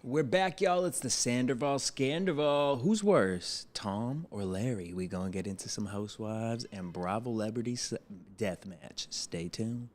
We're back, y'all. It's the Scandervaul. Who's worse, Tom or Larry? We gonna get into some Housewives and Bravo Celebrity death match. Stay tuned.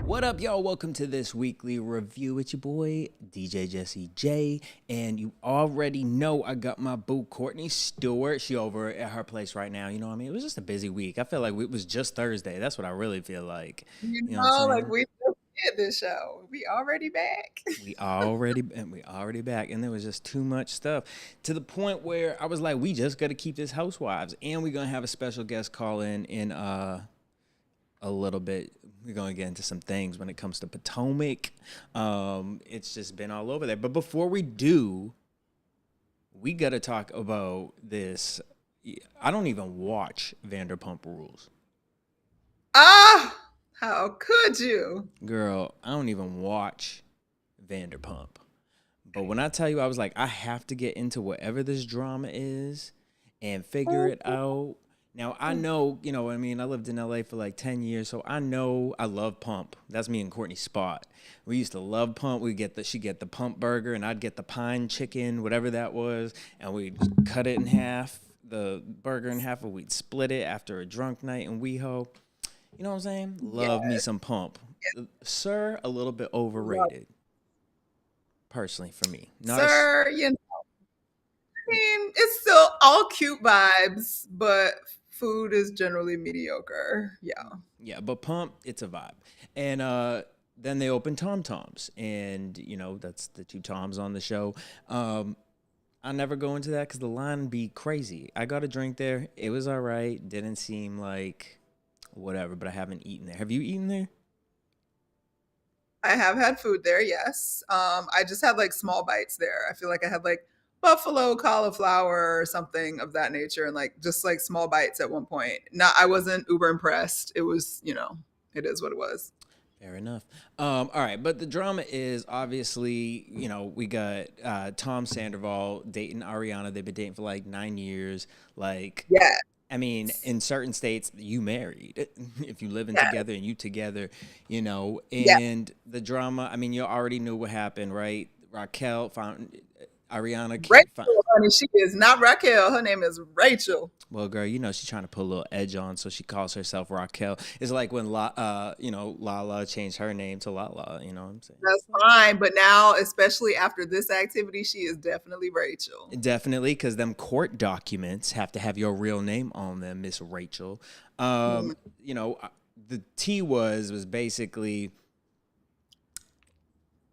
What up, y'all? Welcome to this weekly review with your boy, DJ Jesse J. And you already know I got my boo, Courtney Stewart. She over at her place right now. You know what I mean? It was just a busy week. I feel like it was just Thursday. That's what I really feel like. You You know what I'm know, like saying? we just did this show. We already back. We already back, and there was just too much stuff to the point where I was like, we just got to keep this Housewives, and we're gonna have a special guest call in a little bit. We're going to get into some things when it comes to Potomac. It's just been all over there. But before we do, we got to talk about this. I don't even watch Vanderpump Rules. Ah, how could you? Girl, I don't even watch Vanderpump. But when I tell you, I was like, I have to get into whatever this drama is and figure it out. Now, I know, you know what I mean? I lived in LA for like 10 years, so I know I love Pump. That's me and Courtney's spot. We used to love Pump. She'd get the Pump burger, and I'd get the pine chicken, whatever that was, and we'd cut it in half, the burger in half, and we'd split it after a drunk night in WeHo. You know what I'm saying? Love me some Pump. Sir, a little bit overrated, personally, for me. Not Sir, you know, I mean, it's still all cute vibes, but food is generally mediocre. Yeah, but Pump, it's a vibe. And then they opened Tom Toms, and you know that's the two Toms on the show. I never go into that because the line be crazy. I got a drink there. It was all right. Didn't seem like whatever, but I haven't eaten there. Have you eaten there? I have had food there, yes. I just had like small bites there. I feel like I had like buffalo cauliflower or something of that nature, and like just like small bites at one point. Not, I wasn't uber impressed. It was, it is what it was. Fair enough. All right, but the drama is obviously, you know, we got Tom Sandoval dating Ariana. They've been dating for like 9 years. Like, Yeah, I mean, in certain states, you married if you living yeah, together and you together, you know. yeah. And the drama, I mean, you already knew what happened, right? Raquel found Ariana. Rachel, honey, she is not Raquel. Her name is Rachel. Well, girl, you know she's trying to put a little edge on, so she calls herself Raquel. It's like when Lala changed her name to Lala. You know what I'm saying? That's fine, but now, especially after this activity, she is definitely Rachel. Definitely, because them court documents have to have your real name on them, Miss Rachel. Mm. You know, the T was basically.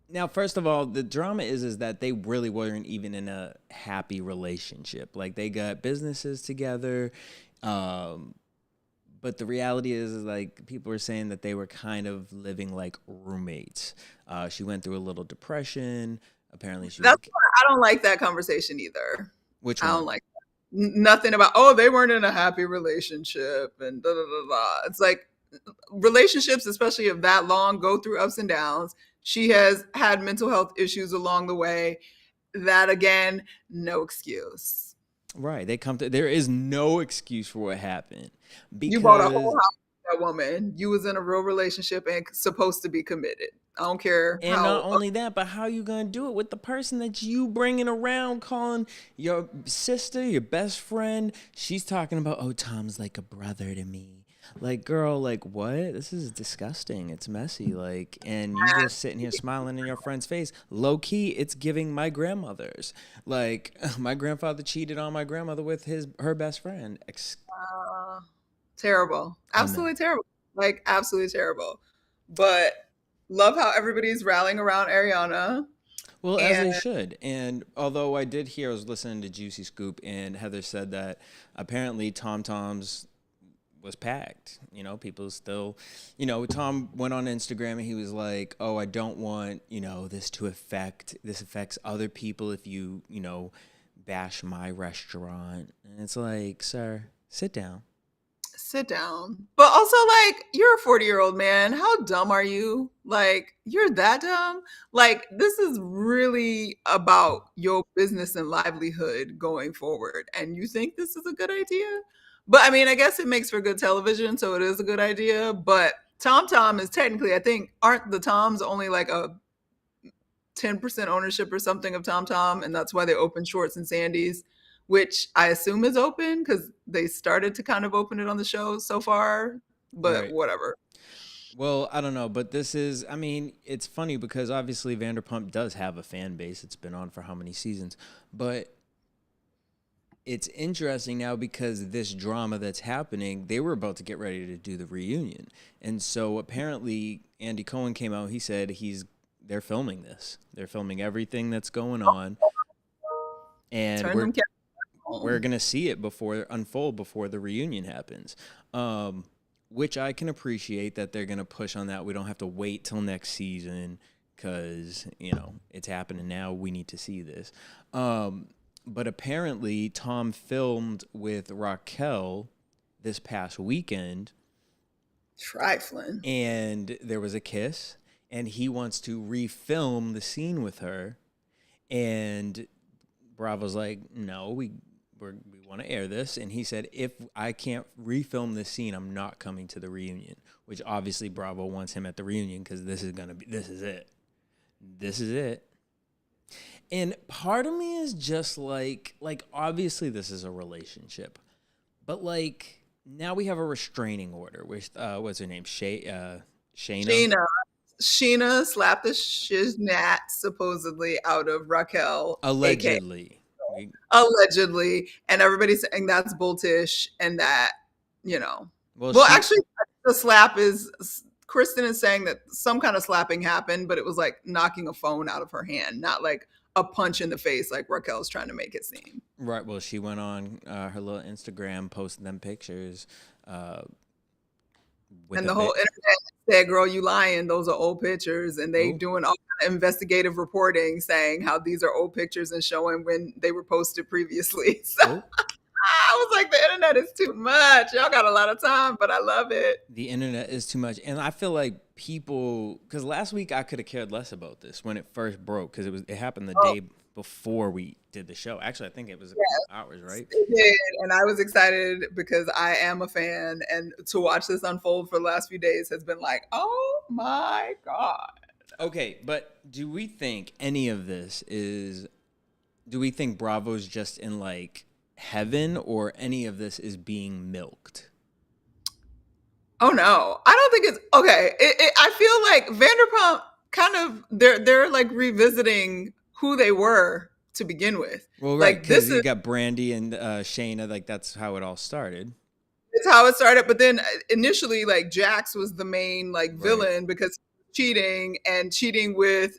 Now, first of all, the drama is that they really weren't even in a happy relationship. Like they got businesses together, um, but the reality is like people are saying that they were kind of living like roommates. She went through a little depression. Apparently, she was. That's why I don't like that conversation either. Which I don't one? like nothing about, oh, they weren't in a happy relationship and da da da da. It's like relationships, especially of that long, go through ups and downs. She has had mental health issues along the way. That again, no excuse. Right. They come to. There is no excuse for what happened You bought a whole because. house with that woman. You was in a real relationship and supposed to be committed. I don't care And not how. only that, but how you gonna do it with the person that you bringing around, calling your sister, your best friend? She's talking about, oh, Tom's like a brother to me. Like, girl, like what? This is disgusting. It's messy. Like, and you just sitting here smiling in your friend's face. Low key, it's giving my grandmother's. Like, my grandfather cheated on my grandmother with her best friend. Uh, Terrible. I know. Absolutely terrible. Like absolutely terrible. But love how everybody's rallying around Ariana. Well, as And they should. And although I did hear, I was listening to Juicy Scoop, and Heather said that apparently Tom Tom's was packed. You know, people still, you know, Tom went on Instagram and he was like, oh, I don't want, you know, this affects other people if you know, bash my restaurant. And it's like, sir, sit down. sit down. But also, like, you're a 40-year-old man. How dumb are you? Like, you're that dumb? Like, this is really about your business and livelihood going forward. And you think this is a good idea? But I mean, I guess it makes for good television, so it is a good idea. But TomTom is technically, I think, aren't the Toms only like a 10% ownership or something of TomTom, and that's why they opened Shorts and Sandy's, which I assume is open because they started to kind of open it on the show so far, but Right. whatever. Well, I don't know, but this is, I mean, it's funny because obviously Vanderpump does have a fan base. It's been on for how many seasons? But it's interesting now because this drama that's happening, they were about to get ready to do the reunion. And so apparently Andy Cohen came out, he said they're filming this. They're filming everything that's going on. And Turn them we're going to see it unfold before the reunion happens. Which I can appreciate that they're going to push on that. We don't have to wait till next season because, it's happening now. We need to see this. But apparently Tom filmed with Raquel this past weekend. Trifling. And there was a kiss. And he wants to refilm the scene with her. And Bravo's like, no, we want to air this. And he said, if I can't refilm this scene, I'm not coming to the reunion, which obviously Bravo wants him at the reunion because this is it. This is it. And part of me is just like obviously this is a relationship, but like now we have a restraining order with, what's her name? Shayna. Sheena slapped the shiznat supposedly out of Raquel. Allegedly. Allegedly. And everybody's saying that's bulltish and that, Well, actually, the slap is, Kristen is saying that some kind of slapping happened, but it was like knocking a phone out of her hand, not like a punch in the face like Raquel's trying to make it seem. Right. Well, she went on her little Instagram, posting them pictures. And the whole internet said, girl, you lying. Those are old pictures. And they doing all kind of investigative reporting saying how these are old pictures and showing when they were posted previously. So I was like, the internet is too much. Y'all got a lot of time, but I love it. The internet is too much. And I feel like people, because last week I could have cared less about this when it first broke, because it happened the day before we did the show. Actually, I think it was a couple hours, right? It did. And I was excited because I am a fan. And to watch this unfold for the last few days has been like, oh my God. Okay, but do we think any of this do we think Bravo's just in like heaven, or any of this is being milked? Oh no, I don't think it's okay. I feel like Vanderpump kind of they're like revisiting who they were to begin with. Well, right, because you got Brandy and Shayna, like that's how it all started. It's how it started, but then initially, like Jax was the main villain because cheating with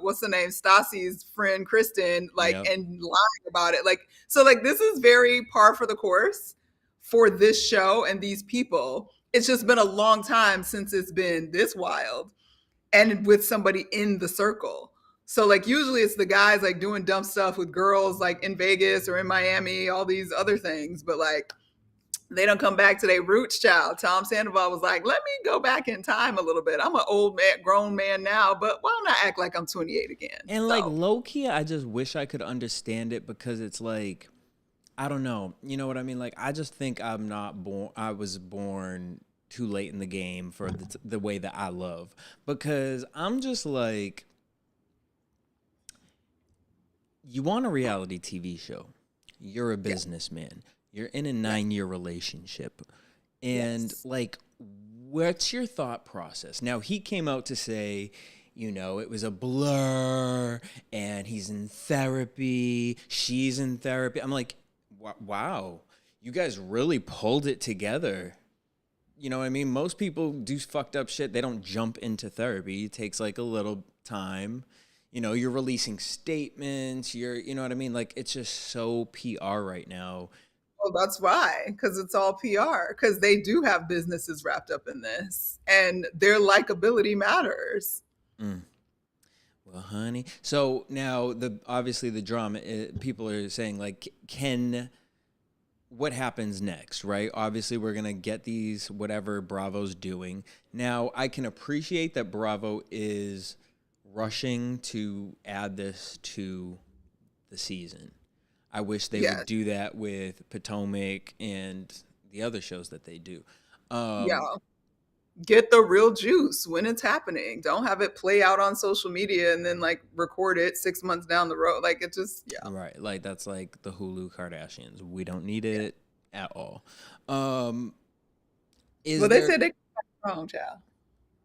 what's the name, Stassi's friend Kristen, and lying about it, so this is very par for the course for this show and these people. It's just been a long time since it's been this wild and with somebody in the circle. So usually it's the guys doing dumb stuff with girls in Vegas or in Miami, all these other things, but they don't come back to their roots, child. Tom Sandoval was like, let me go back in time a little bit. I'm an old man, grown man now, but why don't I act like I'm 28 again? And low key, I just wish I could understand it, because it's I don't know. You know what I mean? I just think I was born too late in the game for the way that I love, because I'm just you want a reality TV show. You're a businessman. You're in a 9-year relationship. And what's your thought process? Now, he came out to say, it was a blur and he's in therapy. She's in therapy. I'm like, wow, you guys really pulled it together. You know what I mean? Most people do fucked up shit. They don't jump into therapy. It takes a little time. You're releasing statements. You know what I mean? It's just so PR right now. Well, that's why, because it's all PR, because they do have businesses wrapped up in this, and their likability matters. Well, honey. So now, obviously the drama, people are saying, can what happens next, right? Obviously, we're going to get these, whatever Bravo's doing. Now, I can appreciate that Bravo is rushing to add this to the season. I wish they would do that with Potomac and the other shows that they do. Get the real juice when it's happening. Don't have it play out on social media and then like record it 6 months down the road. Like it just, Right. Like that's like the Hulu Kardashians. We don't need it at all. They said they wrong, child.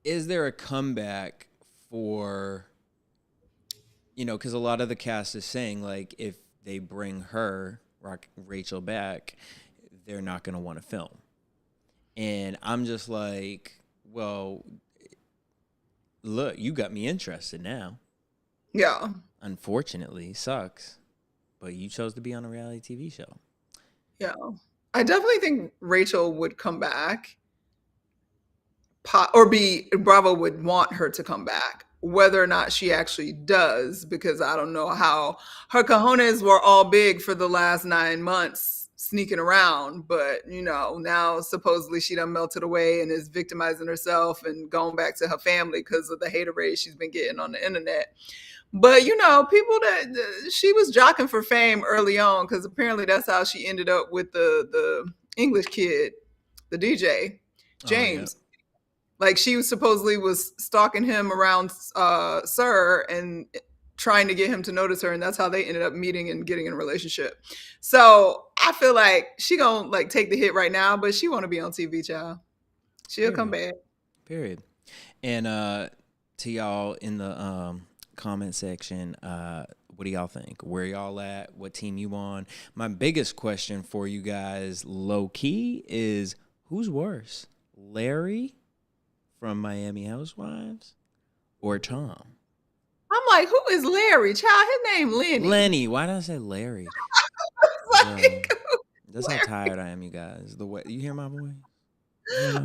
Is there a comeback for, because a lot of the cast is saying like if they bring her, Rachel, back, they're not going to want to film. And I'm just like, well, look, you got me interested now. Yeah. Unfortunately, sucks. But you chose to be on a reality TV show. Yeah. I definitely think Rachel would come back. Bravo would want her to come back. Whether or not she actually does, because I don't know how her cojones were all big for the last 9 months sneaking around, but now supposedly she done melted away and is victimizing herself and going back to her family because of the haterade she's been getting on the internet. But people that she was jockeying for fame early on, because apparently that's how she ended up with the English kid, the DJ James. Like she supposedly was stalking him around Sir and trying to get him to notice her, and that's how they ended up meeting and getting in a relationship. So I feel like she gonna like take the hit right now, but she want to be on TV, child. She'll come back. Period. And to y'all in the comment section, what do y'all think? Where y'all at? What team you on? My biggest question for you guys, low key, is who's worse, Larry from Miami Housewives or Tom? I'm like, who is Larry? Child, his name Lenny. Lenny. Why did I say Larry? That's how tired I am, you guys. The way you hear my voice.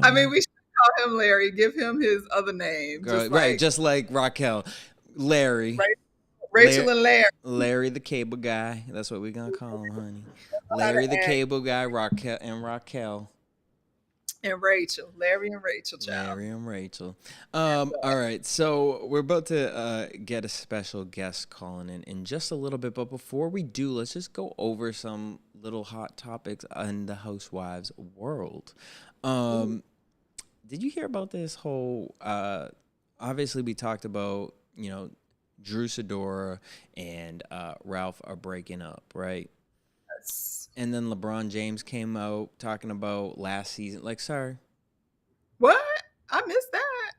I mean, we should call him Larry. Give him his other name. Girl, right, just like Raquel. Larry. Rachel and Larry. Larry the cable guy. That's what we're going to call him, honey. Larry the cable guy, Raquel. And Rachel. Larry and Rachel, child. Larry and Rachel. All right, so we're about to get a special guest calling in just a little bit. But before we do, let's just go over some little hot topics in the Housewives world. Did you hear about this whole, obviously we talked about, Drew Sidora and Ralph are breaking up, right? Yes. And then LeBron James came out talking about last season. Like, sir. What? I missed that.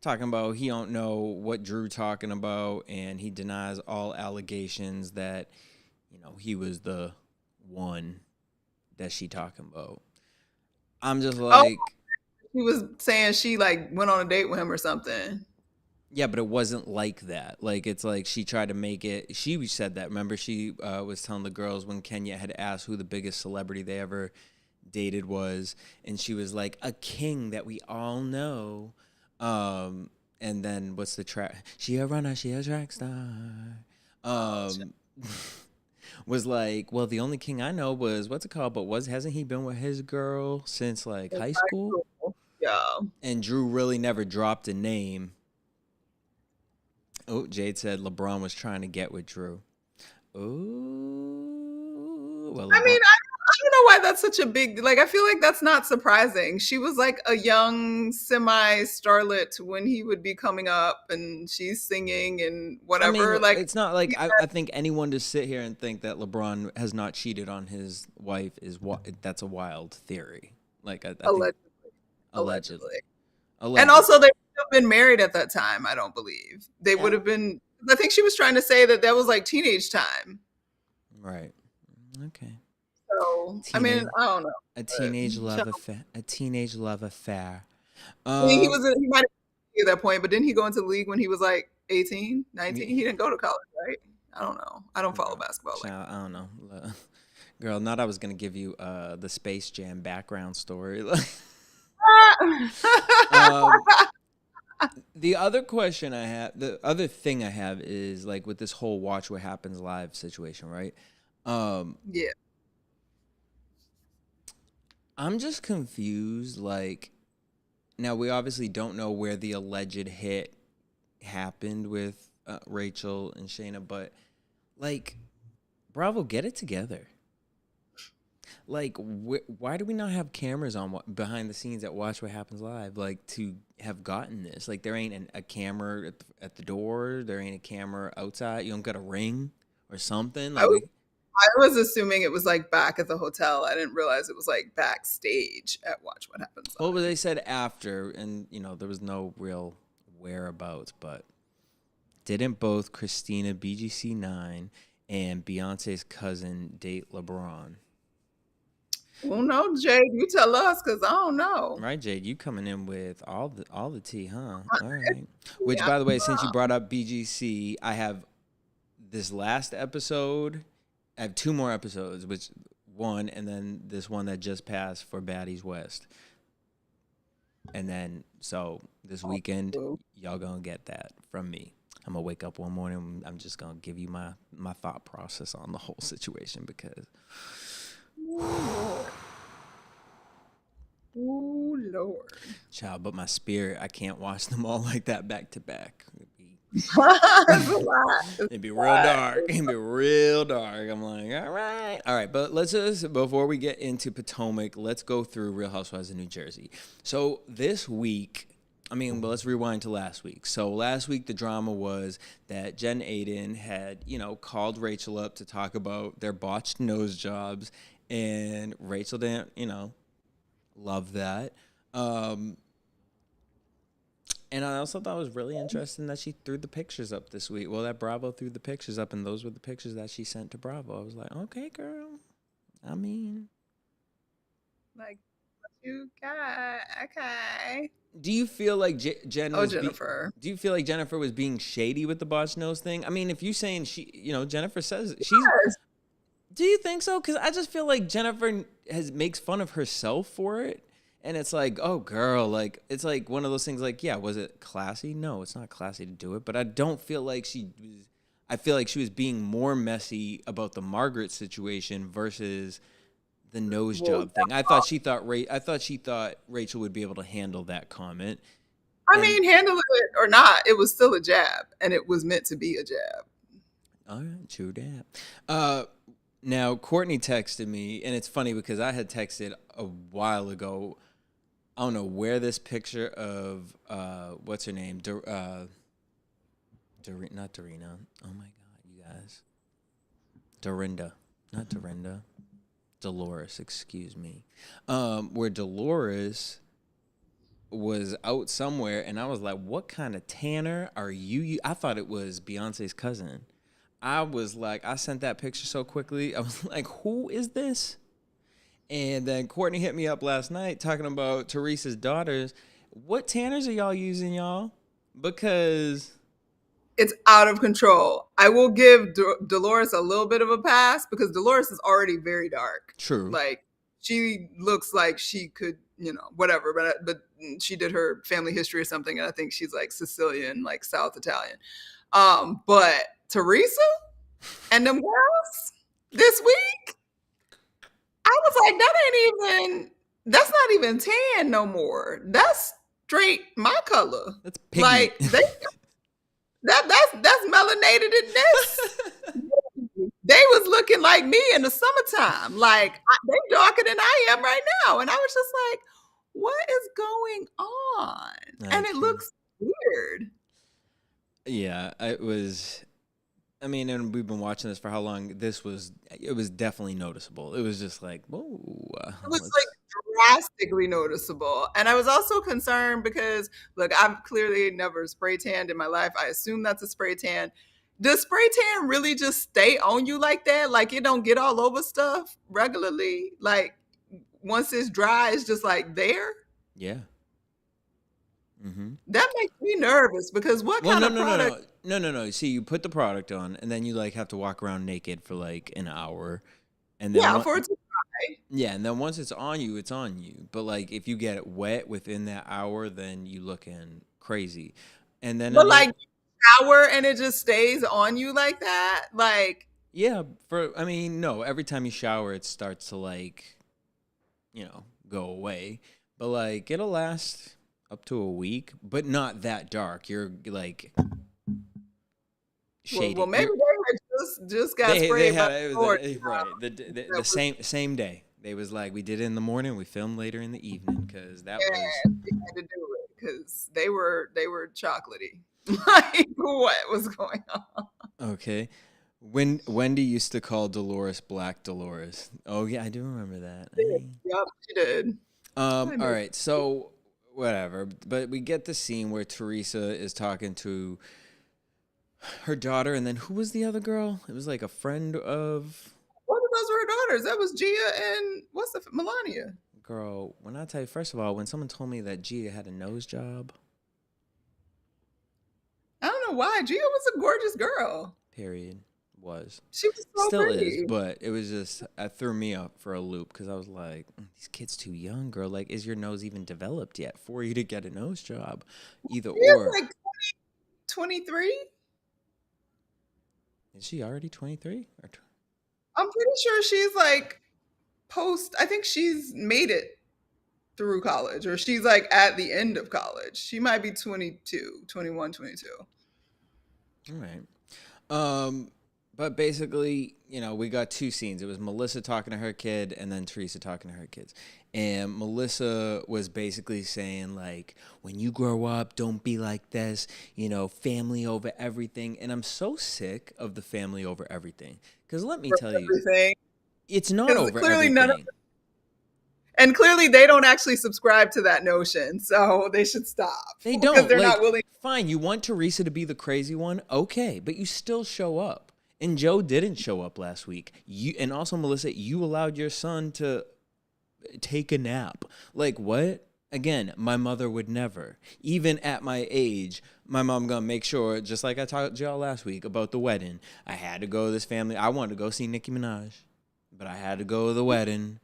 Talking about he don't know what Drew talking about, and he denies all allegations that, he was the one that she talking about. I'm just like... he was saying she, like, went on a date with him or something. Yeah, but it wasn't like that. Like, it's like she tried to make it. She said that. Remember, she was telling the girls when Kenya had asked who the biggest celebrity they ever dated was, and she was like, a king that we all know. And then what's the track? She a runner, she a track star. Was like, well, the only king I know was, what's it called? But hasn't he been with his girl since, like, high school? Yeah. And Drew really never dropped a name. Oh, Jade said LeBron was trying to get with Drew. Oh, well, I mean, I don't know why that's such a big, like, I feel like that's not surprising. She was like a young semi-starlet when he would be coming up, and she's singing and whatever. I mean, it's not like I think anyone to sit here and think that LeBron has not cheated on his wife that's a wild theory. Like, I think, allegedly. And also, they would have been married at that time, I don't believe. They would have been, I think she was trying to say that was like teenage time. Right. Okay. So, I mean, I don't know. A teenage love affair. I mean, he might have been at that point, but didn't he go into the league when he was like 18, 19? He didn't go to college, right? I don't know. I don't follow basketball. I don't know. Girl, not I was going to give you the Space Jam background story. The other question I have, the other thing I have is like with this whole Watch What Happens Live situation, right? Yeah. I'm just confused. Like, now we obviously don't know where the alleged hit happened with Rachel and Shayna, but like, Bravo, get it together. Like, why do we not have cameras on behind the scenes at Watch What Happens Live? Like, to have gotten this, like, there ain't a camera at the door. There ain't a camera outside. You don't got a ring or something. Like, I was assuming it was like back at the hotel. I didn't realize it was like backstage at Watch What Happens Live. Well, but they said after, and there was no real whereabouts. But didn't both Christina BGC9 and Beyonce's cousin date LeBron? Well, no, Jade, you tell us, because I don't know. Right, Jade, you coming in with all the tea, huh? All right. Which, by the way, since you brought up BGC, I have this last episode. I have 2 more episodes, which one, and then this one that just passed for Baddies West. And then, so this weekend, y'all gonna get that from me. I'm gonna wake up one morning. I'm just gonna give you my thought process on the whole situation because. Oh Lord, Child, but my spirit, I can't watch them all like that back to back. It'd be real dark. It'd be real dark. I'm like, all right. But let's just, before we get into Potomac, let's go through Real Housewives of New Jersey. So this week, let's rewind to last week. So last week, the drama was that Jen Aiden had, called Rachel up to talk about their botched nose jobs, and Rachel didn't, love that. And I also thought it was really interesting that she threw the pictures up this week. Well, that Bravo threw the pictures up, and those were the pictures that she sent to Bravo. I was like, okay, girl. Like, what you got? Okay. Do you feel like Jen was Jennifer. Do you feel like Jennifer was being shady with the botched nose thing? If you're saying Jennifer says she's. Yes. Do you think so? Because I just feel like Jennifer makes fun of herself for it. And it's like, oh, girl, like, it's like one of those things like, yeah, was it classy? No, it's not classy to do it. But I don't feel like I feel like she was being more messy about the Margaret situation versus the nose job thing. I thought she thought Rachel would be able to handle that comment. Handle it or not, it was still a jab, and it was meant to be a jab. All right, true that. Now, Courtney texted me, and it's funny because I had texted a while ago. I don't know where this picture of, what's her name? Not Dorina. Oh, my God, you guys. Dorinda. Not Dorinda. Dolores, excuse me. Where Dolores was out somewhere, and I was like, what kind of tanner are you? I thought it was Beyonce's cousin. I was like, I sent that picture so quickly. I was like, who is this? And then Courtney hit me up last night talking about Teresa's daughters. What tanners are y'all using, y'all? Because it's out of control. I will give Dolores a little bit of a pass because Dolores is already very dark. True. Like, she looks like she could, whatever. But she did her family history or something, and I think she's like Sicilian, like South Italian. But Teresa and them girls this week, I was like, that's not even tan no more. That's straight my color. That's pigment. Like that's melanated in this. They was looking like me in the summertime. Like, they darker than I am right now. And I was just like, what is going on? And it looks weird. Yeah, it was. And we've been watching this for how long? It was definitely noticeable. It was just like, whoa. It was like drastically noticeable. And I was also concerned because, look, I've clearly never spray tanned in my life. I assume that's a spray tan. Does spray tan really just stay on you like that? Like, it don't get all over stuff regularly? Like, once it's dry, it's just like there? Yeah. Mm-hmm. That makes me nervous because what kind of product? No. See, you put the product on, and then you like have to walk around naked for like an hour, and then for it to dry. Yeah, and then once it's on you, it's on you. But like if you get it wet within that hour, then you looking crazy. And then, but like shower and it just stays on you like that, like yeah. No. Every time you shower, it starts to like, go away. But like it'll last up to a week, but not that dark. You're like Well, shady. maybe they had just got They sprayed by had the it was Lord. right the same day. They was like we did it in the morning, we filmed later in the evening because that was Yeah, they had to do it because they were chocolatey. Like, what was going on? okay. When Wendy used to call Dolores Black Dolores. Oh yeah, I do remember that. Hey. Yep, she did. All right, so whatever. But we get the scene where Teresa is talking to her daughter, and then who was the other girl? It was like a friend of Both of those were her daughters. That was Gia and Melania. girl. When I tell you, first of all, when someone told me that Gia had a nose job, I don't know why. Gia was a gorgeous girl. period, was. She was so Still pretty. is, but it was just, it threw me up for a loop because I was like, these kids too young, girl. Like, is your nose even developed yet for you to get a nose job? Either or. Like 23? Is she already 23? I'm pretty sure she's like I think she's made it through college, or she's like at the end of college. She might be 22, 21, 22. All right. But basically, you know, we got two scenes. It was Melissa talking to her kid and then Teresa talking to her kids. And Melissa was basically saying, like, when you grow up, don't be like this, you know, family over everything. And I'm so sick of the family over everything. Because let me tell you, it's not over everything. And clearly they don't actually subscribe to that notion. So they should stop. They don't. Because they're like, not willing. Fine, you want Teresa to be the crazy one? Okay, but you still show up. And Joe didn't show up last week. And also, Melissa, you allowed your son to take a nap. Like, what? Again, my mother would never. Even at my age, my mom gonna make sure, just like I talked to y'all last week about the wedding, I had to go to this family. I wanted to go see Nicki Minaj, but I had to go to the wedding,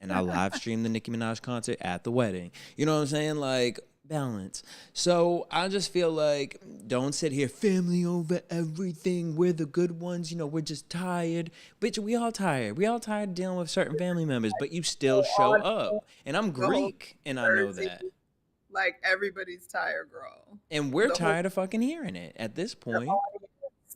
and I live streamed the Nicki Minaj concert at the wedding. You know what I'm saying? Like, balance. So I just feel like, don't sit here, family over everything. We're the good ones. You know, we're just tired. Bitch, we all tired. We all tired of dealing with certain family members, but you still show up. And I'm Greek, and I know that. Like, everybody's tired, girl. And we're tired of fucking hearing it at this point.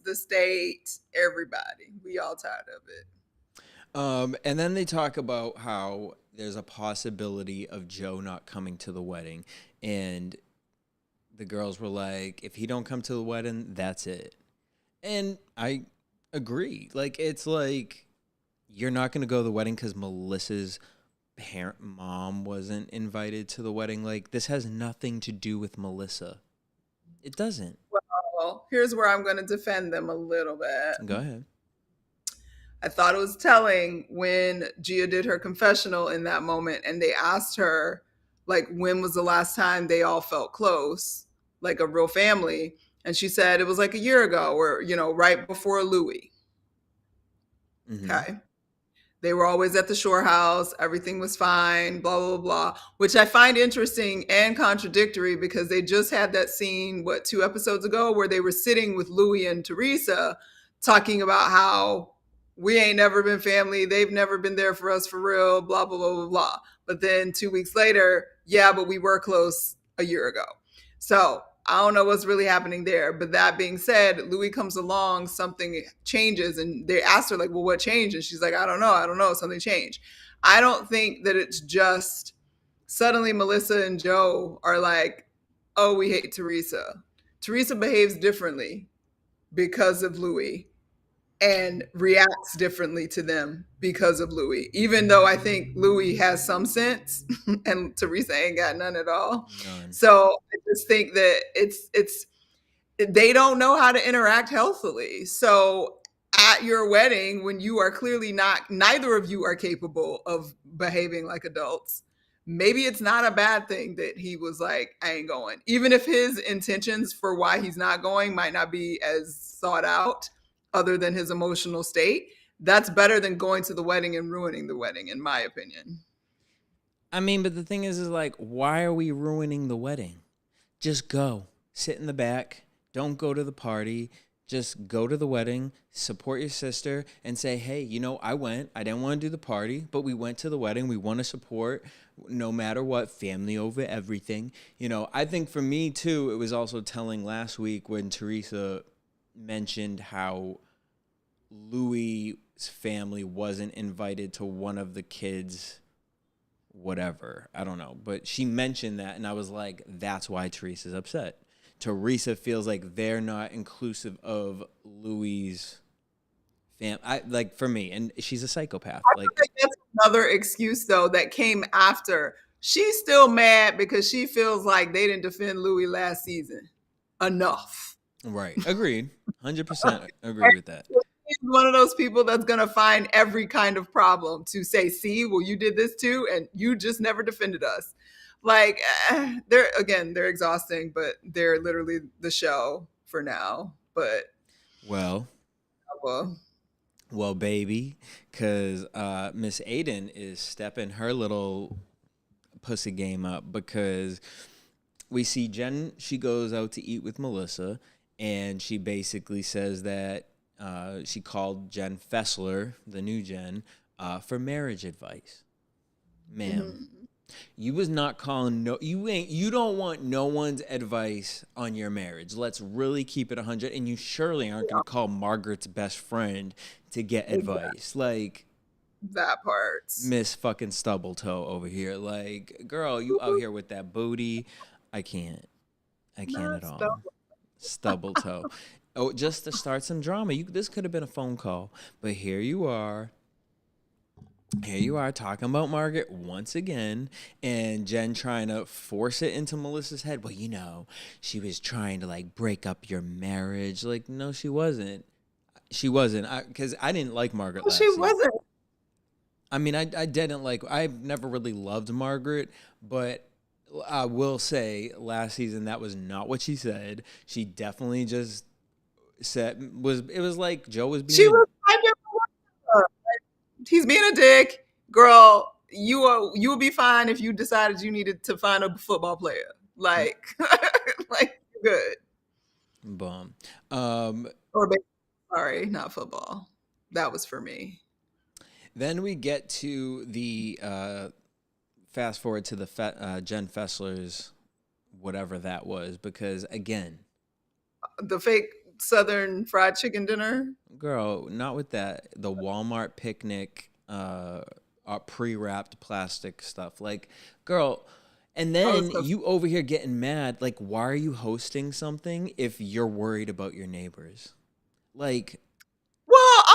The state, everybody. We all tired of it. And then they talk about how there's a possibility of Joe not coming to the wedding. And the girls were like, if he don't come to the wedding, that's it. And I agree. Like, it's like, you're not going to go to the wedding because Melissa's mom wasn't invited to the wedding. Like, this has nothing to do with Melissa. It doesn't. Well, here's where I'm going to defend them a little bit. Go ahead. I thought it was telling when Gia did her confessional in that moment and they asked her, like, when was the last time they all felt close, like a real family? And she said it was like a year ago, or, you know, right before Louis. Mm-hmm. Okay. They were always at the shore house. Everything was fine, blah, blah, blah, which I find interesting and contradictory because they just had that scene, 2 episodes ago, where they were sitting with Louis and Teresa talking about how we ain't never been family. They've never been there for us for real, blah, blah, blah, blah, blah. But then 2 weeks later, yeah, but we were close a year ago. So I don't know what's really happening there. But that being said, Louis comes along, something changes. And they asked her, like, well, what changed? And she's like, I don't know. Something changed. I don't think that it's just suddenly Melissa and Joe are like, oh, we hate Teresa. Teresa behaves differently because of Louis and reacts differently to them because of Louis, even though I think Louis has some sense and Teresa ain't got none at all. None. So I just think that it's they don't know how to interact healthily. So at your wedding, when you are clearly neither of you are capable of behaving like adults, maybe it's not a bad thing that he was like, I ain't going. Even if his intentions for why he's not going might not be as thought out, other than his emotional state, that's better than going to the wedding and ruining the wedding, in my opinion. I mean, but the thing is like, why are we ruining the wedding? Just go. Sit in the back. Don't go to the party. Just go to the wedding, support your sister, and say, hey, I went. I didn't want to do the party, but we went to the wedding. We want to support no matter what, family over everything. I think for me, too, it was also telling last week when Teresa mentioned how Louis' family wasn't invited to one of the kids' whatever. I don't know. But she mentioned that, and I was like, that's why Teresa's upset. Teresa feels like they're not inclusive of Louis' family. For me, and she's a psychopath. I think that's another excuse, though, that came after. She's still mad because she feels like they didn't defend Louis last season enough. Right. Agreed. 100% agree with that. He's one of those people that's going to find every kind of problem to say, see, well, you did this too, and you just never defended us. They're exhausting, but they're literally the show for now. But well, baby, because Miss Aiden is stepping her little pussy game up, because we see Jen. She goes out to eat with Melissa, and she basically says that she called Jen Fessler, the new Jen, for marriage advice. Ma'am. Mm-hmm. You was not calling you don't want no one's advice on your marriage. Let's really keep it 100. And you surely aren't going to call Margaret's best friend to get advice. Like that part. Miss fucking Stubbletoe over here. Like, girl, you out here with that booty. I can't at all. Stubbletoe. Oh, just to start some drama. This could have been a phone call, but here you are. Here you are talking about Margaret once again, and Jen trying to force it into Melissa's head. Well, she was trying to break up your marriage. Like, no, she wasn't. She wasn't. Because I didn't like Margaret last season. She wasn't. I mean, I didn't like. I've never really loved Margaret, but I will say last season that was not what she said. She definitely just said it was like Joe was being. She was he's being a dick, girl. You will be fine if you decided you needed to find a football player. Good. Boom. Sorry, not football. That was for me. Then we get to the fast forward to the Jen Fessler's whatever that was, because again, the fake Southern fried chicken dinner. Girl, not with that. The Walmart picnic, pre-wrapped plastic stuff. Girl, and then you over here getting mad. Why are you hosting something if you're worried about your neighbors? Well,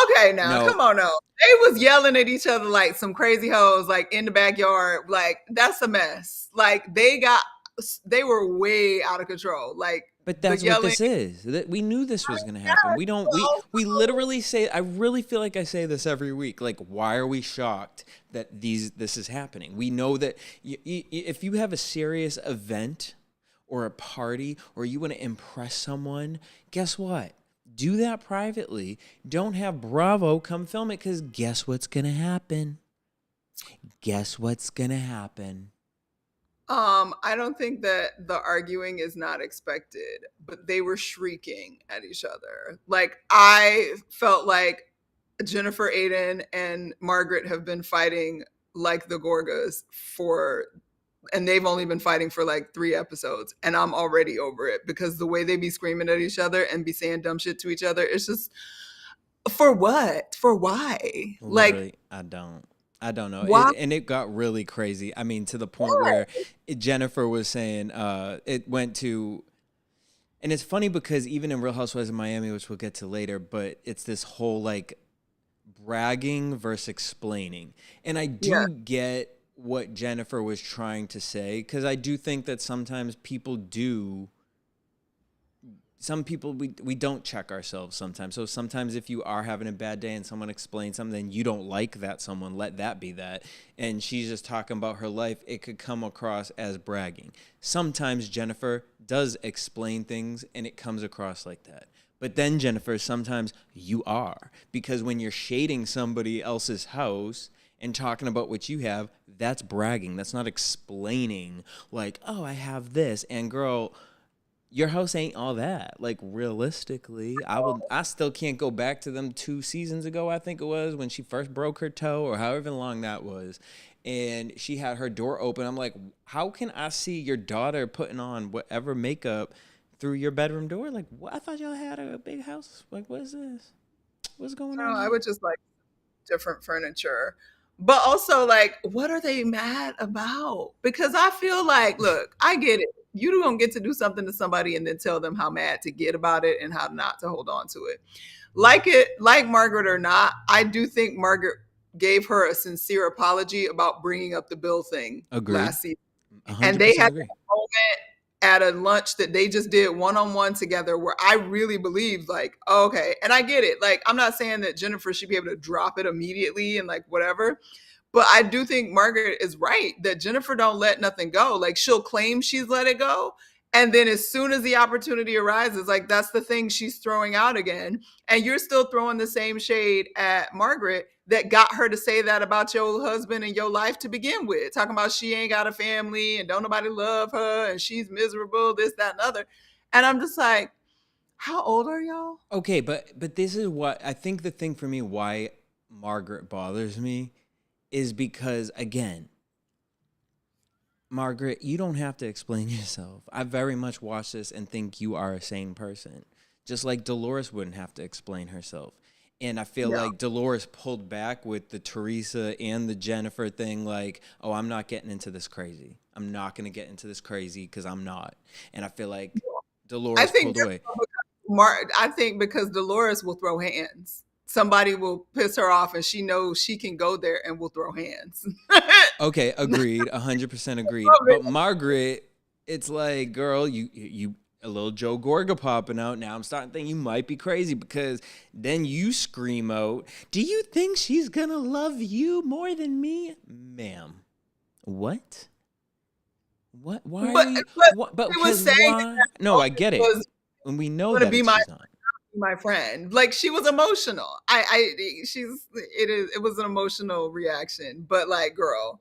okay, now, come on, no. They was yelling at each other like some crazy hoes, in the backyard. That's a mess. They were way out of control. But that's what this is. We knew this was going to happen. We literally say, I really feel like I say this every week. Why are we shocked that this is happening? We know that if you have a serious event or a party or you want to impress someone, guess what? Do that privately. Don't have Bravo come film it, because guess what's going to happen? I don't think that the arguing is not expected, but they were shrieking at each other. I felt like Jennifer Aiden and Margaret have been fighting like the Gorgas and they've only been fighting for 3 episodes, and I'm already over it, because the way they be screaming at each other and be saying dumb shit to each other, it's just, for what? For why? Literally, I don't know. It got really crazy. I mean, to the point where Jennifer was saying it went to, and it's funny because even in Real Housewives of Miami, which we'll get to later, but it's this whole bragging versus explaining. And I do get what Jennifer was trying to say, because I do think that sometimes we don't check ourselves sometimes. So sometimes if you are having a bad day and someone explains something, you don't like that someone, let that be that. And she's just talking about her life. It could come across as bragging. Sometimes Jennifer does explain things and it comes across like that. But then Jennifer, sometimes you are, because when you're shading somebody else's house and talking about what you have, that's bragging. That's not explaining oh, I have this. And girl, your house ain't all that. Like realistically, I still can't go back to them 2 seasons ago, I think it was, when she first broke her toe or however long that was. And she had her door open. I'm like, how can I see your daughter putting on whatever makeup through your bedroom door? Like, what? I thought y'all had a big house. Like, what is this? What's going No, on I here? would just like different furniture. But also, like, what are they mad about? Because I feel like, look, I get it. You don't get to do something to somebody and then tell them how mad to get about it and how not to hold on to it. Like Margaret or not, I do think Margaret gave her a sincere apology about bringing up the bill thing Agreed. last season. And they 100% had agree. that moment at a lunch that they just did one-on-one together where I really believed like, oh, okay. And I get it. Like, I'm not saying that Jennifer should be able to drop it immediately and like whatever. But I do think Margaret is right that Jennifer don't let nothing go. Like she'll claim she's let it go. And then as soon as the opportunity arises, like that's the thing she's throwing out again. And you're still throwing the same shade at Margaret that got her to say that about your husband and your life to begin with. Talking about she ain't got a family and don't nobody love her and she's miserable, this, that, and other. And I'm just like, how old are y'all? Okay, but this is what I think the thing for me why Margaret bothers me is because again, Margaret, you don't have to explain yourself. I very much watch this and think you are a sane person. Just like Dolores wouldn't have to explain herself. And I feel No. like Dolores pulled back with the Teresa and the Jennifer thing, like, oh, I'm not getting into this crazy. I'm not going to get into this crazy because I'm not. And I feel like I Dolores think pulled away. I think because Dolores will throw hands. Somebody will piss her off and she knows she can go there and will throw hands. Okay, agreed, 100% agreed. But Margaret, it's like, girl, you a little Joe Gorga popping out. Now I'm starting to think you might be crazy because then you scream out, "Do you think she's gonna love you more than me, ma'am?" What? What? Why are you? But What? But she was because saying why? No, I get it, was and we know going to that be it's she's not. my friend. Like she was emotional. It was an emotional reaction. But like, girl,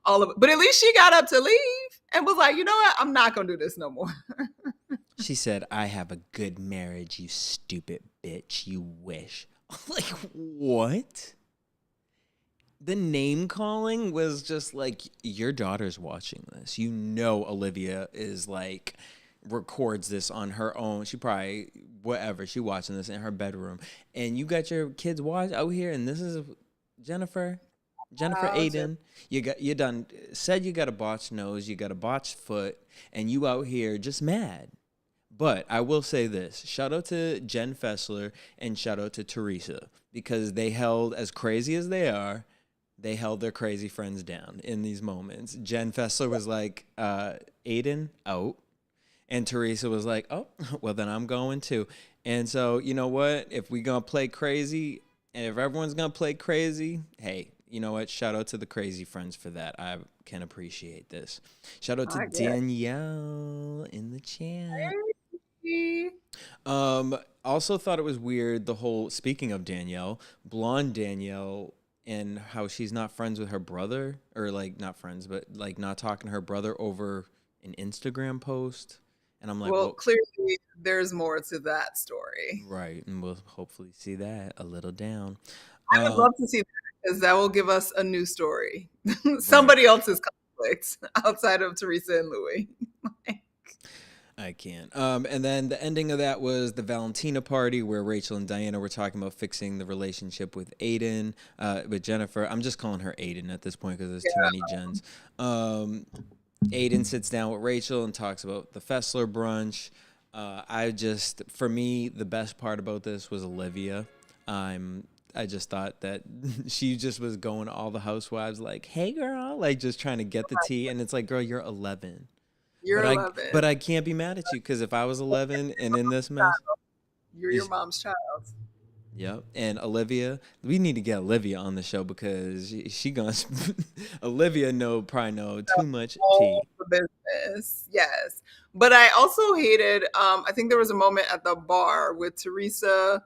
all of it. But at least she got up to leave and was like, you know what? I'm not gonna do this no more. She said, "I have a good marriage, you stupid bitch. You wish." Like what? The name calling was just like, your daughter's watching this. You know, Olivia is like, records this on her own. She probably, whatever, she watching this in her bedroom. And you got your kids watch out here, and this is Jennifer. Jennifer Aiden, you done said you got a botched nose, you got a botched foot, and you out here just mad. But I will say this, shout out to Jen Fessler and shout out to Teresa, because they held, as crazy as they held their crazy friends down in these moments. Jen Fessler was like, Aiden, out. And Teresa was like, oh, well, then I'm going too. And so, you know what? If we going to play crazy, and if everyone's going to play crazy, hey, you know what? Shout out to the crazy friends for that. I can appreciate this. Shout out to Danielle in the chat. Also thought it was weird, the whole, speaking of Danielle, blonde Danielle, and how she's not friends with her brother, or like not friends, but like not talking to her brother over an Instagram post. And I'm like, well, clearly there's more to that story. Right, and we'll hopefully see that a little down. I would love to see that because that will give us a new story. Right. Somebody else's conflict outside of Teresa and Louis. I can't. And then the ending of that was the Valentina party where Rachel and Diana were talking about fixing the relationship with Aiden, with Jennifer. I'm just calling her Aiden at this point because there's too many Jens. Aiden sits down with Rachel and talks about the Fessler brunch. For me, the best part about this was Olivia. I just thought that she just was going to all the housewives like, hey, girl, like just trying to get the tea. And it's like, girl, you're 11. You're 11. But I can't be mad at you because if I was 11 and in this mess. You're your mom's child. Yep. And Olivia, we need to get Olivia on the show because she gonna Olivia probably know too much tea. Business, yes. But I also hated. I think there was a moment at the bar with Teresa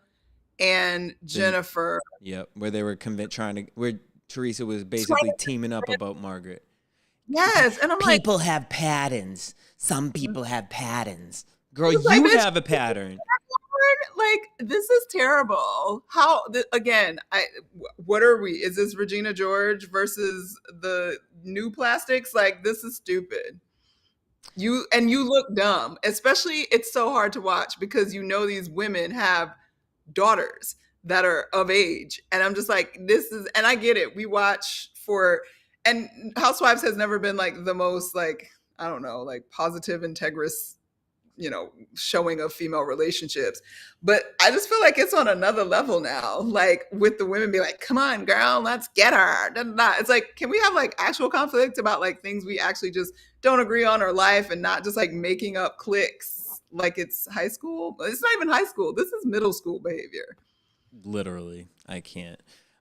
and Jennifer. Yep, where they were where Teresa was basically teaming up about Margaret. Yes, and I'm people have patterns. Some people have patterns. Girl, It's like, you bitch, have a pattern. like this is terrible. How again? What are we? Is this Regina George versus the new plastics? Like this is stupid. You look dumb. Especially, it's so hard to watch because you know these women have daughters that are of age, and I'm just like, this is. And I get it. We watch for, and Housewives has never been like the most like, I don't know, like positive, integrous, showing of female relationships. But I just feel like it's on another level now. Like with the women be like, come on, girl, let's get her. Da, da, da. It's like, can we have like actual conflict about like things we actually just don't agree on or life, and not just like making up cliques like it's high school? It's not even high school. This is middle school behavior. Literally, I can't.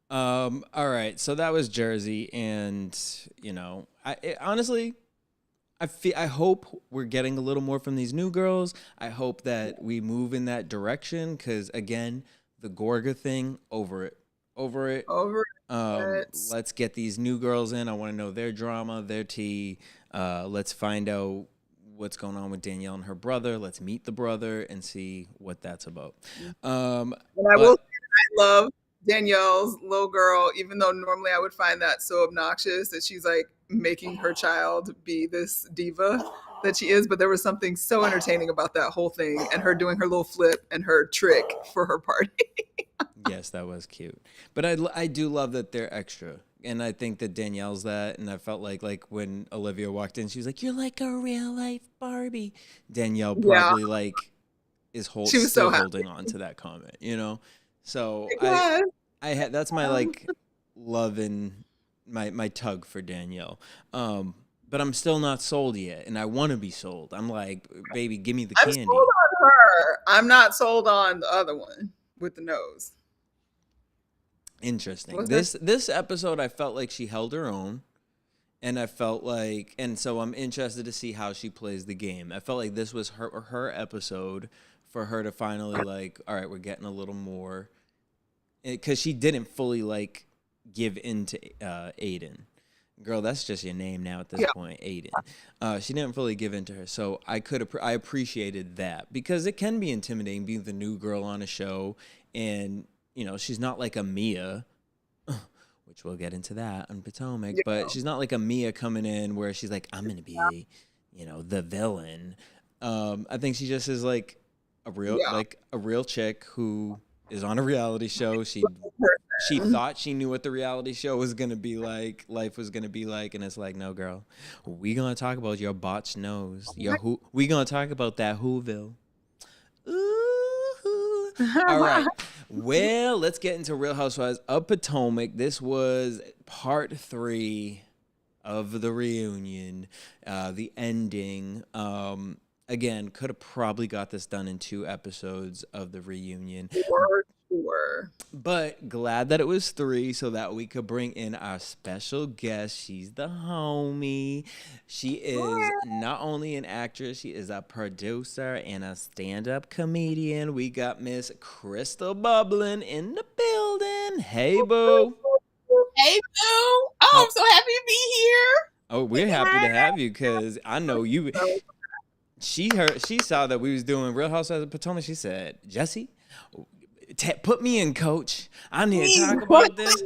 All right, so that was Jersey, and honestly, I hope we're getting a little more from these new girls. I hope that we move in that direction because, again, the Gorga thing, over it. Over it. Let's get these new girls in. I want to know their drama, their tea. Let's find out what's going on with Danielle and her brother. Let's meet the brother and see what that's about. And I will say I love Danielle's little girl, even though normally I would find that so obnoxious that she's like making her child be this diva that she is. But there was something so entertaining about that whole thing, and her doing her little flip and her trick for her party. Yes, that was cute. But I do love that they're extra. And I think that Danielle's that. And I felt like when Olivia walked in, she was like, "You're like a real life Barbie." Danielle probably like is she was still holding on to that comment, So I had, that's my like love and my tug for Danielle. But I'm still not sold yet, and I want to be sold. I'm like, baby, give me the candy. I'm sold on her. I'm not sold on the other one with the nose. Interesting. This episode, I felt like she held her own, and I felt like, and so I'm interested to see how she plays the game. I felt like this was her episode for her to finally like, all right, we're getting a little more, because she didn't fully like give in to Aiden. Girl, that's just your name now at this point, Aiden. She didn't fully give in to her, so I appreciated that, because it can be intimidating being the new girl on a show, and she's not like a Mia, which we'll get into that on Potomac, but she's not like a Mia coming in where she's like, I'm gonna be, the villain. I think she just is like a real chick who is on a reality show. She thought she knew what the reality show was gonna be like, life was gonna be like, and it's like, no, girl, we gonna talk about your botched nose. We gonna talk about that Whoville. Ooh. All right. Well, let's get into Real Housewives of Potomac. This was part 3 of the reunion, the ending. Again, could have probably got this done in 2 episodes of the reunion. Sure. But glad that it was 3 so that we could bring in our special guest. She's the homie. She is not only an actress, she is a producer and a stand-up comedian. We got Miss Crystal Bublin in the building. Hey, boo. Hey, boo. Oh, I'm so happy to be here. Oh, we're happy to have you because I know you. She saw that we was doing Real Housewives of Potomac. She said, Jesse, put me in, coach. I need to talk about this.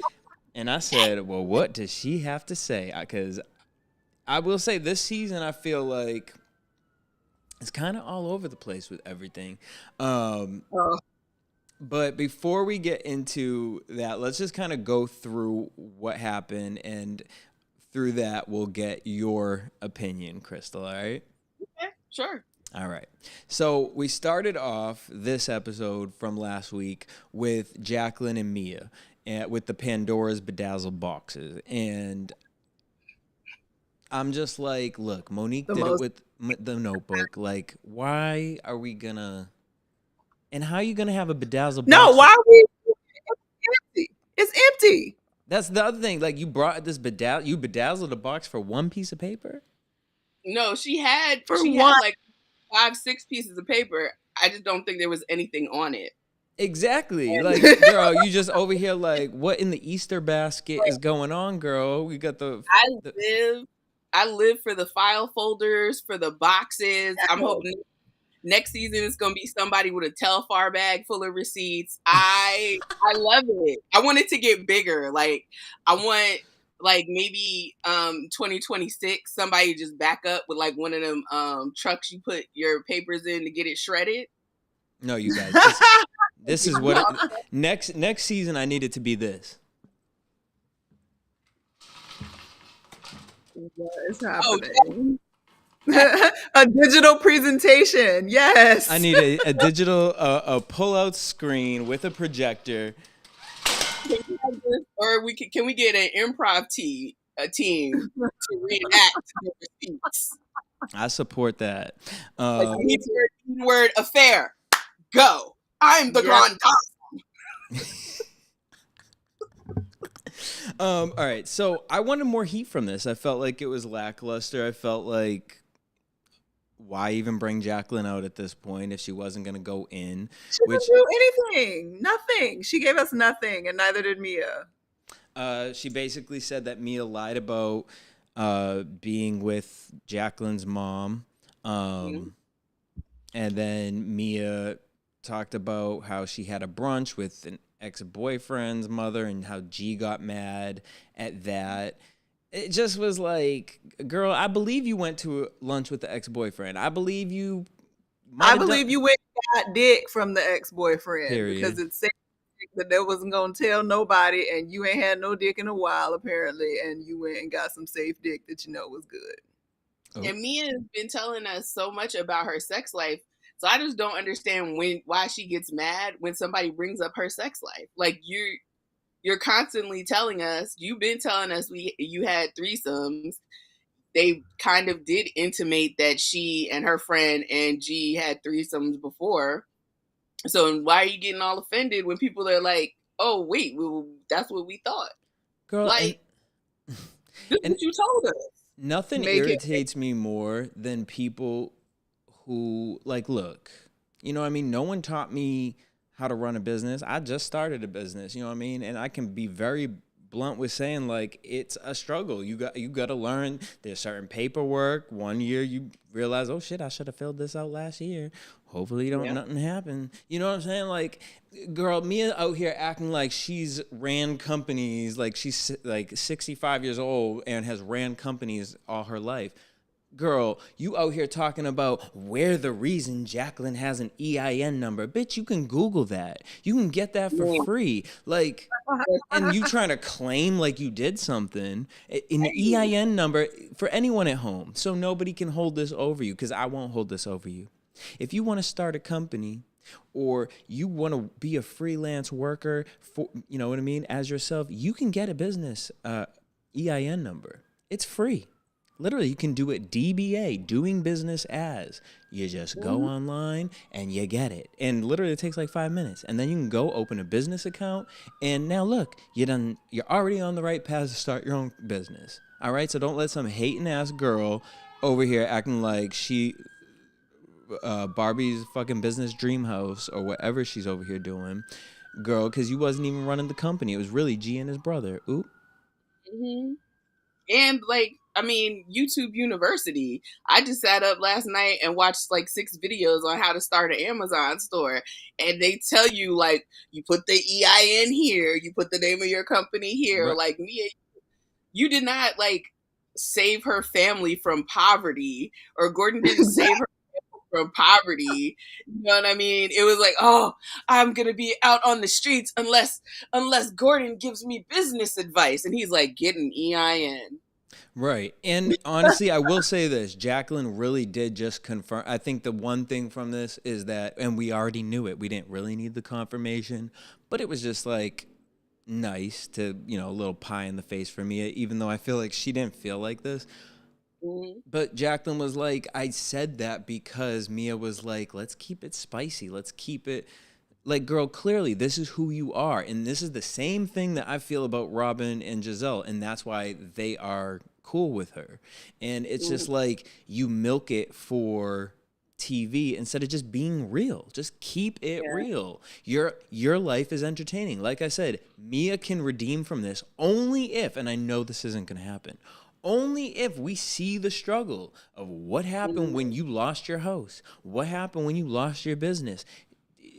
And I said, well, what does she have to say? Because I will say this season, I feel like it's kind of all over the place with everything. But before we get into that, let's just kind of go through what happened. And through that, we'll get your opinion, Crystal, all right? Okay, sure. All right. So we started off this episode from last week with Jacqueline and Mia with the Pandora's Bedazzled boxes. And I'm just like, look, Monique did it with the Notebook. Like, why are we going to... And how are you going to have a bedazzled box? No, why are we... It's empty. It's empty. That's the other thing. Like, you brought this you bedazzled a box for one piece of paper? No, she had like 5-6 pieces of paper. I just don't think there was anything on it. Exactly. Like, girl, you just over here like, what in the Easter basket is going on, girl? We got I live for the file folders, for the boxes. I'm hoping Next season it's gonna be somebody with a Telfar bag full of receipts. I love it. I want it to get bigger. Like I want like maybe 2026 somebody just back up with like one of them trucks you put your papers in to get it shredded. No, you guys. This is what next season I need it to be this. What is happening? A digital presentation. Yes. I need a digital a pull-out screen with a projector. Or can we get an improv team to reenact the receipts? I support that. Word affair. Go. I'm the grand dame. All right, so I wanted more heat from this. I felt like it was lackluster. I felt like, why even bring Jacqueline out at this point if she wasn't going to go in? She didn't do anything. Nothing. She gave us nothing, and neither did Mia. She basically said that Mia lied about being with Jacqueline's mom. And then Mia talked about how she had a brunch with an ex-boyfriend's mother and how G got mad at that. It just was like, girl, I believe you went to lunch with the ex-boyfriend. I believe you went and got dick from the ex-boyfriend. Period. Because it said that they wasn't going to tell nobody, and you ain't had no dick in a while, apparently, and you went and got some safe dick that you know was good. Oh. And Mia has been telling us so much about her sex life. So I just don't understand why she gets mad when somebody brings up her sex life. Like you're constantly telling us, you've been telling us you had threesomes. They kind of did intimate that she and her friend and G had threesomes before. So why are you getting all offended when people are like, oh wait, that's what we thought. Girl, like this is what you told us. Nothing irritates me more than people who, like, look, you know what I mean? No one taught me how to run a business. I just started a business, you know what I mean? And I can be very blunt with saying, like, it's a struggle. You got to learn. There's certain paperwork. 1 year you realize, oh shit, I should have filled this out last year. Hopefully nothing happen. You know what I'm saying? Like, girl, Mia out here acting like she's ran companies, like she's like 65 years old and has ran companies all her life. Girl, you out here talking about we're the reason Jacqueline has an EIN number. Bitch, you can Google that. You can get that for free. Like, and you trying to claim like you did something. An EIN number for anyone at home. So nobody can hold this over you, because I won't hold this over you. If you want to start a company, or you want to be a freelance worker for, you know what I mean, as yourself, you can get a business EIN number. It's free. Literally, you can do it DBA, doing business as. You just go online and you get it. And literally it takes like 5 minutes. And then you can go open a business account. And now look, you're already on the right path to start your own business. All right? So don't let some hating ass girl over here acting like she Barbie's fucking business dream house or whatever she's over here doing. Girl, because you wasn't even running the company. It was really G and his brother. Oop. Mm-hmm. And like, I mean, YouTube University. I just sat up last night and watched like 6 videos on how to start an Amazon store. And they tell you, like, you put the EIN here, you put the name of your company here. Right. Like, Mia, you did not, like, save her family from poverty, or Gordon didn't save her from poverty. You know what I mean? It was like, oh, I'm going to be out on the streets unless Gordon gives me business advice. And he's like, get an EIN. Right. And honestly, I will say this. Jacqueline really did just confirm. I think the one thing from this is that, and we already knew it, we didn't really need the confirmation, but it was just like nice to, you know, a little pie in the face for Mia, even though I feel like she didn't feel like this. Mm-hmm. But Jacqueline was like, I said that because Mia was like, let's keep it spicy. Let's keep it like, girl, clearly this is who you are. And this is the same thing that I feel about Robin and Giselle. And that's why they are cool with her. And it's just like, you milk it for TV instead of just being real. Just keep it real. Your life is entertaining. Like I said, Mia can redeem from this only if, and I know this isn't going to happen, Only if we see the struggle of what happened when you lost your house, what happened when you lost your business.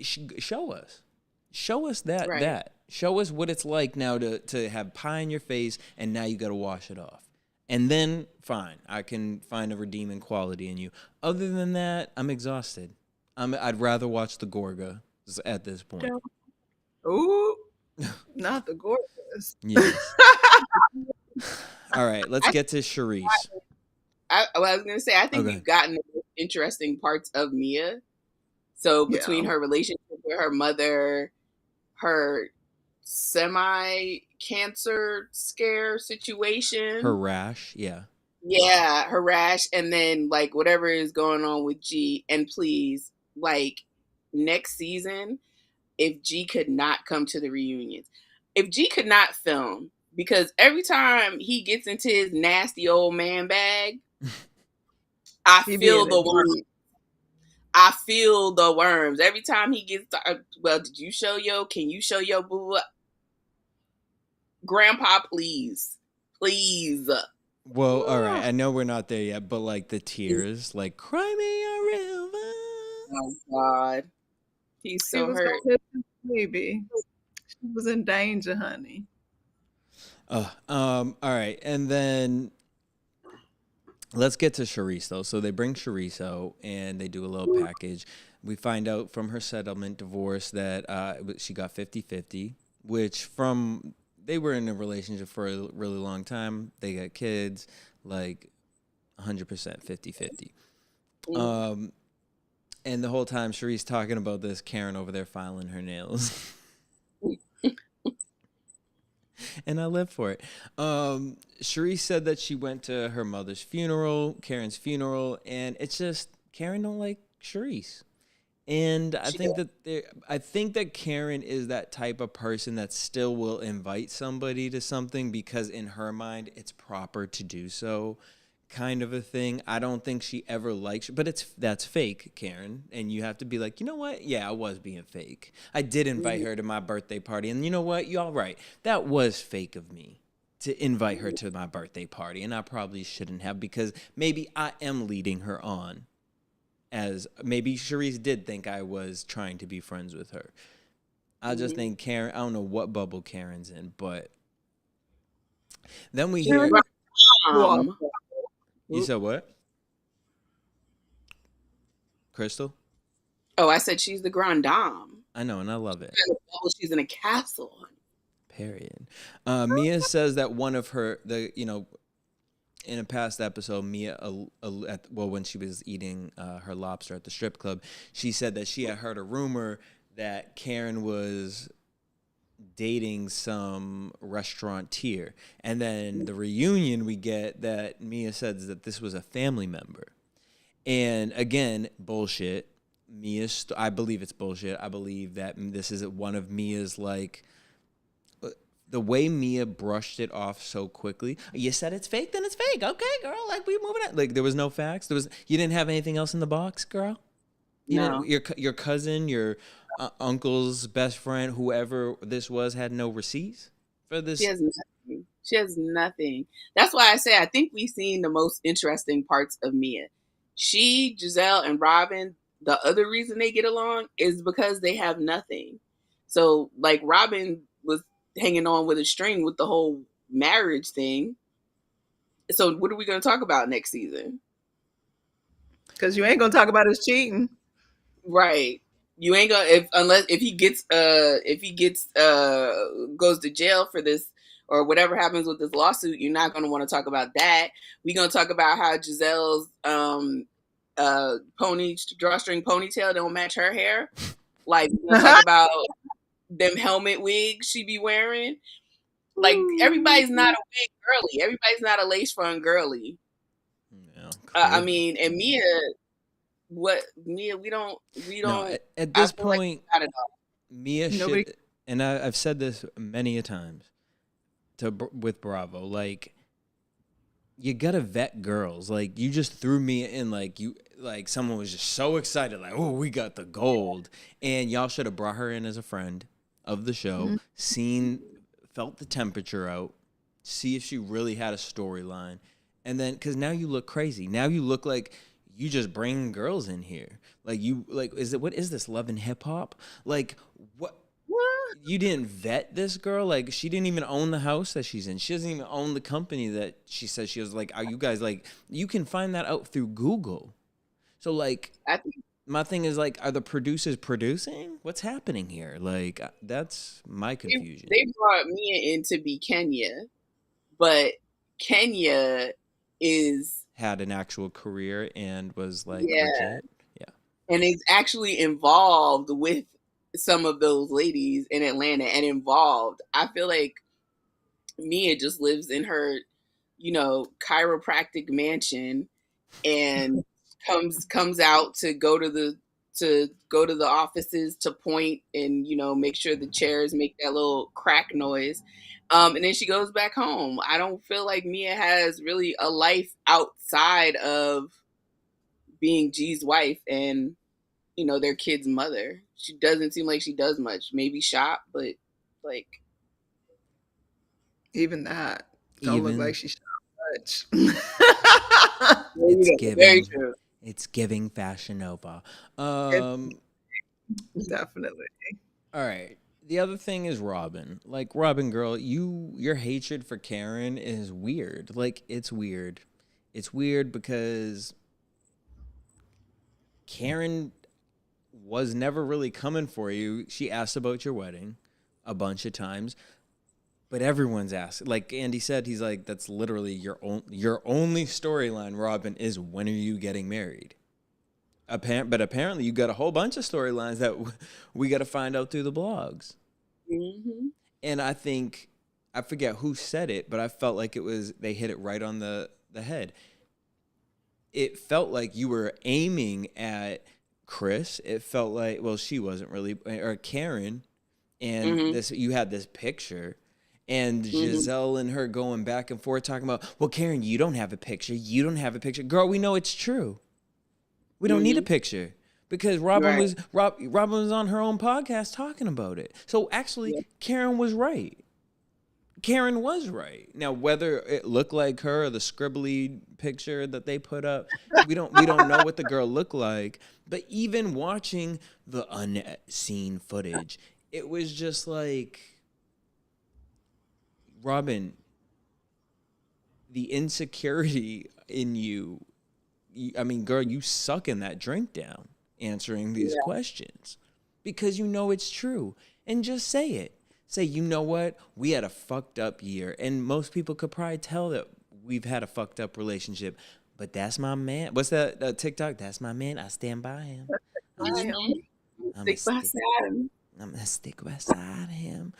Show us. Show us that. Show us what it's like now to have pie in your face and now you got to wash it off. And then, fine, I can find a redeeming quality in you. Other than that, I'm exhausted. I'd rather watch the Gorga at this point. Ooh, not the gorgeous. Yes. All right, let's get to Charisse. I was going to say, I think we've gotten the most interesting parts of Mia. So between her relationship with her mother, her semi-cancer scare situation. Her rash, yeah. Yeah, her rash, and then, like, whatever is going on with G. And please, like, next season, if G could not come to the reunions. If G could not film, because every time he gets into his nasty old man bag, I feel the worms. I feel the worms. Every time he gets well, can you show your boo? Grandpa, please. Please. Well, all right. I know we're not there yet, but like the tears, like cry me a river. Oh God. He's so hurt. Baby. She was in danger, honey. All right. And then let's get to Charisse, though. So they bring Charisse out, and they do a little package. We find out from her settlement divorce that she got 50-50, which they were in a relationship for a really long time. They got kids, like 100% 50-50. And the whole time, Charisse talking about this, Karen over there filing her nails. And I live for it. Charisse said that she went to her mother's funeral, Karen's funeral, and it's just Karen don't like Charisse. And I think that Karen is that type of person that still will invite somebody to something because in her mind it's proper to do so, kind of a thing. I don't think she ever likes, but that's fake, Karen. And you have to be like, you know what? Yeah, I was being fake. I did invite her to my birthday party, and you know what? You're all right. That was fake of me to invite her to my birthday party, and I probably shouldn't have because maybe I am leading her on. As maybe Charisse did think I was trying to be friends with her. I just think Karen, I don't know what bubble Karen's in, but then we hear. You said what? Crystal? Oh, I said she's the Grand Dame. I know, and I love it. She's in a castle. Period. Mia says that one of her, in a past episode, Mia, when she was eating her lobster at the strip club, she said that she had heard a rumor that Karen was dating some restaurateur. And then the reunion, we get that Mia says that this was a family member. And again, bullshit. I believe it's bullshit. I believe that this is one of Mia's, like, the way Mia brushed it off so quickly. You said it's fake, then it's fake. Okay, girl. Like, we moving on. Like, there was no facts. You didn't have anything else in the box, girl. No. Your cousin, your uncle's best friend, whoever this was, had no receipts for this. She has nothing. That's why I say I think we've seen the most interesting parts of Mia. She, Giselle, and Robin. The other reason they get along is because they have nothing. So, like, Robin was hanging on with a string with the whole marriage thing. So what are we going to talk about next season? Because you ain't going to talk about his cheating. Right. You ain't going to, if he goes to jail for this or whatever happens with this lawsuit, you're not going to want to talk about that. We're going to talk about how Giselle's drawstring ponytail don't match her hair. Like, we're going to talk about them helmet wigs she be wearing. Like, everybody's not a wig girly. Everybody's not a lace front girly. Yeah, I mean, and Mia, we don't. No, at this point, like Mia should, and I've said this many a times with Bravo, like, you gotta vet girls. Like, you just threw Mia in, like someone was just so excited, like, oh, we got the gold, and y'all should have brought her in as a friend of the show, felt the temperature out, See if she really had a storyline. And then, because now you look crazy. Now you look like you just bring girls in here. Like, what is this, Love and Hip Hop? Like, what? You didn't vet this girl? Like, she didn't even own the house that she's in. She doesn't even own the company that she says she was. Like, are you guys, like, you can find that out through Google. So, like, I think my thing is, like, are the producers producing? What's happening here? Like, that's my confusion. they brought Mia in to be Kenya, but Kenya had an actual career and was, like, Yeah. legit. Yeah. And is actually involved with some of those ladies in Atlanta and involved. I feel like Mia just lives in her, you know, chiropractic mansion and comes out to go to the offices to point and, you know, make sure the chairs make that little crack noise. And then she goes back home. I don't feel like Mia has really a life outside of being G's wife and, you know, their kid's mother. She doesn't seem like she does much. Maybe shop, but like even that don't look like she shop much. It's very giving. true. It's giving Fashion Nova. Definitely. All right. The other thing is Robin. Like, Robin, girl, your hatred for Karen is weird. Like, it's weird. It's weird because Karen was never really coming for you. She asked about your wedding a bunch of times, but everyone's asked. Like Andy said, he's like, that's literally your only storyline, Robin, is when are you getting married? But apparently you got a whole bunch of storylines that we got to find out through the blogs. Mm-hmm. And I think, I forget who said it, but I felt like they hit it right on the head. It felt like you were aiming at Chris. It felt like, well, she wasn't really, or Karen. And you had this picture. And Giselle and her going back and forth talking about, well, Karen, you don't have a picture. You don't have a picture. Girl, we know it's true. We don't need a picture because Robin was on her own podcast talking about it. So actually, Karen was right. Karen was right. Now, whether it looked like her or the scribbly picture that they put up, we don't know what the girl looked like. But even watching the unseen footage, it was just like, Robin, the insecurity in you, I mean, girl, you sucking that drink down answering these questions because you know it's true. And just say it. Say, you know what? We had a fucked up year. And most people could probably tell that we've had a fucked up relationship. But that's my man. What's that TikTok? That's my man. I stand by him. I'm going to stick beside him.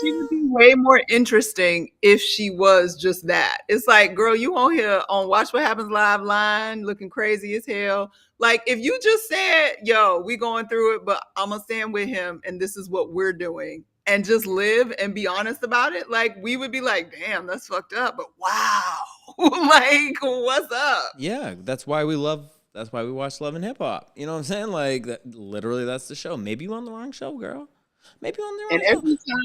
She would be way more interesting if she was just that. It's like, girl, you on here on Watch What Happens Live line looking crazy as hell. Like, if you just said, yo, we going through it, but I'm going to stand with him and this is what we're doing, and just live and be honest about it, like, we would be like, damn, that's fucked up, but wow. Like, what's up? Yeah, that's why we watch Love and Hip Hop. You know what I'm saying? Like, literally, that's the show. Maybe you're on the wrong show, girl. Maybe you're on the wrong show.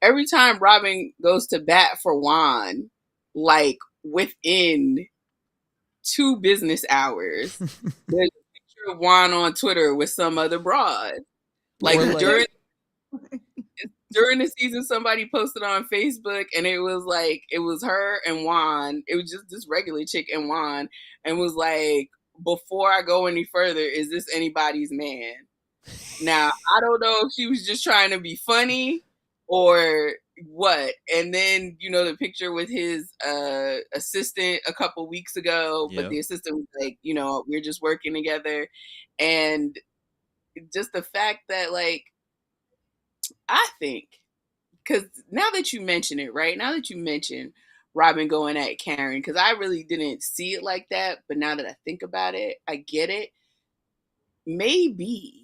Every time Robin goes to bat for Juan, like within 2 business hours, there's a picture of Juan on Twitter with some other broad. Like during the season, somebody posted on Facebook and it was her and Juan. It was just this regular chick and Juan, and was like, before I go any further, is this anybody's man? Now, I don't know if she was just trying to be funny or what. And then, you know, the picture with his assistant a couple weeks ago, but the assistant was like, you know, we're just working together. And just the fact that, like, I think, because now that you mention it, right? Now that you mention Robin going at Karen, because I really didn't see it like that. But now that I think about it, I get it. Maybe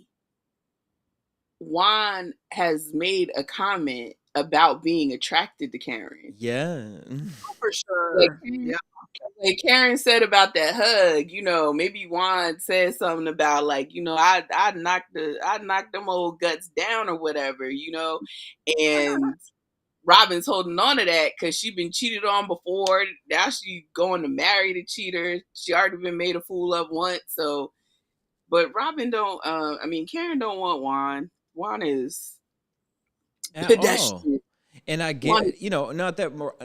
Juan has made a comment about being attracted to Karen. Yeah. For sure. Like Karen said about that hug, you know, maybe Juan said something about, like, you know, I knocked them old guts down or whatever, you know, and Robin's holding on to that because she been cheated on before. Now she going to marry the cheater. She already been made a fool of once. So, but Robin don't. Karen don't want Juan. Juan is At all. pedestrian. And I Juan is get,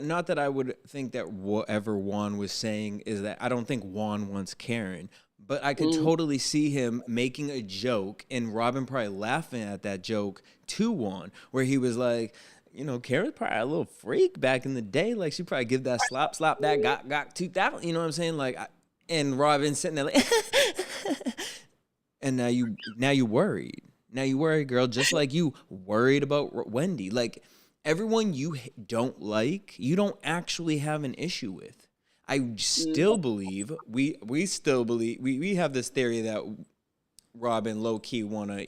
not that I would think that whatever Juan was saying is that I don't think Juan wants Karen, but I could totally see him making a joke and Robin probably laughing at that joke to Juan, where he was like, Karen's probably a little freak back in the day. Like, she probably give that slap that got 2000. You know what I'm saying? Like, and Robin sitting there like, and now you worried. Now you worried, girl, just like you worried about Wendy. Like, everyone you don't like, you don't actually have an issue with. I still believe, we still believe, we have this theory that Robin low-key want to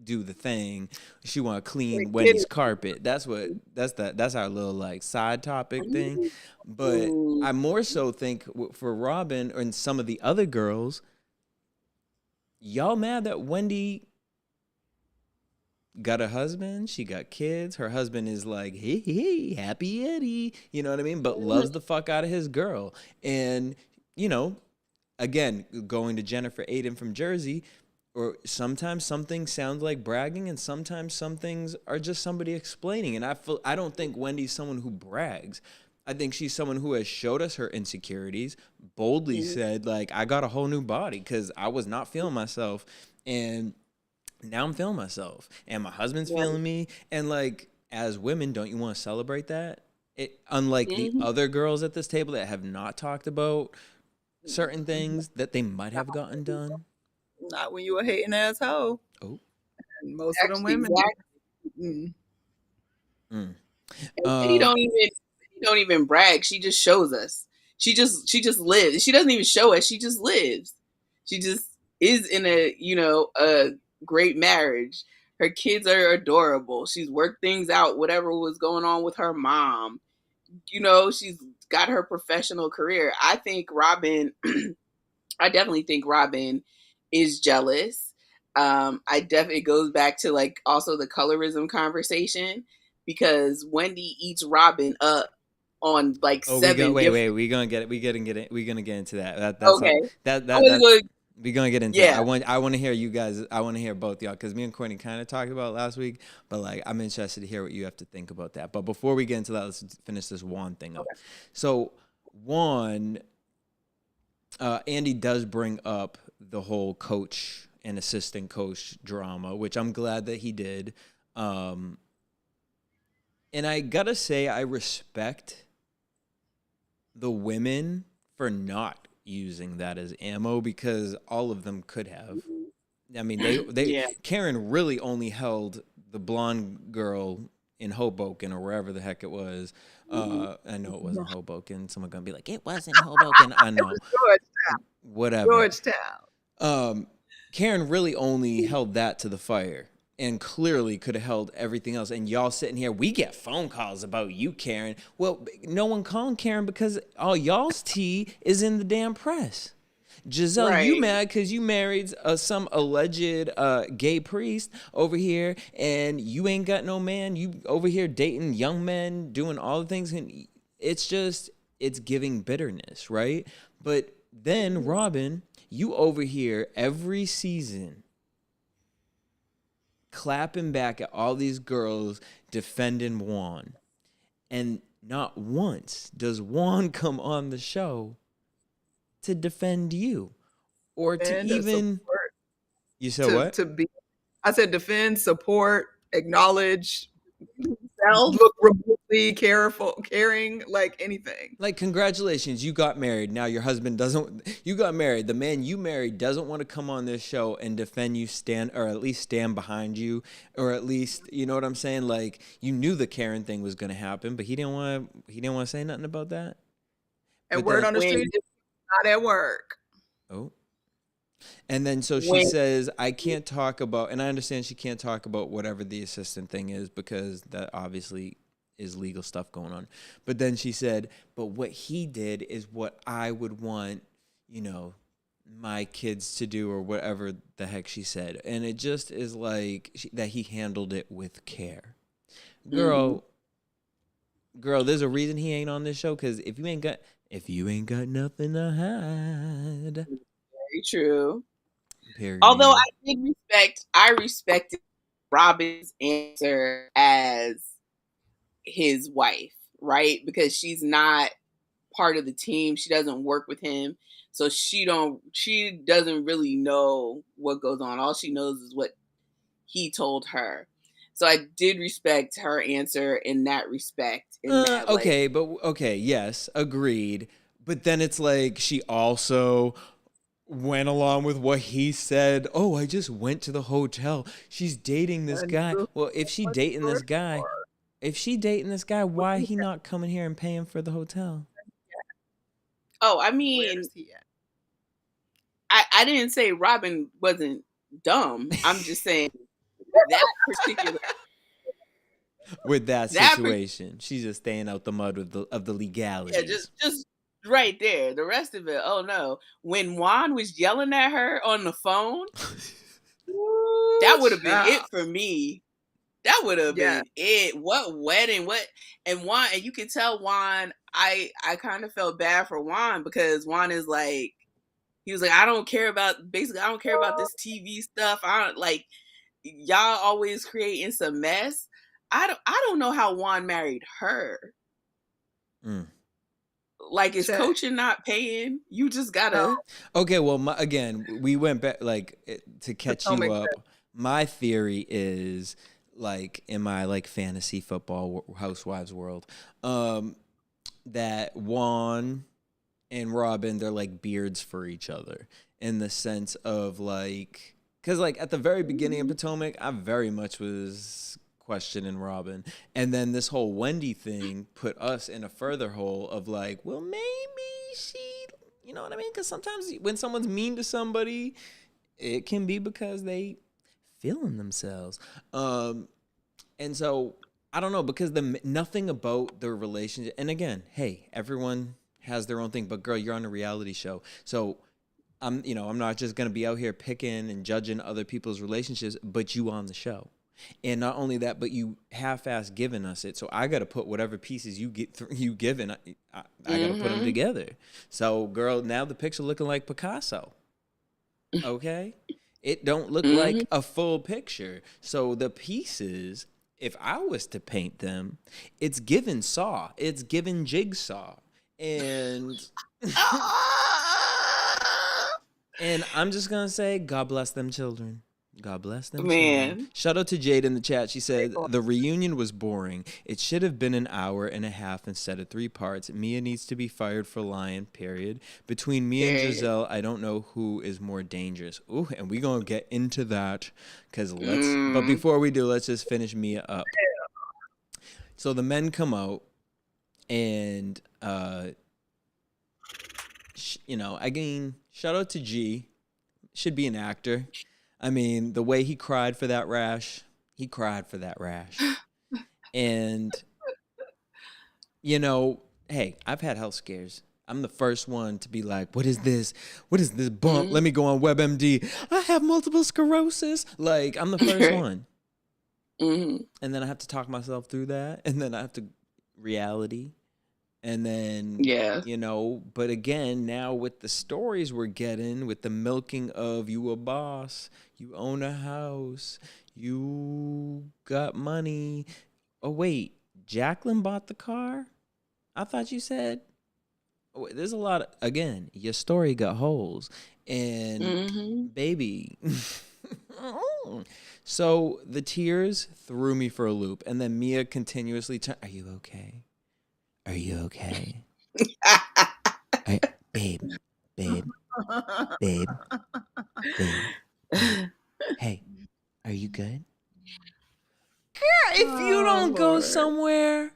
do the thing. She want to clean Wendy's carpet. That's our little like side topic thing. But I more so think for Robin and some of the other girls, y'all mad that Wendy got a husband, she got kids, her husband is like, hey, happy Eddie, you know what I mean? But loves the fuck out of his girl. And, again, going to Jennifer Aiden from Jersey, or sometimes something sounds like bragging and sometimes some things are just somebody explaining. And I don't think Wendy's someone who brags. I think she's someone who has showed us her insecurities, boldly said, like, I got a whole new body because I was not feeling myself. And now I'm feeling myself. And my husband's feeling me. And, like, as women, don't you want to celebrate that? Unlike the other girls at this table that have not talked about certain things that they might have gotten done. Not when you a hating ass hoe. Oh. And most of them women. Exactly. Eddie don't even brag. She just shows us. She just lives. She doesn't even show us. She just lives. She just is in a great marriage. Her kids are adorable. She's worked things out, whatever was going on with her mom. She's got her professional career. I definitely think Robin is jealous. It goes back to like also the colorism conversation because Wendy eats Robin up on like 7 wait, we're gonna get into that. That's okay. we're gonna get into it. I want to hear you guys. I want to hear both y'all because me and Courtney kind of talked about it last week, but like I'm interested to hear what you have to think about that. But before we get into that, let's finish this Juan thing up. So Juan, Andy does bring up the whole coach and assistant coach drama, which I'm glad that he did. And I gotta say, I respect the women for not using that as ammo because all of them could have. I mean, they Karen really only held the blonde girl in Hoboken or wherever the heck it was. I know it wasn't Hoboken. Someone gonna be like, it wasn't Hoboken. I know. Georgetown. Whatever. Georgetown. Karen really only held that to the fire and clearly could have held everything else. And y'all sitting here, we get phone calls about you, Karen. Well, no one called Karen because all y'all's tea is in the damn press. Giselle, you mad because you married some alleged gay priest over here and you ain't got no man. You over here dating young men, doing all the things. And it's giving bitterness, right? But then, Robin, you over here every season clapping back at all these girls defending Juan. And not once does Juan come on the show to defend you or to even support. You said what? I said defend, support, acknowledge, look remotely caring, like anything. Like, congratulations, you got married. Now your husband you got married. The man you married doesn't want to come on this show and defend you, or at least stand behind you, or at least, you know what I'm saying? Like, you knew the Karen thing was going to happen, but he didn't want to say nothing about that. And word on the street, not at work. Oh. And then so she says, I can't talk about, and I understand she can't talk about whatever the assistant thing is because that obviously is legal stuff going on. But then she said, but what he did is what I would want, my kids to do or whatever the heck she said. And it just is like that he handled it with care. Girl, girl, there's a reason he ain't on this show. Because if you ain't got nothing to hide, Very true. period. Although I respected Robin's answer as his wife, right? Because she's not part of the team. She doesn't work with him. So she doesn't really know what goes on. All she knows is what he told her. So I did respect her answer in that respect. Yes, agreed. But then it's like she also went along with what he said. Oh, I just went to the hotel. She's dating this guy. Well, if she dating this guy, why he not coming here and paying for the hotel? Oh, I mean, I didn't say Robin wasn't dumb. I'm just saying that particular with that situation, she's just staying out the mud of the legalities. Yeah, just right there. The rest of it, oh no. When Juan was yelling at her on the phone, that would have been it for me. That would have been it. What wedding? What? And Juan, and you can tell Juan, I kind of felt bad for Juan because Juan is like, he was like, I don't care about this TV stuff. I don't like, y'all always creating some mess. I don't know how Juan married her. Like, is coaching not paying? You just gotta. Okay, well, again, we went back to catch you up. My theory is, like, in my like fantasy football housewives world, that Juan and Robin, they're like beards for each other in the sense of like, because like at the very beginning of Potomac, I very much was questioning Robin, and then this whole Wendy thing put us in a further hole of like, well, maybe she, you know what I mean? Because sometimes when someone's mean to somebody, it can be because they feeling themselves, and so I don't know, because nothing about the relationship. And again, hey, everyone has their own thing, but girl, you're on a reality show, so I'm not just gonna be out here picking and judging other people's relationships, but you on the show. And not only that, but you half-ass giving us it. So I got to put whatever pieces you given, I got to put them together. So, girl, now the picture looking like Picasso. Okay? It don't look like a full picture. So the pieces, if I was to paint them, it's given Saw. It's given Jigsaw. And and I'm just going to say, God bless them children. God bless them. Man. Children. Shout out to Jade in the chat. She said, the reunion was boring. It should have been an hour and a half instead of 3 parts. Mia needs to be fired for lying, period. Between Mia and Giselle, I don't know who is more dangerous. Ooh, and we're going to get into that. But before we do, let's just finish Mia up. So the men come out and, shout out to G. Should be an actor. I mean, the way he cried for that rash, And, hey, I've had health scares. I'm the first one to be like, what is this? What is this bump? Let me go on WebMD. I have multiple sclerosis. Like, I'm the first one. And then I have to talk myself through that. And then I have to reality. And then, but again, now with the stories we're getting, with the milking of you a boss, you own a house, you got money. Oh, wait, Jacqueline bought the car? I thought you said, there's a lot of, again, your story got holes. And baby, so the tears threw me for a loop. And then Mia continuously, are you okay? Are you okay? Babe. Hey, are you good? Girl, if you don't go somewhere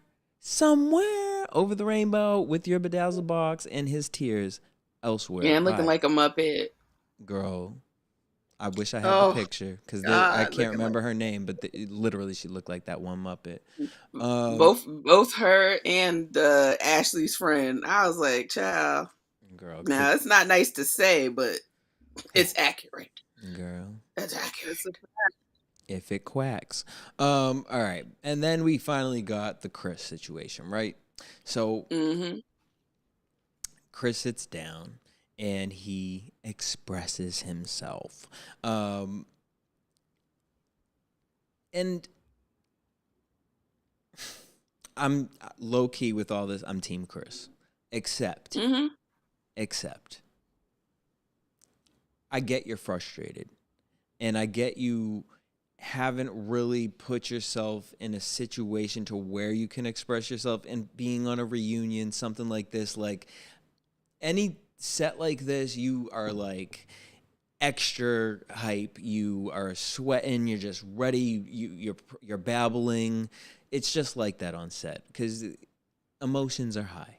over the rainbow with your bedazzled box and his tears elsewhere. Yeah, I'm looking like a Muppet. Girl, I wish I had the picture because I can't remember her name, but literally she looked like that one Muppet. Both her and Ashley's friend. I was like, child. Girl. Now, it's not nice to say, but it's accurate. Girl. That's accurate. If it quacks. All right. And then we finally got the Chris situation, right? So Mm-hmm. Chris sits down and he expresses himself. And I'm low key with all this. I'm Team Chris. Except Mm-hmm. I get you're frustrated. And I get you haven't really put yourself in a situation to where you can express yourself, and being on a reunion, something like this, like any set like this, you are like extra hype, you are sweating, you're just ready, you're babbling. It's just like that on set because emotions are high.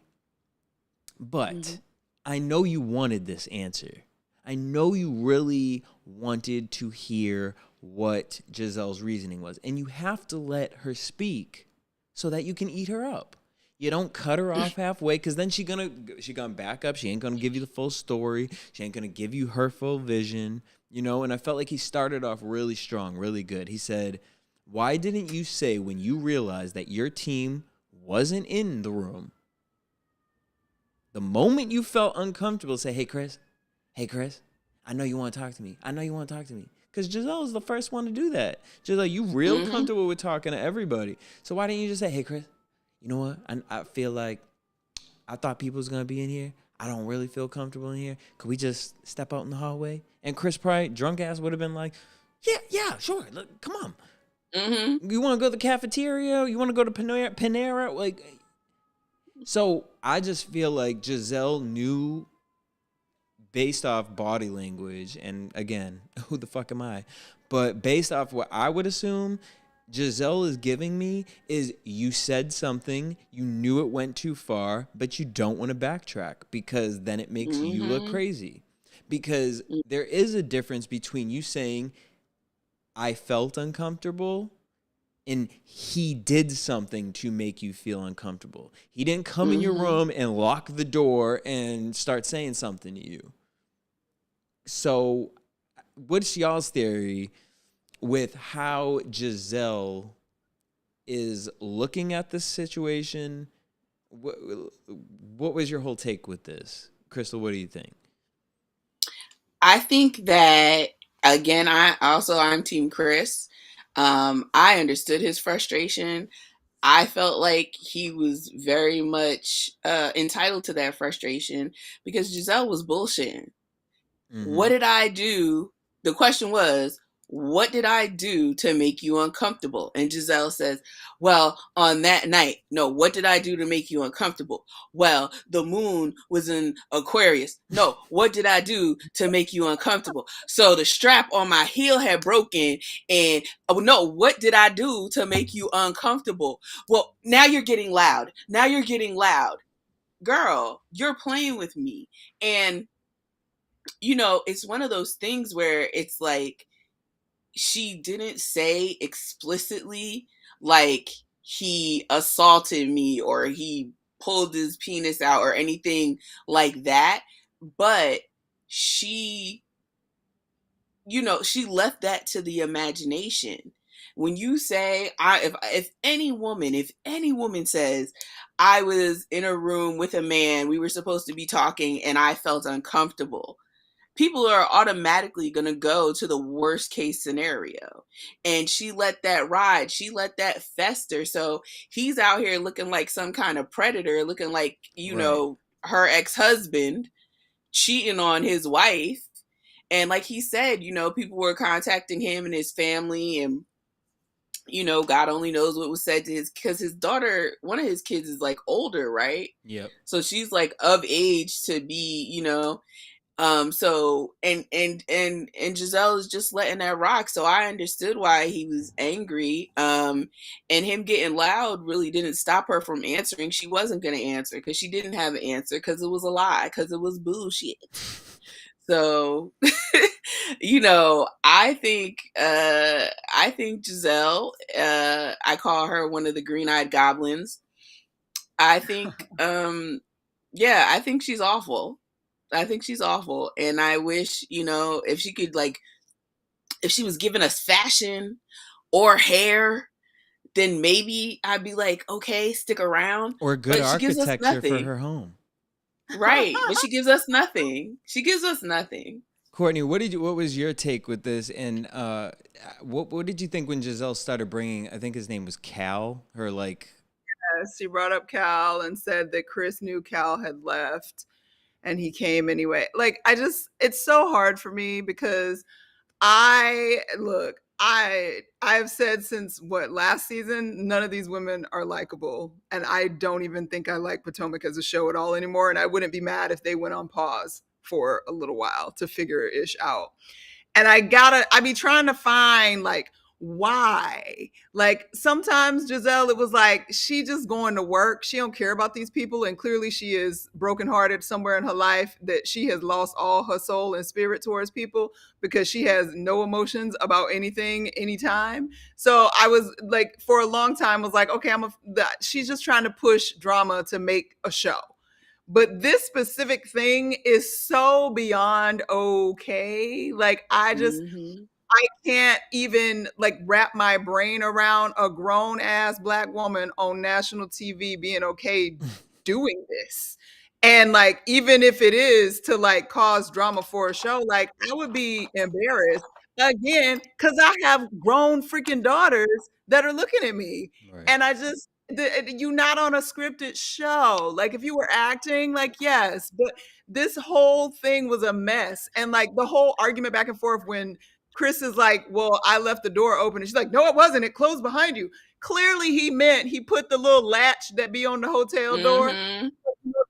But I know you wanted this answer. I know you really wanted to hear what Giselle's reasoning was. And you have to let her speak so that you can eat her up. You don't cut her off halfway, because then she gonna back up. She ain't gonna give you the full story. She ain't gonna give you her full vision. And I felt like he started off really strong, really good. He said, "Why didn't you say when you realized that your team wasn't in the room, the moment you felt uncomfortable, say, hey, Chris, I know you want to talk to me. Because Giselle is the first one to do that. Giselle, you real comfortable with talking to everybody. So why didn't you just say, hey, Chris, you know what? I feel like I thought people was going to be in here. I don't really feel comfortable in here. Could we just step out in the hallway? And Chris probably, drunk ass, would have been like, yeah, sure. Look, come on. Mm-hmm. You want to go to the cafeteria? You want to go to Panera? Like, so I just feel like Giselle knew, based off body language, and again, who the fuck am I? But based off what I would assume Giselle is giving me is, you said something, you knew it went too far, but you don't want to backtrack because then it makes you look crazy. Because there is a difference between you saying, I felt uncomfortable, and he did something to make you feel uncomfortable. He didn't come in your room and lock the door and start saying something to you. So what's y'all's theory with how Giselle is looking at this situation? What was your whole take with this? Crystal, what do you think? I think that, again, I'm Team Chris. I understood his frustration. I felt like he was very much entitled to that frustration because Giselle was bullshitting. What did I do? The question was, what did I do to make you uncomfortable? And Giselle says, well, on that night, no, what did I do to make you uncomfortable? Well, the moon was in Aquarius. No, what did I do to make you uncomfortable? So the strap on my heel had broken, and no, what did I do to make you uncomfortable? Well, now you're getting loud. Girl, you're playing with me. And it's one of those things where it's like, she didn't say explicitly, like, he assaulted me or he pulled his penis out or anything like that. But she, she left that to the imagination. When you say, if any woman says, I was in a room with a man, we were supposed to be talking, and I felt uncomfortable, people are automatically going to go to the worst case scenario. And she let that ride. She let that fester. So he's out here looking like some kind of predator, looking like, her ex-husband cheating on his wife. And like he said, people were contacting him and his family, and God only knows what was said to because his daughter, one of his kids, is like older, right? Yep. So she's like of age to be, so and Giselle is just letting that rock. So I understood why he was angry. And him getting loud really didn't stop her from answering. She wasn't going to answer because she didn't have an answer, because it was a lie, because it was bullshit. So, I think Giselle, I call her one of the green-eyed goblins. I think, I think she's awful. And I wish, if she could, like, if she was giving us fashion or hair, then maybe I'd be like, okay, stick around. Or good But she gives us architecture for nothing. her home. Right. But she gives us nothing. She gives us nothing. Courtney, what was your take with this? And what did you think when Giselle started bringing, I think his name was Cal, her like... Yes, she brought up Cal and said that Chris knew Cal had left and he came anyway. Like, it's so hard for me because I've said since last season, none of these women are likable. And I don't even think I like Potomac as a show at all anymore. And I wouldn't be mad if they went on pause for a little while to figure ish out. And I be trying to find like why. Like sometimes Giselle, it was like she just going to work. She don't care about these people. And clearly she is brokenhearted somewhere in her life that she has lost all her soul and spirit towards people because she has no emotions about anything, anytime. So I was like, for a long time, was like, okay, she's just trying to push drama to make a show. But this specific thing is so beyond okay. Like I can't even like wrap my brain around a grown ass Black woman on national TV being okay doing this. And like, even if it is to like cause drama for a show, like I would be embarrassed again, because I have grown freaking daughters that are looking at me. Right. And you're not on a scripted show. Like if you were acting, like, yes, but this whole thing was a mess. And like the whole argument back and forth when Chris is like, well, I left the door open. And she's like, no, it wasn't. It closed behind you. Clearly he meant he put the little latch that be on the hotel door.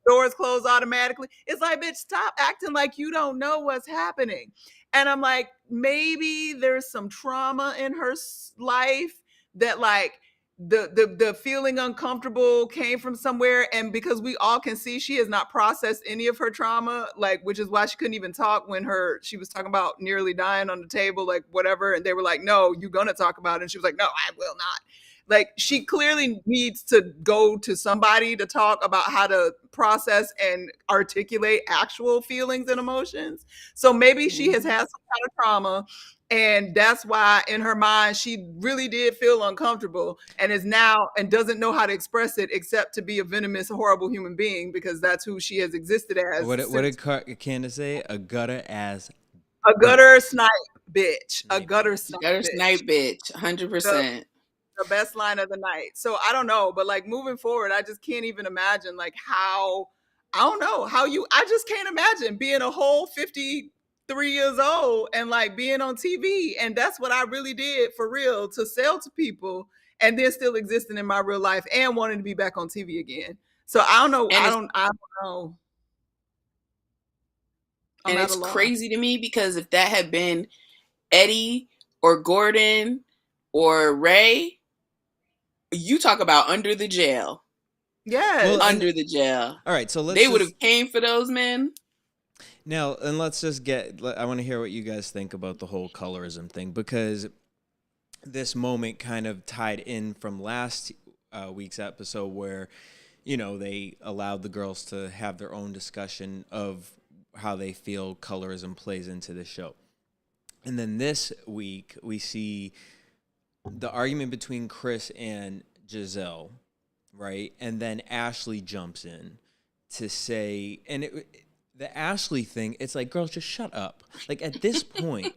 Doors close automatically. It's like, bitch, stop acting like you don't know what's happening. And I'm like, maybe there's some trauma in her life that like the feeling uncomfortable came from somewhere. And because we all can see she has not processed any of her trauma, like, which is why she couldn't even talk when she was talking about nearly dying on the table, like whatever. And they were like, no, you're going to talk about it. And she was like, no, I will not. Like she clearly needs to go to somebody to talk about how to process and articulate actual feelings and emotions. So maybe she has had some kind of trauma, and that's why in her mind she really did feel uncomfortable and doesn't know how to express it except to be a venomous, horrible human being, because that's who she has existed as. What did Candace say? A gutter ass. A gutter snipe bitch. A gutter snipe bitch. 100%. The best line of the night. So I don't know, but like moving forward, I just can't even imagine like I just can't imagine being a whole 53 years old and like being on TV. And that's what I really did for real, to sell to people and then still existing in my real life and wanting to be back on TV again. So I don't know. I don't know. And it's crazy to me because if that had been Eddie or Gordon or Ray, you talk about under the jail. Yeah. Well, under the jail. All right. So they would have came for those men. Now, and let's just I want to hear what you guys think about the whole colorism thing, because this moment kind of tied in from last week's episode where, you know, they allowed the girls to have their own discussion of how they feel colorism plays into the show. And then this week we see the argument between Chris and Giselle, right? And then Ashley jumps in to say, and the Ashley thing, it's like, girls, just shut up. Like at this point,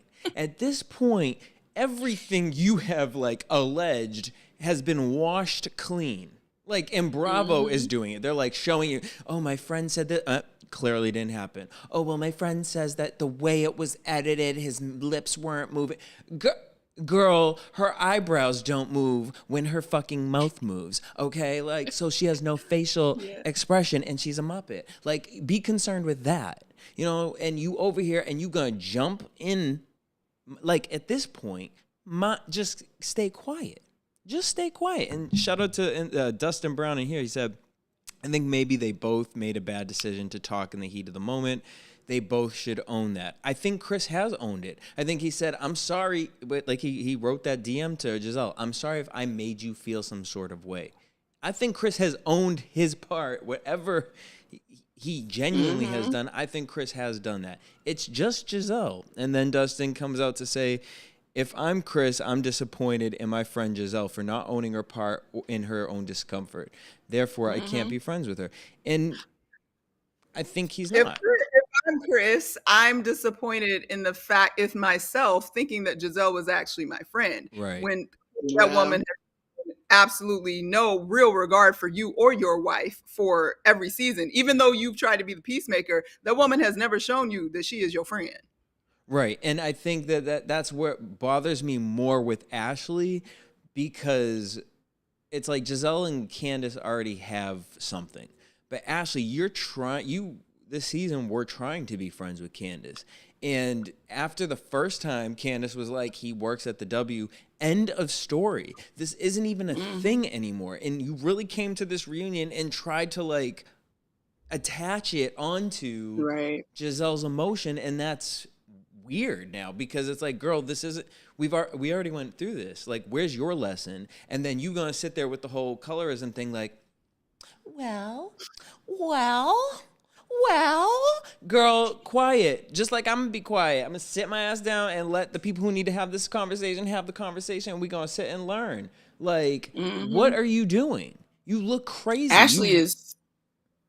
everything you have like alleged has been washed clean. Like, and Bravo is doing it. They're like showing you, oh, my friend said that. Clearly didn't happen. Oh, well, my friend says that the way it was edited, his lips weren't moving. Girl, her eyebrows don't move when her fucking mouth moves, okay? Like, so she has no facial expression and she's a Muppet. Like, be concerned with that, you know? And you over here and you gonna jump in, like, at this point, just stay quiet. Just stay quiet. And shout out to Dustin Brown in here. He said, I think maybe they both made a bad decision to talk in the heat of the moment. They both should own that. I think Chris has owned it. I think he said, I'm sorry, but like he wrote that DM to Giselle, I'm sorry if I made you feel some sort of way. I think Chris has owned his part. Whatever he genuinely has done, I think Chris has done that. It's just Giselle. And then Dustin comes out to say, if I'm Chris, I'm disappointed in my friend Giselle for not owning her part in her own discomfort. Therefore, I can't be friends with her. And I think he's not. If I'm Chris, I'm disappointed in the fact if myself thinking that Giselle was actually my friend. Right. When that woman has absolutely no real regard for you or your wife for every season, even though you've tried to be the peacemaker, that woman has never shown you that she is your friend. Right. And I think that's what bothers me more with Ashley, because it's like Giselle and Candace already have something. But Ashley, this season we're trying to be friends with Candace. And after the first time, Candace was like, he works at the W. End of story. This isn't even a thing anymore. And you really came to this reunion and tried to like attach it onto Giselle's emotion, and that's weird now, because it's like, girl, this isn't, we already went through this. Like, where's your lesson? And then you gonna sit there with the whole colorism thing, like, well, girl, quiet. Just like I'm gonna be quiet. I'm gonna sit my ass down and let the people who need to have this conversation have the conversation, and we gonna sit and learn. Like, what are you doing? You look crazy.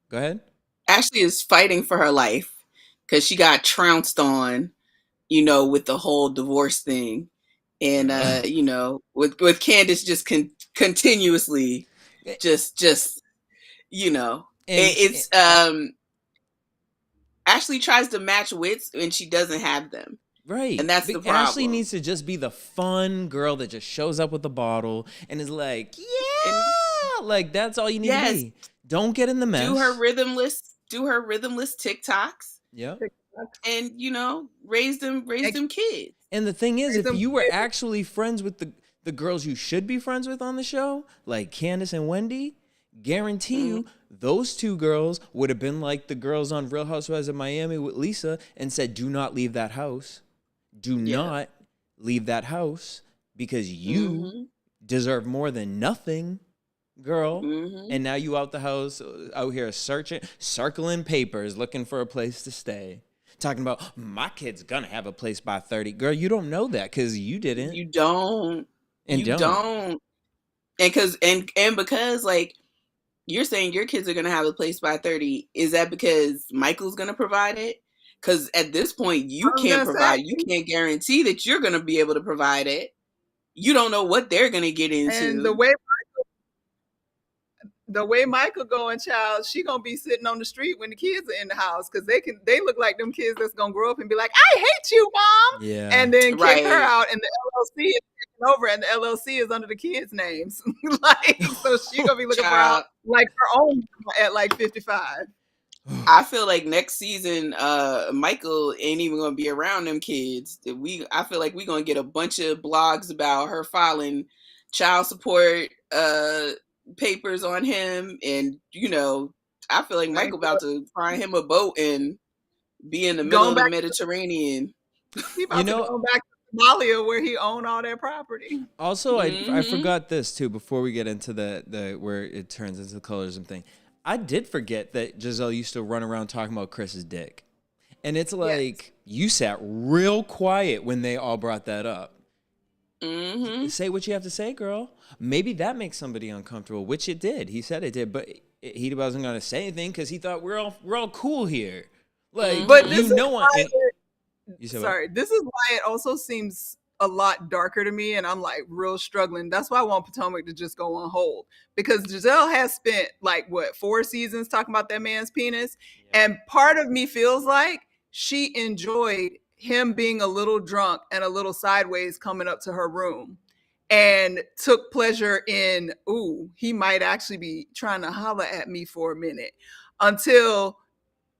Go ahead. Ashley is fighting for her life because she got trounced on, with the whole divorce thing. And, with Candace just continuously just, Ashley tries to match wits and she doesn't have them. Right. And that's the problem. Ashley needs to just be the fun girl that just shows up with a bottle and is like, like, that's all you need to be. Don't get in the mess. Do her rhythmless TikToks. Yeah. And, raise them kids. And the thing is, if you were actually friends with the girls you should be friends with on the show, like Candace and Wendy, guarantee you those two girls would have been like the girls on Real Housewives of Miami with Lisa and said, do not leave that house. Do not leave that house, because you deserve more than nothing, girl. And now you out the house, out here circling papers, looking for a place to stay. Talking about, my kid's gonna have a place by 30. Girl, you don't know that because you didn't. You don't. And you don't. And because like, you're saying your kids are going to have a place by 30. Is that because Michael's going to provide it? Because at this point, you can't provide. You can't guarantee that you're going to be able to provide it. You don't know what they're going to get into. And the way Michael going, child, she going to be sitting on the street when the kids are in the house, because they look like them kids that's going to grow up and be like, I hate you, Mom. Yeah. And then kick her out, and the LLC is taking over, and the LLC is under the kids' names. Like, so she going to be looking for like her own at like 55. I feel like next season, Michael ain't even gonna be around them kids. I feel like we're gonna get a bunch of blogs about her filing child support papers on him, and I feel like Michael about to find him a boat and be in the middle of the Mediterranean. He about to go back to Somalia where he owned all that property. Also, I forgot this too before we get into the where it turns into the colorism thing. I did forget that Giselle used to run around talking about Chris's dick. And it's like, you sat real quiet when they all brought that up. Say what you have to say, girl. Maybe that makes somebody uncomfortable, which it did. He said it did, but he wasn't going to say anything because he thought we're all cool here. Like, but this is why it also seems a lot darker to me, and I'm like real struggling. That's why I want Potomac to just go on hold, because Giselle has spent like 4 seasons talking about that man's penis, and part of me feels like she enjoyed him being a little drunk and a little sideways coming up to her room, and took pleasure in, ooh, he might actually be trying to holler at me for a minute, until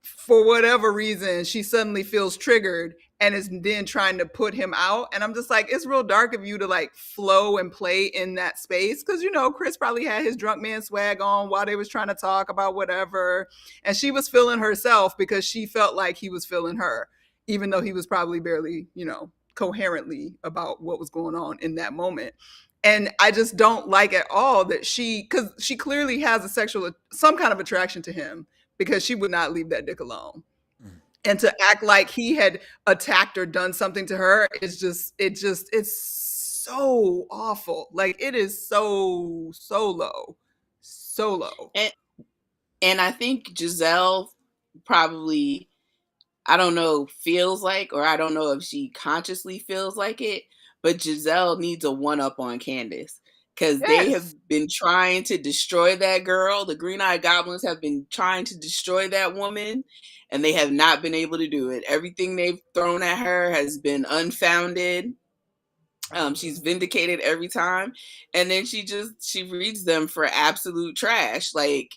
for whatever reason she suddenly feels triggered and is then trying to put him out. And I'm just like, it's real dark of you to like flow and play in that space, because Chris probably had his drunk man swag on while they was trying to talk about whatever, and she was feeling herself because she felt like he was feeling her, even though he was probably barely coherently about what was going on in that moment. And I just don't like at all that because she clearly has some kind of attraction to him, because she would not leave that dick alone. and to act like he had attacked or done something to her is it's so awful. Like it is so low. And I think Giselle probably, I don't know, feels like, or I don't know if she consciously feels like it, but Giselle needs a one up on Candace. Because they have Yes. been trying to destroy that girl. The Green Eyed Goblins have been trying to destroy that woman, and they have not been able to do it. Everything they've thrown at her has been unfounded. She's vindicated every time. And then she reads them for absolute trash. Like,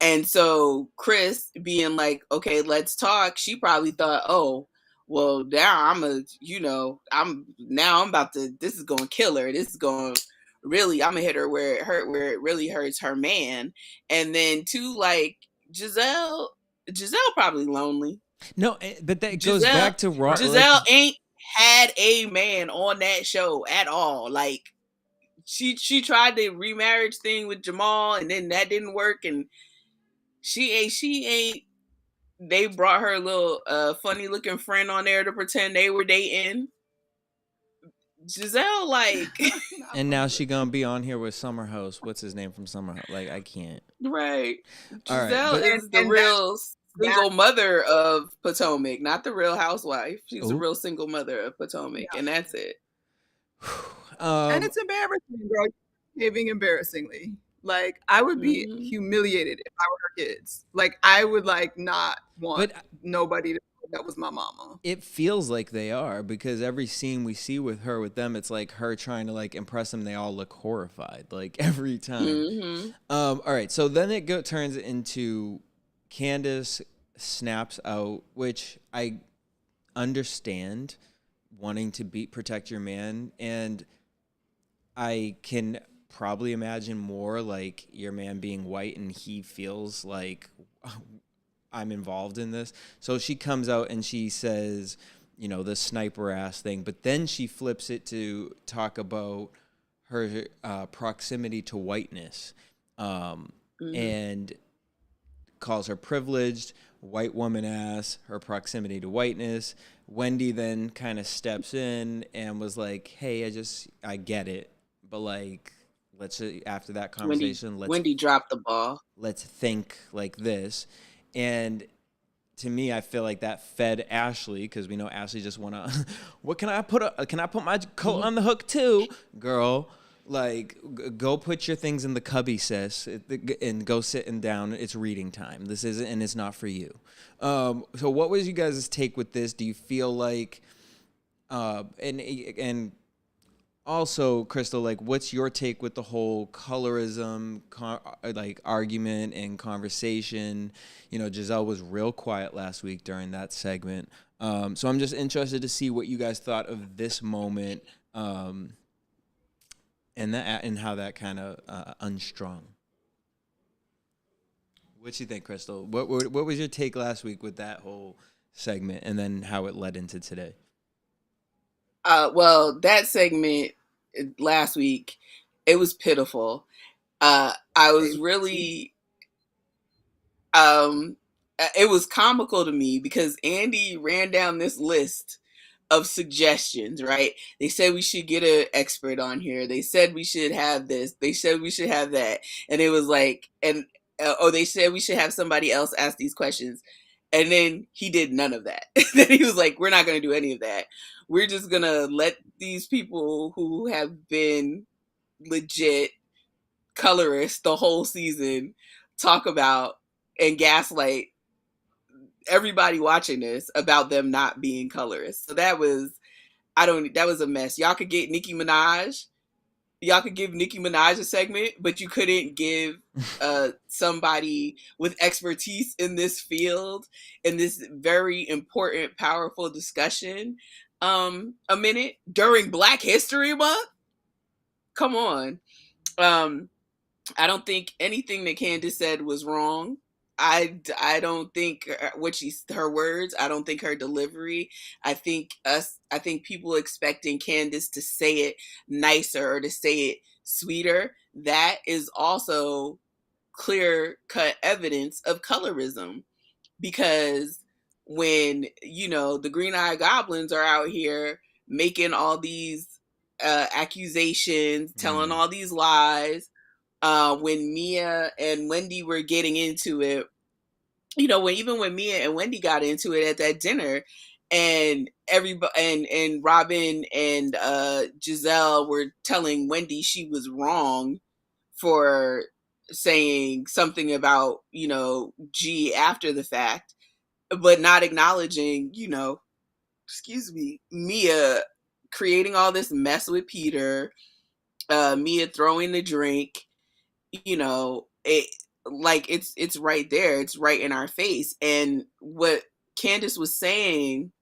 and so Chris being like, okay, let's talk. She probably thought, oh, well, now I'm about to, this is going to kill her. This is going to really, I'm going to hit her where it really hurts her man. And then too, like Giselle probably lonely. No, but that goes back to raw. Giselle ain't had a man on that show at all. Like she tried the remarriage thing with Jamal, and then that didn't work, and she ain't. They brought her little funny looking friend on there to pretend they were dating. Giselle, like, and now she gonna be on here with Summer House. What's his name from Summer House? Like, I can't. Right. Giselle is the real single mother of Potomac, not the Real Housewife. She's the real single mother of Potomac, and that's it. And it's embarrassing, girl. Behaving embarrassingly. Like, I would be humiliated if I were her kids. Like, I would not want nobody to know that was my mama. It feels like they are, because every scene we see with her with them, it's like her trying to like impress them. They all look horrified, like every time. All right, so then it turns into Candace snaps out, which I understand, wanting to protect your man, and I can probably imagine more like your man being white and he feels like I'm involved in this. So she comes out and she says, the sniper ass thing, but then she flips it to talk about her proximity to whiteness, and calls her privileged, white woman ass, her proximity to whiteness. Wendy then kind of steps in and was like, hey, I get it, but like, let's, after that conversation, Wendy dropped the ball. Let's think like this. And to me, I feel like that fed Ashley, because we know Ashley just want to, what can I put? Can I put my coat on the hook too? Girl, like, go put your things in the cubby, sis, and go sitting down. It's reading time. This isn't, and it's not for you. So what was you guys' take with this? Do you feel like, and also, Crystal, like, what's your take with the whole colorism, argument and conversation? Giselle was real quiet last week during that segment. So I'm just interested to see what you guys thought of this moment, and how that kind of unstrung. What you think, Crystal? What was your take last week with that whole segment, and then how it led into today? Well, that segment last week, it was pitiful. I was really, it was comical to me because Andy ran down this list of suggestions, right? They said we should get an expert on here. They said we should have this. They said we should have that. And it was like, they said we should have somebody else ask these questions. And then he did none of that. Then he was like, we're not going to do any of that. We're just going to let these people who have been legit colorists the whole season talk about and gaslight everybody watching this about them not being colorists. So that was a mess. Y'all could get Nicki Minaj. Y'all could give Nicki Minaj a segment, but you couldn't give somebody with expertise in this field, in this very important, powerful discussion, a minute during Black History Month. Come on. I don't think anything that Candace said was wrong. I don't think her words, I don't think her delivery. I think people expecting Candace to say it nicer or to say it sweeter. That is also clear cut evidence of colorism, because when, you know, the green-eyed goblins are out here making all these accusations, telling all these lies. When Mia and Wendy were getting into it, you know, when Mia and Wendy got into it at that dinner, and everybody and Robin and Giselle were telling Wendy she was wrong for saying something about, you know, G after the fact, but not acknowledging, you know, excuse me, Mia creating all this mess with Peter, Mia throwing the drink, you know, it's right there. It's right in our face. And what Candace was saying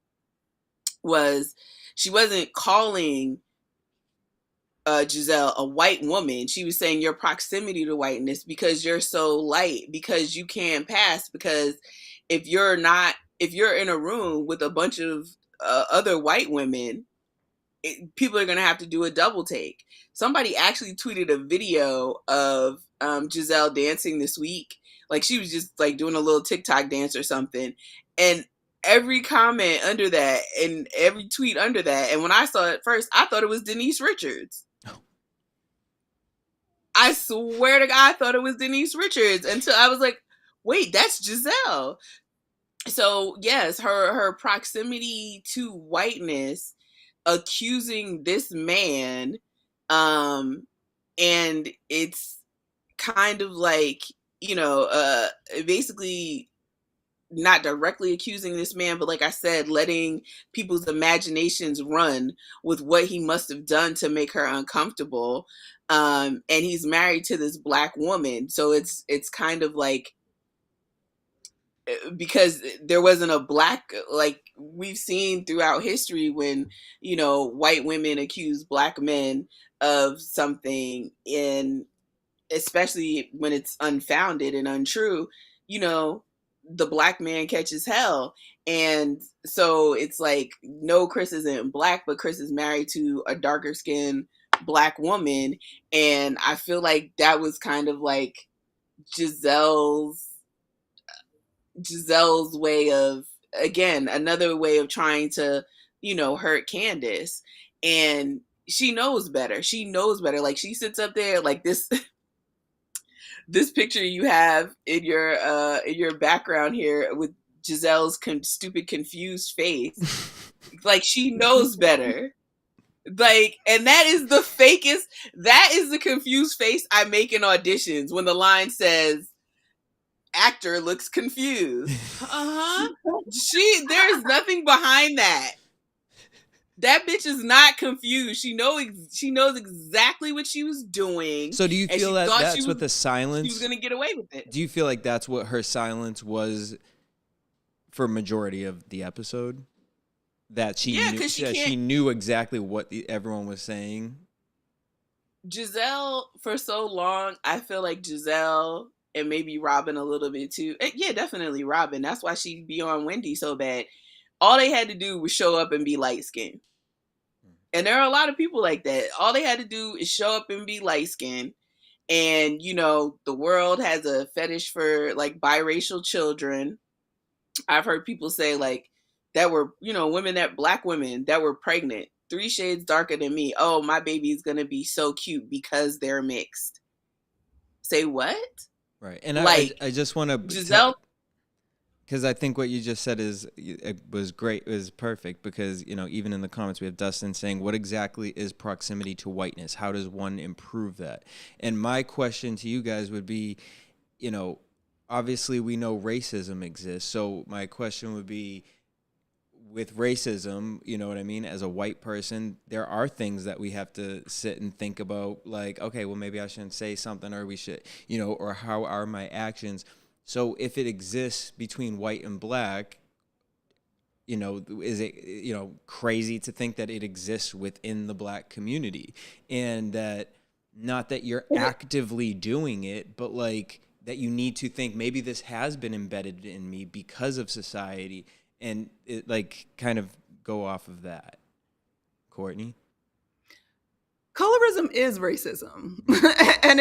was she wasn't calling Giselle a white woman. She was saying your proximity to whiteness, because you're so light, because you can't pass, because if you're in a room with a bunch of other white women, people are going to have to do a double take. Somebody actually tweeted a video of Giselle dancing this week. Like, she was just like doing a little TikTok dance or something. And every comment under that and every tweet under that, and when I saw it first, I thought it was Denise Richards. I swear to God, I thought it was Denise Richards until I was like, wait, that's Giselle. So yes, her proximity to whiteness, accusing this man, and it's kind of like, you know, basically not directly accusing this man, but like I said, letting people's imaginations run with what he must have done to make her uncomfortable. And he's married to this Black woman, so it's kind of like, because there wasn't a Black, like we've seen throughout history when, you know, white women accuse Black men of something, and especially when it's unfounded and untrue, you know, the Black man catches hell. And so it's like, no, Chris isn't Black, but Chris is married to a darker skinned Black woman. And I feel like that was kind of like Giselle's way of, again, another way of trying to, you know, hurt Candace. And she knows better. She knows better. Like, she sits up there like this. This picture you have in your background here with Giselle's stupid confused face, like, she knows better. Like, and that is the fakest. That is the confused face I make in auditions when the line says, "Actor looks confused." There's nothing behind that. That bitch is not confused. She knows exactly what she was doing. So do you feel that that's what the silence... She was going to get away with it. Do you feel like that's what her silence was for majority of the episode? That she knew exactly what everyone was saying? Giselle, for so long, I feel like Giselle, and maybe Robin a little bit too. Yeah, definitely Robin. That's why she'd be on Wendy so bad. All they had to do was show up and be light-skinned. And there are a lot of people like that. All they had to do is show up and be light-skinned. And, you know, the world has a fetish for, like, biracial children. I've heard people say, like, that were, you know, Black women that were pregnant, 3 shades darker than me. Oh, my baby's going to be so cute because they're mixed. Say what? Right. And like, I just want to... Giselle... Because I think what you just said was great. It was perfect because, you know, even in the comments, we have Dustin saying, what exactly is proximity to whiteness? How does one improve that? And my question to you guys would be, you know, obviously we know racism exists. So my question would be, with racism, you know what I mean? As a white person, there are things that we have to sit and think about, like, okay, well, maybe I shouldn't say something, or we should, you know, or how are my actions? So if it exists between white and Black, you know, is it, you know, crazy to think that it exists within the Black community, and that not that you're actively doing it, but like that you need to think maybe this has been embedded in me because of society, and it, like, kind of go off of that. Courtney? Colorism is racism, and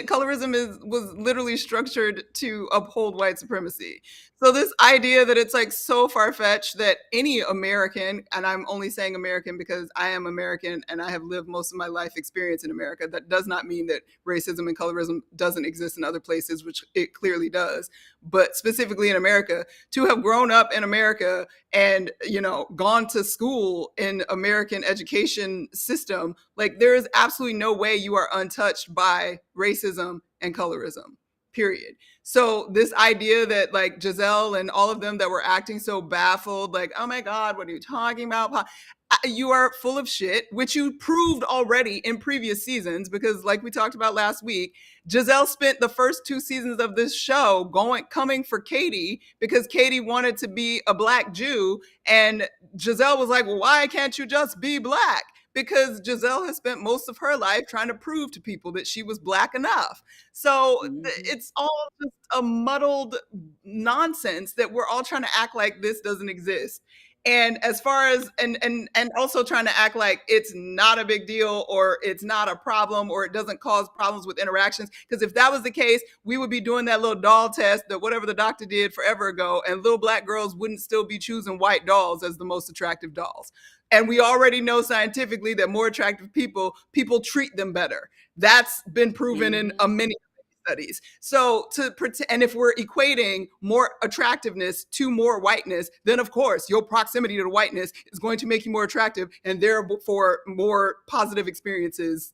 colorism was literally structured to uphold white supremacy. So this idea that it's like so far-fetched that any American, and I'm only saying American because I am American and I have lived most of my life experience in America, that does not mean that racism and colorism doesn't exist in other places, which it clearly does. But specifically in America, to have grown up in America and, you know, gone to school in American education system, like there is absolutely no way you are untouched by racism and colorism, period. So this idea that like Giselle and all of them that were acting so baffled, like, oh my God, what are you talking about? You are full of shit, which you proved already in previous seasons, because like we talked about last week, Giselle spent the first 2 seasons of this show coming for Katie because Katie wanted to be a Black Jew. And Giselle was like, well, why can't you just be Black? Because Giselle has spent most of her life trying to prove to people that she was Black enough. So it's all just a muddled nonsense that we're all trying to act like this doesn't exist. And as far as and also trying to act like it's not a big deal or it's not a problem or it doesn't cause problems with interactions, because if that was the case, we would be doing that little doll test that whatever the doctor did forever ago, and little Black girls wouldn't still be choosing white dolls as the most attractive dolls. And we already know scientifically that more attractive people treat them better. That's been proven in many studies. So to pretend, and if we're equating more attractiveness to more whiteness, then of course your proximity to the whiteness is going to make you more attractive and therefore more positive experiences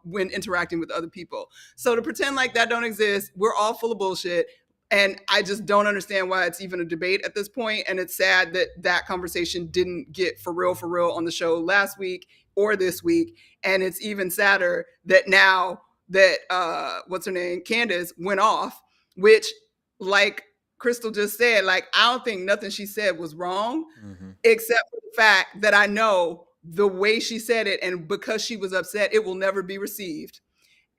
when interacting with other people. So to pretend like that don't exist, we're all full of bullshit. And I just don't understand why it's even a debate at this point. And it's sad that that conversation didn't get for real on the show last week or this week. And it's even sadder that now that what's her name, Candace, went off, which, like Crystal just said, like I don't think nothing she said was wrong, except for the fact that I know the way she said it, and because she was upset, it will never be received.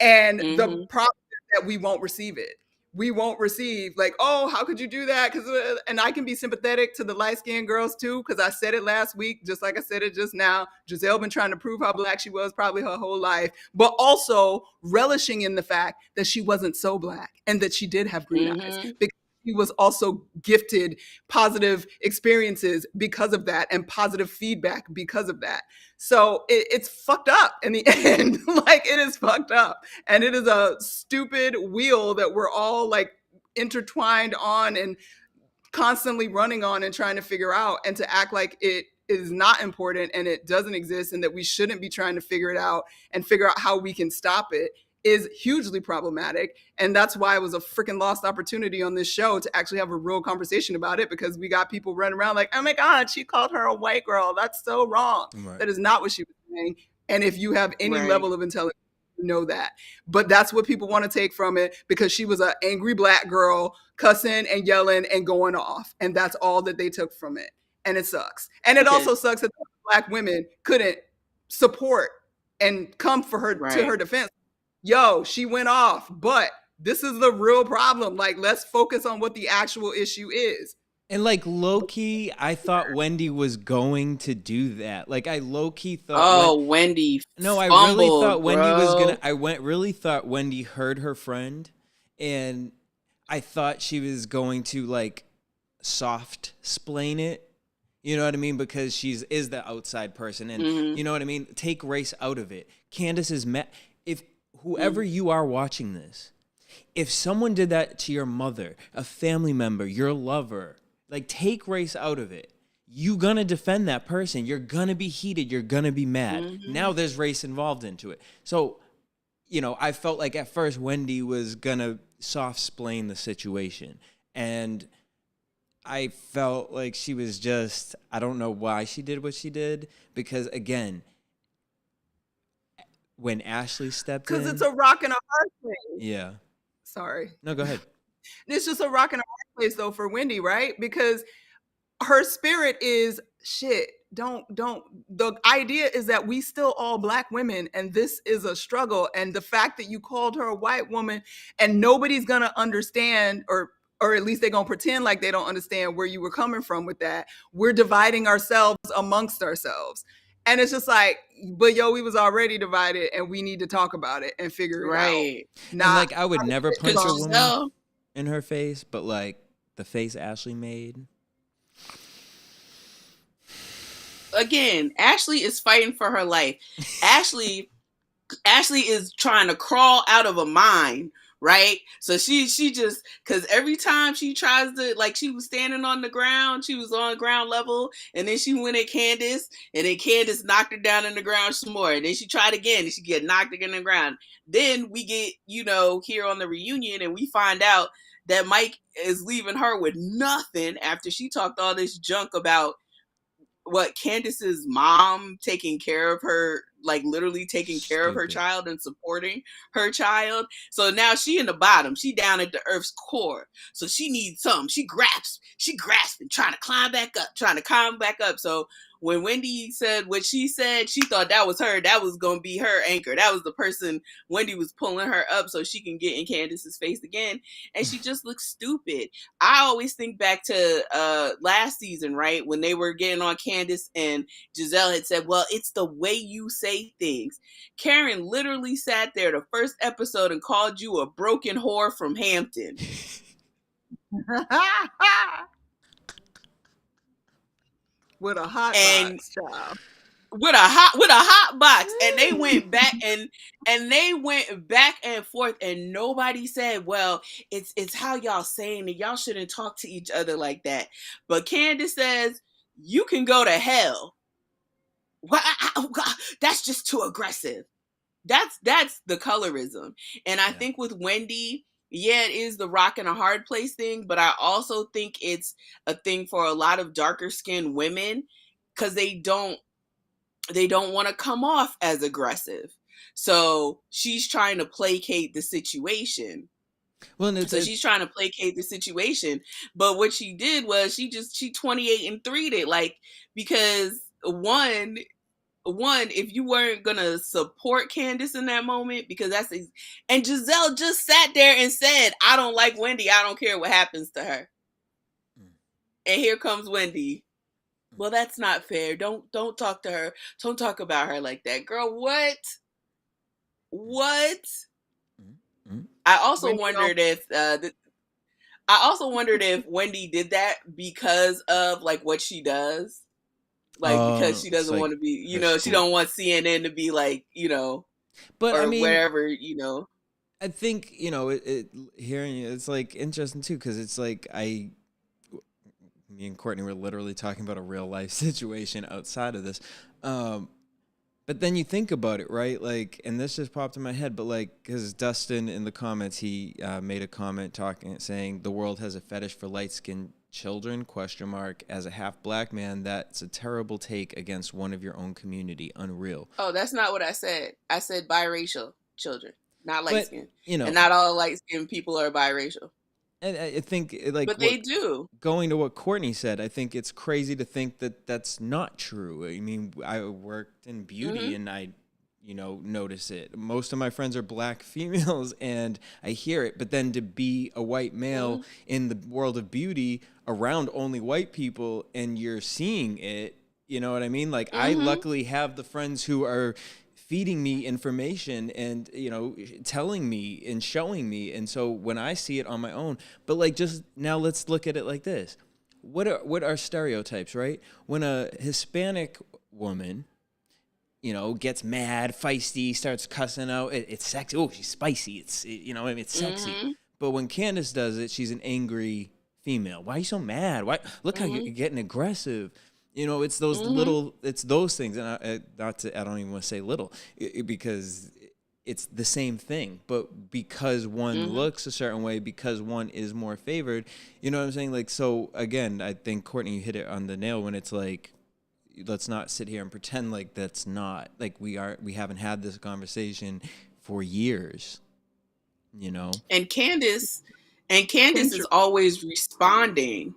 And the problem is that we won't receive it. We won't receive like, oh, how could you do that? Because and I can be sympathetic to the light-skinned girls too, because I said it last week, just like I said it just now. Giselle been trying to prove how Black she was probably her whole life, but also relishing in the fact that she wasn't so Black and that she did have green eyes, because she was also gifted positive experiences because of that and positive feedback because of that. So it's fucked up in the end. Like it is fucked up. And it is a stupid wheel that we're all like intertwined on and constantly running on and trying to figure out, and to act like it is not important and it doesn't exist and that we shouldn't be trying to figure it out and figure out how we can stop it is hugely problematic. And that's why it was a freaking lost opportunity on this show to actually have a real conversation about it, because we got people running around like, oh my God, she called her a white girl. That's so wrong. Right. That is not what she was saying. And if you have any level of intelligence, you know that. But that's what people want to take from it, because she was an angry Black girl cussing and yelling and going off. And that's all that they took from it. And it sucks. And it also sucks that Black women couldn't support and come for her to her defense. Yo, she went off, but this is the real problem. Like, let's focus on what the actual issue is. And like low-key, I thought Wendy was going to do that. Like I low-key thought. Oh, Wendy. No, I really thought Wendy was gonna. Really thought Wendy heard her friend, and I thought she was going to like soft-splain it. You know what I mean? Because is the outside person, and you know what I mean. Take race out of it. Candace is if whoever you are watching this, if someone did that to your mother, a family member, your lover. Like, take race out of it. You gonna defend that person. You're gonna be heated. You're gonna be mad. Now there's race involved into it. So, you know, I felt like at first Wendy was gonna soft-splain the situation. And I felt like she was just, I don't know why she did what she did. Because, again, when Ashley stepped in. Because it's a rock and a hard place. Yeah. Sorry. No, go ahead. It's just a rock and a hard place though for Wendy, right? Because her spirit is shit. The idea is that we still all Black women and this is a struggle. And the fact that you called her a white woman and nobody's gonna understand, or at least they're gonna pretend like they don't understand where you were coming from with that. We're dividing ourselves amongst ourselves. And it's just like, but yo, we was already divided and we need to talk about it and figure it Right. out. And like, I would never punch a woman Giselle, in her face, but like the face Ashley made. again, Ashley is fighting for her life. Ashley is trying to crawl out of a mine, right? So she just, because every time she tries to, like, she was standing on the ground, she was on ground level, and then she went at Candace, and then Candace knocked her down in the ground some more, and then she tried again, and she get knocked again in the ground. Then we get, here on the reunion, and we find out that Mike is leaving her with nothing after she talked all this junk about what Candace's mom taking care of her, like literally taking care of her child and supporting her child. So now she in the bottom, she down at the earth's core. So she needs something. She grasping, trying to climb back up. So when Wendy said what she said, she thought that was her. That was going to be her anchor. That was the person Wendy was pulling her up so she can get in Candace's face again. And she just looks stupid. I always think back to last season, right? When they were getting on Candace and Giselle had said, well, it's the way you say things. Karen literally sat there the first episode and called you a broken whore from Hampton. With a hot box, child. With a hot box. And they went back and they went back and forth, and nobody said, well, it's how y'all saying it. Y'all shouldn't talk to each other like that. But Candace says, you can go to hell. Well, that's just too aggressive. That's the colorism. And I think with Wendy, yeah, it is the rock and a hard place thing, but I also think it's a thing for a lot of darker skinned women because they don't want to come off as aggressive. So she's trying to placate the situation. She's trying to placate the situation. But what she did was she 28 and 3'd it, like, because one, if you weren't gonna support Candace in that moment, because and Giselle just sat there and said, I don't like Wendy, I don't care what happens to her. And here comes Wendy. Well, that's not fair. Don't talk to her. Don't talk about her like that. Girl, what? I also wondered if Wendy did that because of like what she does. Like, because she doesn't want to be, she don't want CNN to be like, but or I mean, wherever, I think, hearing it, it's like interesting too, because it's like me and Courtney were literally talking about a real life situation outside of this. But then you think about it, right? Like, and this just popped in my head, but like, because Dustin in the comments, he made a comment saying the world has a fetish for light-skinned children, ? As a half-black man, that's a terrible take against one of your own community. Unreal. Oh, that's not what I said. I said biracial children, not light-skinned. And not all light-skinned people are biracial. And I think, like, but they do. Going to what Courtney said, I think it's crazy to think that that's not true. I mean, I worked in beauty and I, notice it. Most of my friends are black females and I hear it. But then to be a white male in the world of beauty around only white people and you're seeing it, you know what I mean? Like, I luckily have the friends who are feeding me information and, telling me and showing me. And so when I see it on my own, but like, just now let's look at it like this. What are stereotypes, right? When a Hispanic woman, gets mad, feisty, starts cussing out, it's sexy. Oh, she's spicy. It's sexy. But when Candace does it, she's an angry female. Why are you so mad? Why? Look how you're getting aggressive. It's those it's those things. And I don't even want to say little because it's the same thing. But because one looks a certain way, because one is more favored, you know what I'm saying? Like, so again, I think Courtney, you hit it on the nail when it's like, let's not sit here and pretend like that's not, like we haven't had this conversation for years, And Candace is always responding.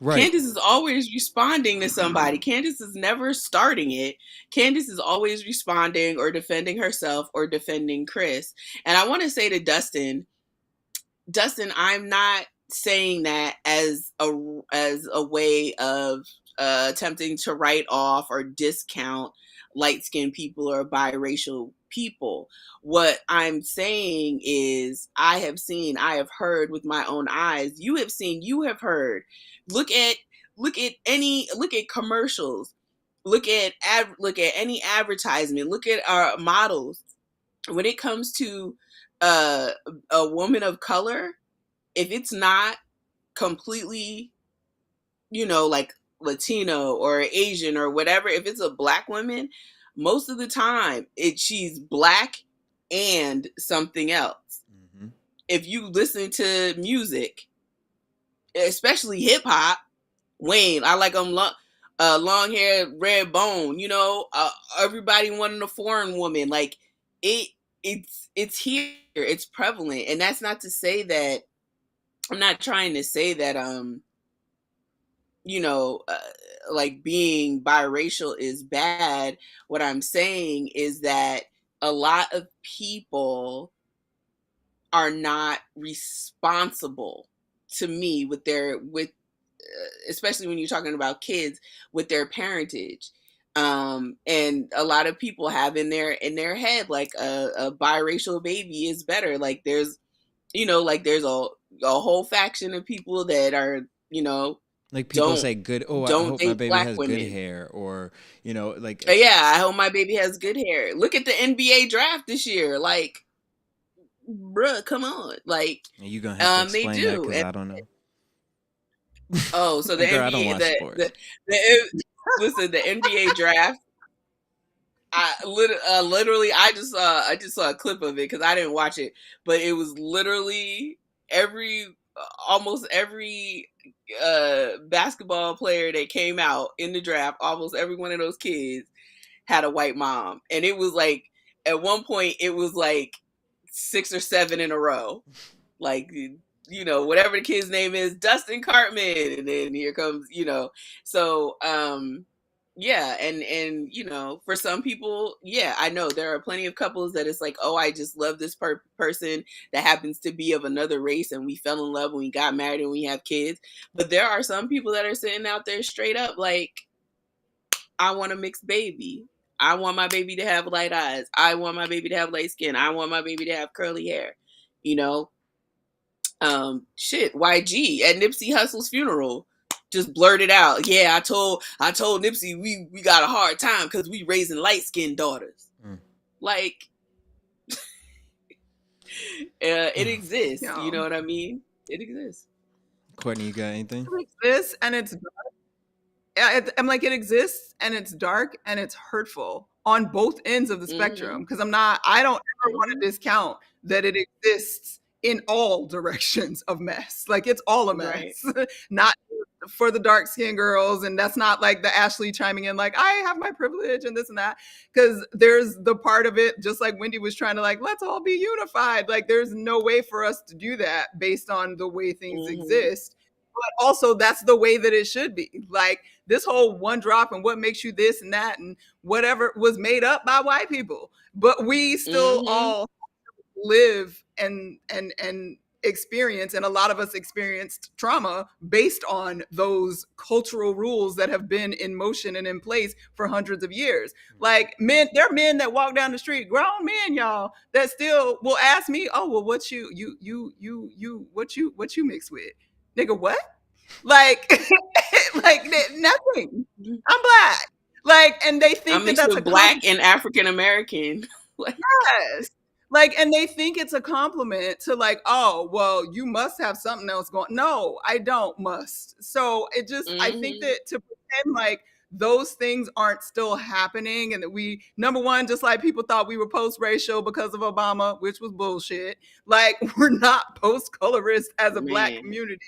Right. Candace is always responding to somebody. Candace is never starting it. Candace is always responding or defending herself or defending Chris. And I want to say to Dustin, I'm not saying that as a way of attempting to write off or discount light-skinned people or biracial people. What I'm saying is I have heard with my own eyes. You have seen, you have heard. Look at commercials. Look at any advertisement. Look at our models. When it comes to a woman of color, if it's not completely, like Latino or Asian or whatever, if it's a black woman, most of the time she's black and something else. Mm-hmm. If you listen to music, especially hip hop, Wayne, I like them long hair, red bone, everybody wanting a foreign woman. Like it's here, it's prevalent. And that's not to say that, I'm not trying to say that, like being biracial is bad. What I'm saying is that a lot of people are not responsible, to me, with especially when you're talking about kids, with their parentage. And a lot of people have in their head, like a biracial baby is better. Like there's a whole faction of people that are, like people say good. Oh, I hope my baby has good hair, or like. Yeah, I hope my baby has good hair. Look at the NBA draft this year. Like, bruh, come on. Like, you gonna have to explain that because I don't know. Oh, so the Girl, NBA, I don't watch sports. Listen, the NBA draft. I literally, I just saw a clip of it because I didn't watch it, but it was literally almost every basketball player that came out in the draft, almost every one of those kids had a white mom. And it was like, at one point it was like 6 or 7 in a row. Like, whatever the kid's name is, Dustin Cartman, and then here comes, so yeah, and for some people, yeah, I know there are plenty of couples that it's like, oh, I just love this person that happens to be of another race, and we fell in love when we got married and we have kids. But there are some people that are sitting out there straight up like, I want a mixed baby. I want my baby to have light eyes. I want my baby to have light skin. I want my baby to have curly hair. Shit, YG at Nipsey Hussle's funeral just blurted out, yeah, I told Nipsey we got a hard time because we raising light-skinned daughters. Like, it exists. You know what I mean? It exists. Courtney, you got anything? It exists, and it's dark. I'm like, it exists, and it's dark, and it's hurtful on both ends of the spectrum. Because I don't ever want to discount that it exists in all directions of mess. Like, it's all a mess. Right. Not for the dark skinned girls, and that's not like the Ashley chiming in like, I have my privilege and this and that, because there's the part of it, just like Wendy was trying to like, let's all be unified. Like, there's no way for us to do that based on the way things exist. But also, that's the way that it should be. Like, this whole one drop and what makes you this and that and whatever was made up by white people, but we still all live and experience, and a lot of us experienced trauma based on those cultural rules that have been in motion and in place for hundreds of years. Like, there are men that walk down the street, grown men, y'all, that still will ask me, oh, well, what you mix with? Nigga, what? Like, like nothing. I'm black. Like, and they think that that's a black and African American. Yes. Like, and they think it's a compliment to like, oh, well, you must have something else going. No, I don't must. So it just, I think that to pretend like those things aren't still happening, and that we, number one, just like people thought we were post-racial because of Obama, which was bullshit. Like, we're not post-colorist as a Black community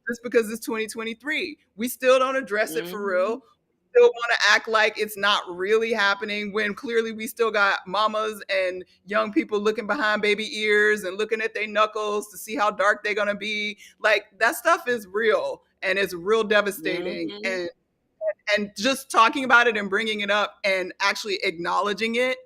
just because it's 2023. We still don't address it for real. Still want to act like it's not really happening when clearly we still got mamas and young people looking behind baby ears and looking at their knuckles to see how dark they're going to be. Like, that stuff is real, and it's real devastating. And just talking about it and bringing it up and actually acknowledging it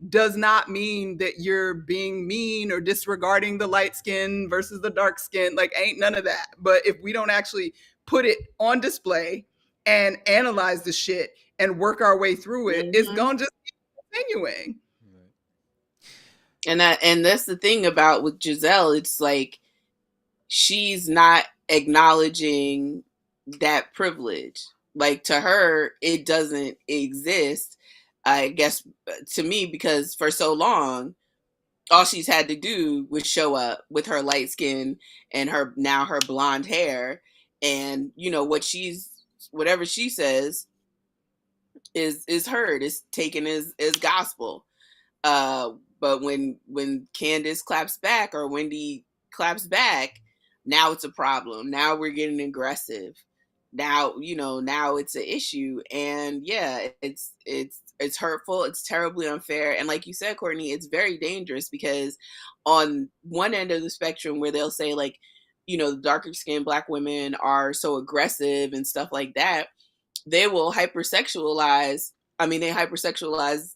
does not mean that you're being mean or disregarding the light skin versus the dark skin. Like, ain't none of that. But if we don't actually put it on display and analyze the shit and work our way through it, it's going to just keep continuing. And that's the thing about with Giselle. It's like she's not acknowledging that privilege. Like, to her, it doesn't exist. I guess to me, because for so long, all she's had to do was show up with her light skin and her blonde hair, and whatever she says is heard, is taken as gospel. But when Candace claps back, or Wendy claps back, now it's a problem. Now we're getting aggressive. Now it's an issue, and yeah, it's hurtful. It's terribly unfair, and like you said, Courtney, it's very dangerous, because on one end of the spectrum, where they'll say, like, the darker skinned Black women are so aggressive and stuff like that, they will hypersexualize. They hypersexualize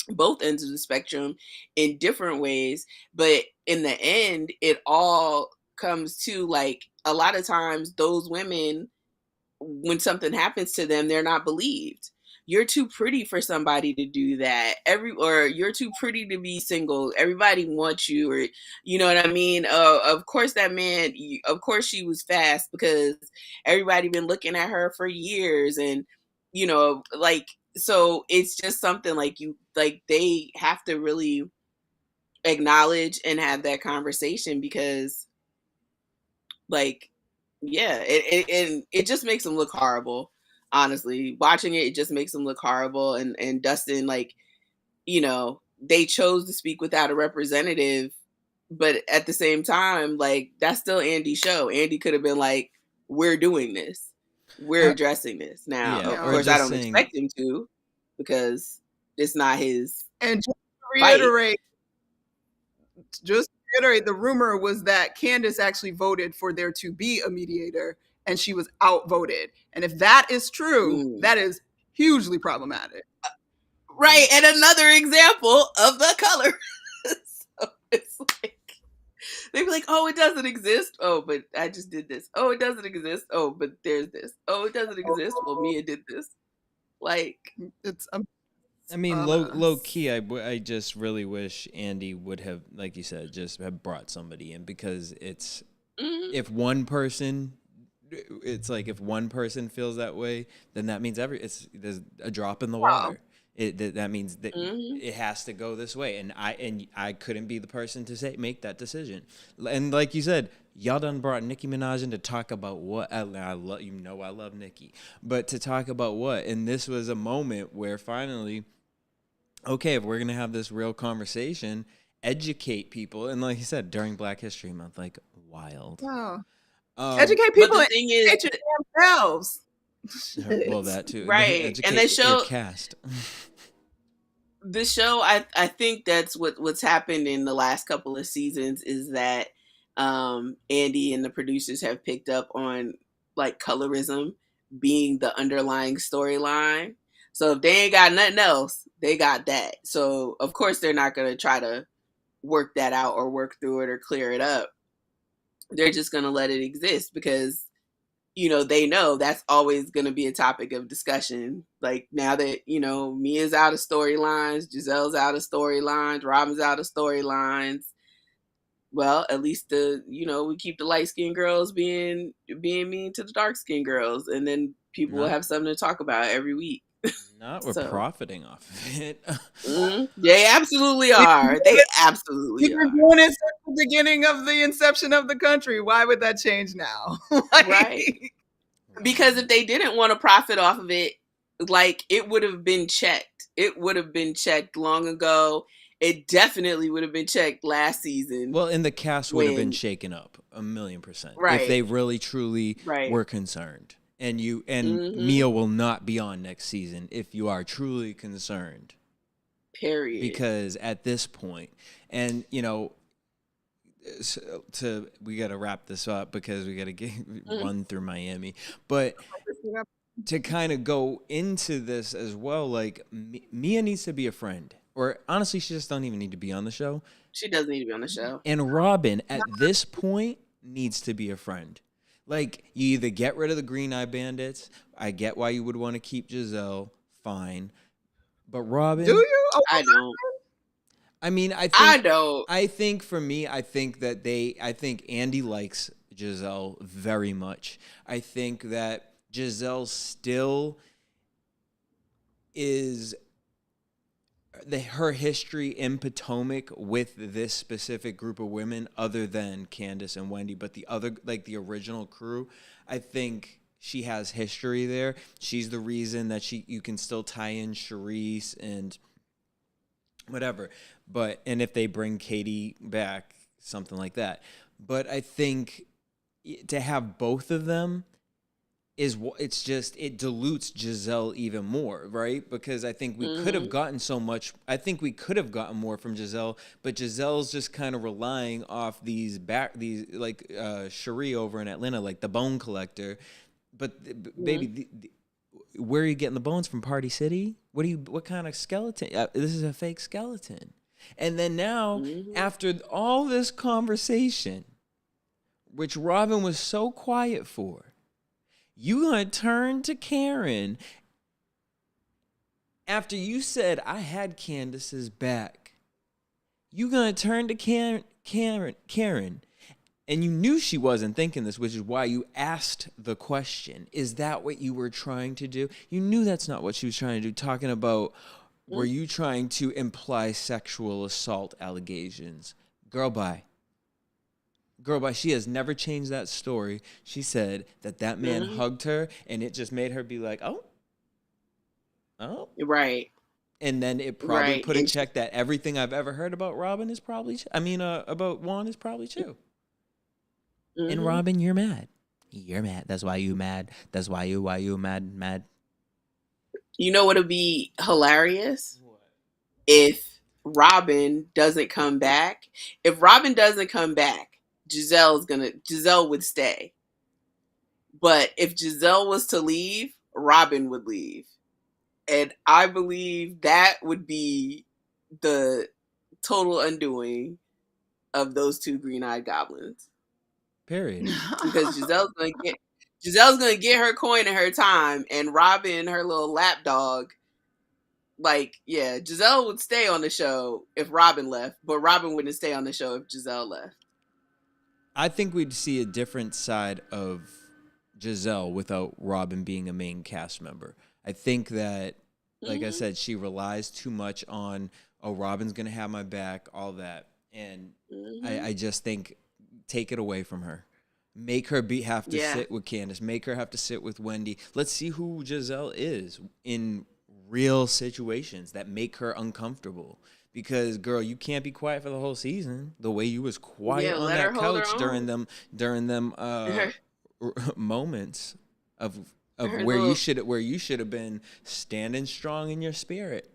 both ends of the spectrum in different ways, but in the end, it all comes to, like, a lot of times those women, when something happens to them, they're not believed. You're too pretty for somebody to do that. Or you're too pretty to be single. Everybody wants you, or you know what I mean? Of course that man, of course she was fast, because everybody been looking at her for years, and like, so it's just something like they have to really acknowledge and have that conversation, because, like, yeah, it just makes them look horrible. Honestly, watching it just makes them look horrible. And Dustin, like, they chose to speak without a representative, but at the same time, like, that's still Andy's show. Andy could have been like, we're doing this. We're addressing this. Now, of course, I don't expect him to, because it's not his. And just to reiterate, the rumor was that Candace actually voted for there to be a mediator, and she was outvoted. And if that is true, that is hugely problematic. Right. And another example of the color. So it's like, they'd be like, oh, it doesn't exist. Oh, but I just did this. Oh, it doesn't exist. Oh, but there's this. Oh, it doesn't exist. Well, Mia did this. Like, it's low key, I just really wish Andy would have, like you said, just have brought somebody in, because it's if one person feels that way, then that means there's a drop in the water. That means that it has to go this way, and I couldn't be the person to make that decision. And like you said, y'all done brought Nicki Minaj in to talk about what I love. I love Nicki, but to talk about what? And this was a moment where finally, okay, if we're gonna have this real conversation, educate people, and like you said, during Black History Month, like, wild. Wow. Educate people and educate themselves. Well, that too, right? And they show cast. This show, I think that's what's happened in the last couple of seasons, is that Andy and the producers have picked up on, like, colorism being the underlying storyline. So if they ain't got nothing else, they got that. So of course they're not gonna try to work that out or work through it or clear it up. They're just gonna let it exist, because they know that's always going to be a topic of discussion. Like, now that, Mia's out of storylines, Giselle's out of storylines, Robin's out of storylines. Well, at least we keep the light-skinned girls being mean to the dark-skinned girls, and then people will have something to talk about every week. We're profiting off of it. They absolutely are. They absolutely are. Doing it since the beginning of the inception of the country. Why would that change now? Right. Because if they didn't want to profit off of it, like, it would have been checked. It would have been checked long ago. It definitely would have been checked last season. Well, and the cast would have been shaken up 1,000,000%. Right. If they really truly were concerned. And Mia will not be on next season if you are truly concerned. Period. Because at this point, and we got to wrap this up, because we got to run through Miami. But to kind of go into this as well, like, Mia needs to be a friend. Or honestly, she just don't even need to be on the show. She doesn't need to be on the show. And Robin, at this point, needs to be a friend. Like, you either get rid of the Green Eye Bandits. I get why you would want to keep Giselle. Fine. But Robin... Do you? Oh, I don't. I mean, I don't. I think for me, I think Andy likes Giselle very much. I think that Giselle still is... her history in Potomac with this specific group of women, other than Candace and Wendy, but the other, like the original crew, I think she has history there. She's the reason that you can still tie in Charisse and whatever. And if they bring Katie back, something like that. But I think to have both of them it dilutes Giselle even more, right? Because I think we could have gotten so much. I think we could have gotten more from Giselle, but Giselle's just kind of relying off these Cherie over in Atlanta, like the bone collector. But baby, where are you getting the bones from? Party City? What kind of skeleton? This is a fake skeleton. And then now, after all this conversation, which Robin was so quiet for, you gonna turn to Karen after you said I had Candace's back. You gonna turn to Karen, and you knew she wasn't thinking this, which is why you asked the question. Is that what you were trying to do? You knew that's not what she was trying to do. Talking about, were you trying to imply sexual assault allegations? Girl, bye. She has never changed that story. She said that man hugged her, and it just made her be like, oh. Right. And then it probably put in check that everything I've ever heard about Robin is probably, about Juan is probably true. And Robin, you're mad. You're mad. That's why you mad. That's why you mad. You know what would be hilarious? What? If Robin doesn't come back. If Robin doesn't come back, Giselle would stay. But if Giselle was to leave, Robin would leave. And I believe that would be the total undoing of those two green-eyed goblins. Period. Because Giselle's gonna get her coin in her time, and Robin, her little lapdog, Giselle would stay on the show if Robin left, but Robin wouldn't stay on the show if Giselle left. I think we'd see a different side of Giselle without Robin being a main cast member. I think that, like I said, she relies too much on, Robin's going to have my back, all that. And I just think, take it away from her. Make her have to sit with Candace. Make her have to sit with Wendy. Let's see who Giselle is in real situations that make her uncomfortable. Because, girl, you can't be quiet for the whole season. The way you was quiet on that couch during them moments of where you should have been standing strong in your spirit,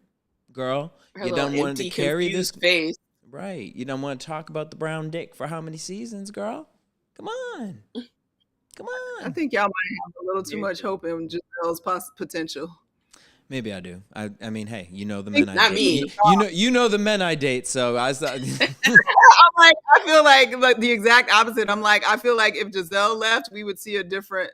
girl. You don't want to carry this face, right? You don't want to talk about the brown dick for how many seasons, girl? Come on. I think y'all might have a little too much hope in Giselle's potential. Maybe I do. I mean, hey, you know the men I date. You know the men I date. So I was. I feel like the exact opposite. I'm like, I feel like if Giselle left, we would see a different,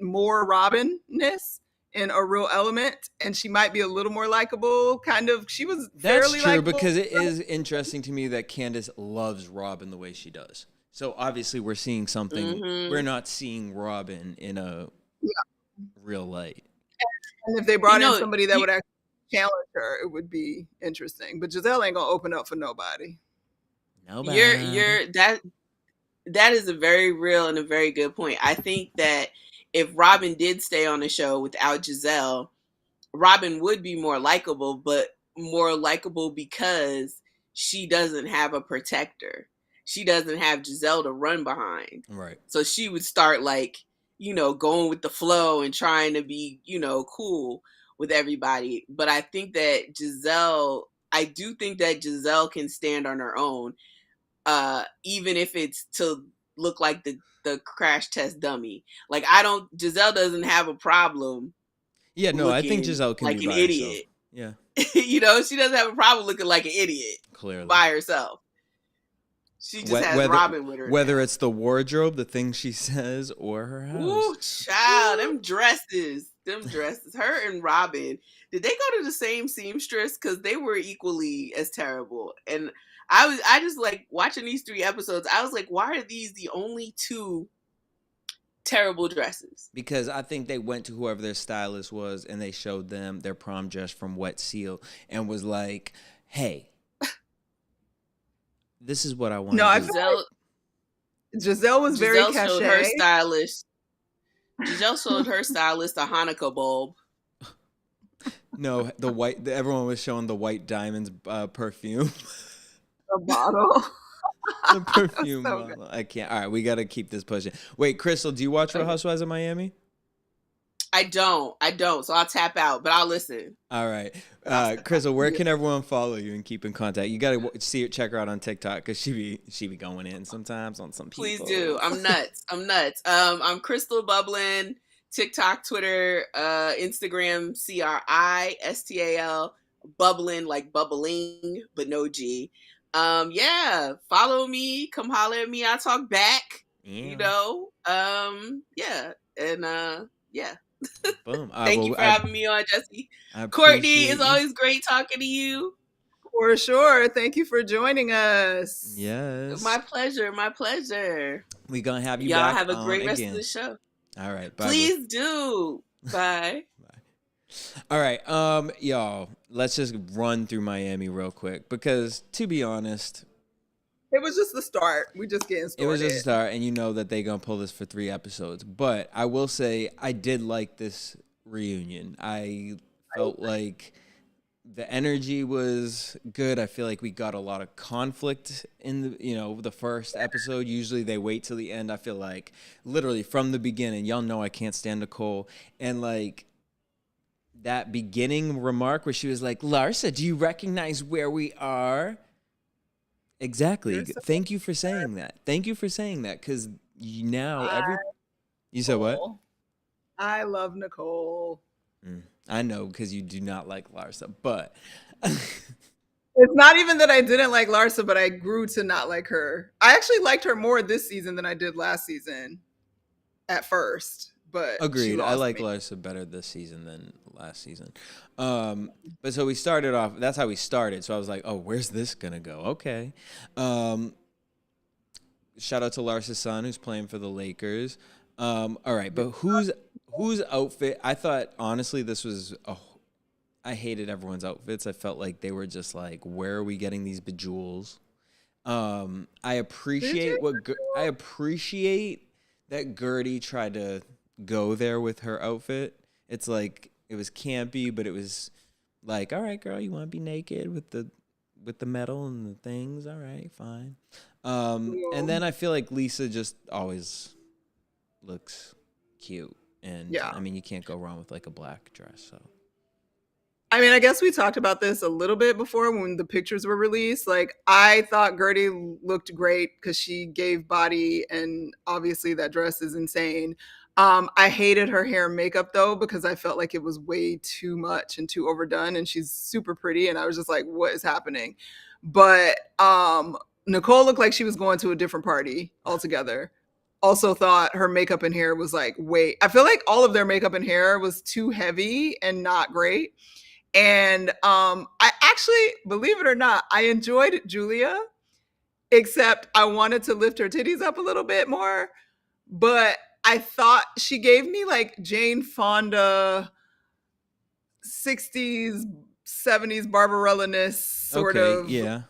more Robin-ness in a real element, and she might be a little more likable. Kind of, she was fairly That's true likable. Because it is interesting to me that Candace loves Robin the way she does. So obviously, we're seeing something. We're not seeing Robin in a real light. And if they brought in somebody that would actually challenge her, it would be interesting. But Giselle ain't gonna open up for nobody. That is a very real and a very good point. I think that if Robin did stay on the show without Giselle, Robin would be more likable, but more likable because she doesn't have a protector. She doesn't have Giselle to run behind. Right. So she would start going with the flow and trying to be, cool with everybody. But I think that Giselle can stand on her own, even if it's to look like the crash test dummy. Giselle doesn't have a problem. Yeah, no, I think Giselle can like be an by idiot. Herself. Yeah. She doesn't have a problem looking like an idiot. Clearly. By herself. She just has Robin with her. Whether now. it's the wardrobe, the things she says, or her house. Ooh, child, them dresses. Her and Robin. Did they go to the same seamstress? Because they were equally as terrible. And I just like watching these 3 episodes. I was like, why are these the only 2 terrible dresses? Because I think they went to whoever their stylist was and they showed them their prom dress from Wet Seal and was like, hey, this is what I want to do. Giselle was very cachet. Showed her stylist. Giselle showed her stylist a Hanukkah bulb. No, everyone was showing the White Diamonds perfume. The bottle. The perfume so bottle. I can't. All right, we got to keep this pushing. Wait, Crystal, do you watch Real Housewives of Miami? I don't. So I'll tap out, but I'll listen. All right. Crystal, where can everyone follow you and keep in contact? You got to check her out on TikTok because she be going in sometimes on some people. Please do. I'm nuts. I'm Crystal Bubbling, TikTok, Twitter, Instagram, CRISTAL, bubbling like bubbling, but no G. Yeah, follow me, come holler at me, I'll talk back. Yeah. You know. Yeah. And yeah. Boom. Thank you for having me on, Jesse. Courtney, it's always great talking to you. For sure. Thank you for joining us. Yes. My pleasure. We're going to have you Y'all back. Y'all have a great rest again. of the show. All right. Bye. Please do. Bye. Bye. All right. Y'all, let's just run through Miami real quick because, to be honest, it was just the start. We just getting started. It was just the start, and you know that they're going to pull this for 3 episodes. But I will say I did like this reunion. I felt like the energy was good. I feel like we got a lot of conflict in the first episode. Usually they wait till the end. I feel like literally from the beginning, y'all know I can't stand Nicole. And like that beginning remark where she was like, Larsa, do you recognize where we are? Exactly. Thank you for saying that. Because now you said what? I love Nicole. I know because you do not like Larsa, but it's not even that I didn't like Larsa, but I grew to not like her. I actually liked her more this season than I did last season at first. But agreed. I like Larsa better this season than last season. But so we started off. That's how we started. So I was like, "Oh, where's this gonna go?" Okay. Shout out to Larsa's son who's playing for the Lakers. All right, but whose outfit? I thought honestly this was. I hated everyone's outfits. I felt like they were just like, "Where are we getting these bejewels?" I appreciate that Gertie tried to go there with her outfit. It's like it was campy, but it was like, all right, girl, you want to be naked with the metal and the things? All right, fine. And then I feel like Lisa just always looks cute, and yeah. I mean, you can't go wrong with like a black dress. So, I mean, I guess we talked about this a little bit before when the pictures were released. Like, I thought Gertie looked great because she gave body, and obviously that dress is insane. I hated her hair and makeup though, because I felt like it was way too much and too overdone, and she's super pretty. And I was just like, what is happening? But Nicole looked like she was going to a different party altogether. Also thought her makeup and hair was like, I feel like all of their makeup and hair was too heavy and not great. And I actually, believe it or not, I enjoyed Julia, except I wanted to lift her titties up a little bit more. But I thought she gave me like Jane Fonda 60s, 70s Barbarella-ness sort of. Yeah.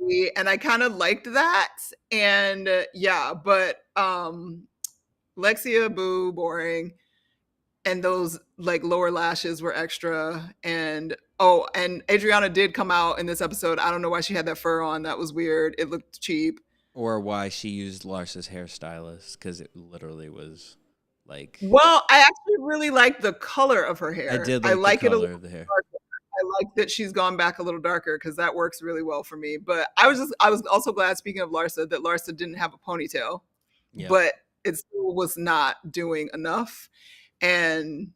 Energy, and I kind of liked that. And yeah, but Lexia, boo, boring. And those like lower lashes were extra. And and Adriana did come out in this episode. I don't know why she had that fur on. That was weird. It looked cheap. Or why she used Larsa's hairstylist, because it literally was like. Well, I actually really like the color of her hair. I did like the color of the hair. I like that she's gone back a little darker because that works really well for me. But I was also glad, speaking of Larsa, that Larsa didn't have a ponytail, but it still was not doing enough. And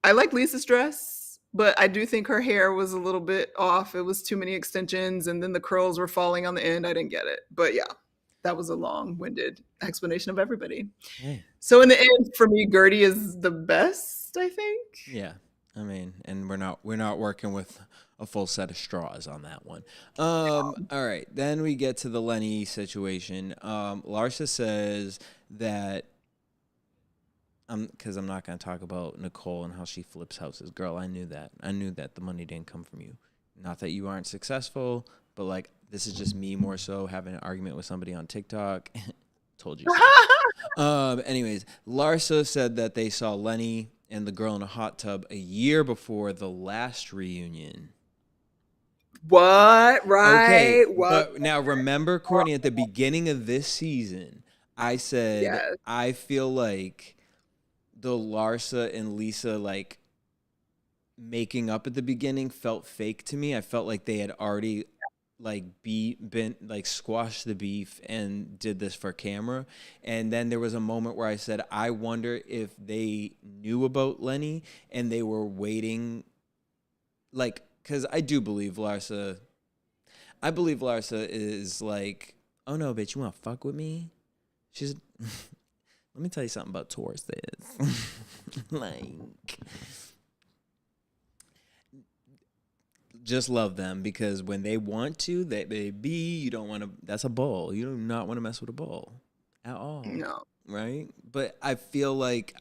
I like Lisa's dress, but I do think her hair was a little bit off. It was too many extensions, and then the curls were falling on the end. I didn't get it, but yeah. that was a long-winded explanation of everybody. Hey. So in the end, for me, Gertie is the best, I think. Yeah. I mean, and we're not working with a full set of straws on that one. All right. Then we get to the Lenny situation. Larsa says that because I'm not going to talk about Nicole and how she flips houses. Girl, I knew that. I knew that the money didn't come from you. Not that you aren't successful, but like this is just me more so having an argument with somebody on TikTok. Told you so. Anyways, Larsa said that they saw Lenny and the girl in a hot tub a year before the last reunion. What? Right? Okay, what? but now remember, Courtney, at the beginning of this season, I said Yes. I feel like the Larsa and Lisa like making up at the beginning felt fake to me. I felt like they had already like been like squashed the beef and did this for camera. And then there was a moment where I said, I wonder if they knew about Lenny and they were waiting, like, because I do believe Larsa. I believe Larsa is like, oh no, bitch, you want to fuck with me? She's. Let me tell you something about Tauruses. Like, just love them because when they want to, you don't want to. That's a bull. You do not want to mess with a bull at all. No. Right? But I feel like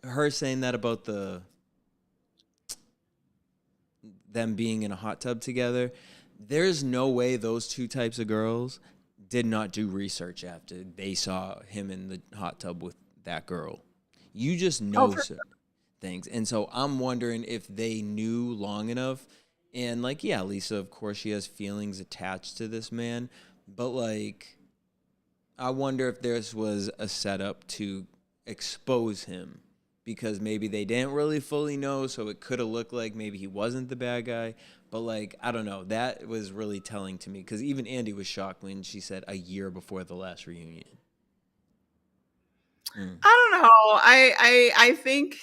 her saying that about them being in a hot tub together, there's no way those two types of girls did not do research after they saw him in the hot tub with that girl. You just know certain things. And so I'm wondering if they knew long enough. And like, yeah, Lisa, of course, she has feelings attached to this man. But like, I wonder if this was a setup to expose him. Because maybe they didn't really fully know, so it could have looked like maybe he wasn't the bad guy. But, like, I don't know. That was really telling to me. Because even Andy was shocked when she said a year before the last reunion. I don't know. I think,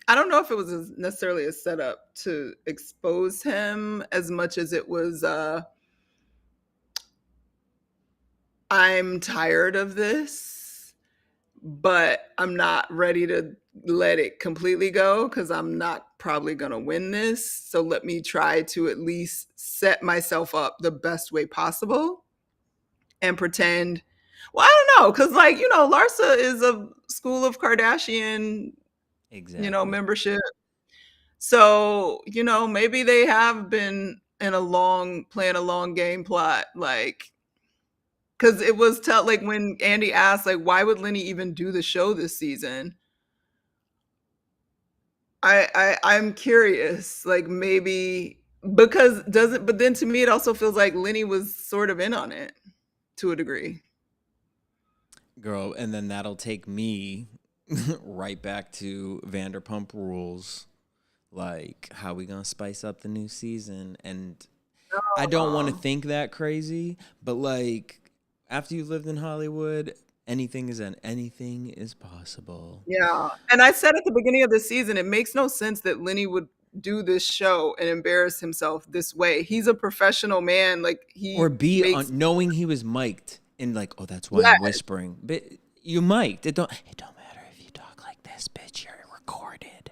I don't know if it was necessarily a setup to expose him as much as it was, I'm tired of this, but I'm not ready to let it completely go because I'm not probably going to win this. So let me try to at least set myself up the best way possible and pretend. Well, I don't know, because like, Larsa is a School of Kardashian, Exactly. membership. So, maybe they have been playing a long game plot, like, because it was like when Andy asked, like, why would Lenny even do the show this season? I'm curious, like maybe because but then to me it also feels like Lenny was sort of in on it to a degree. Girl, and then that'll take me right back to Vanderpump Rules. Like, how we gonna spice up the new season? And I don't want to think that crazy, but like, after you've lived in Hollywood, anything is possible. Yeah. And I said at the beginning of the season, it makes no sense that Lenny would do this show and embarrass himself this way. He's a professional man. Like or be on knowing he was mic'd and like, oh, that's why I'm whispering. But you mic'd. It don't matter if you talk like this, bitch. You're recorded.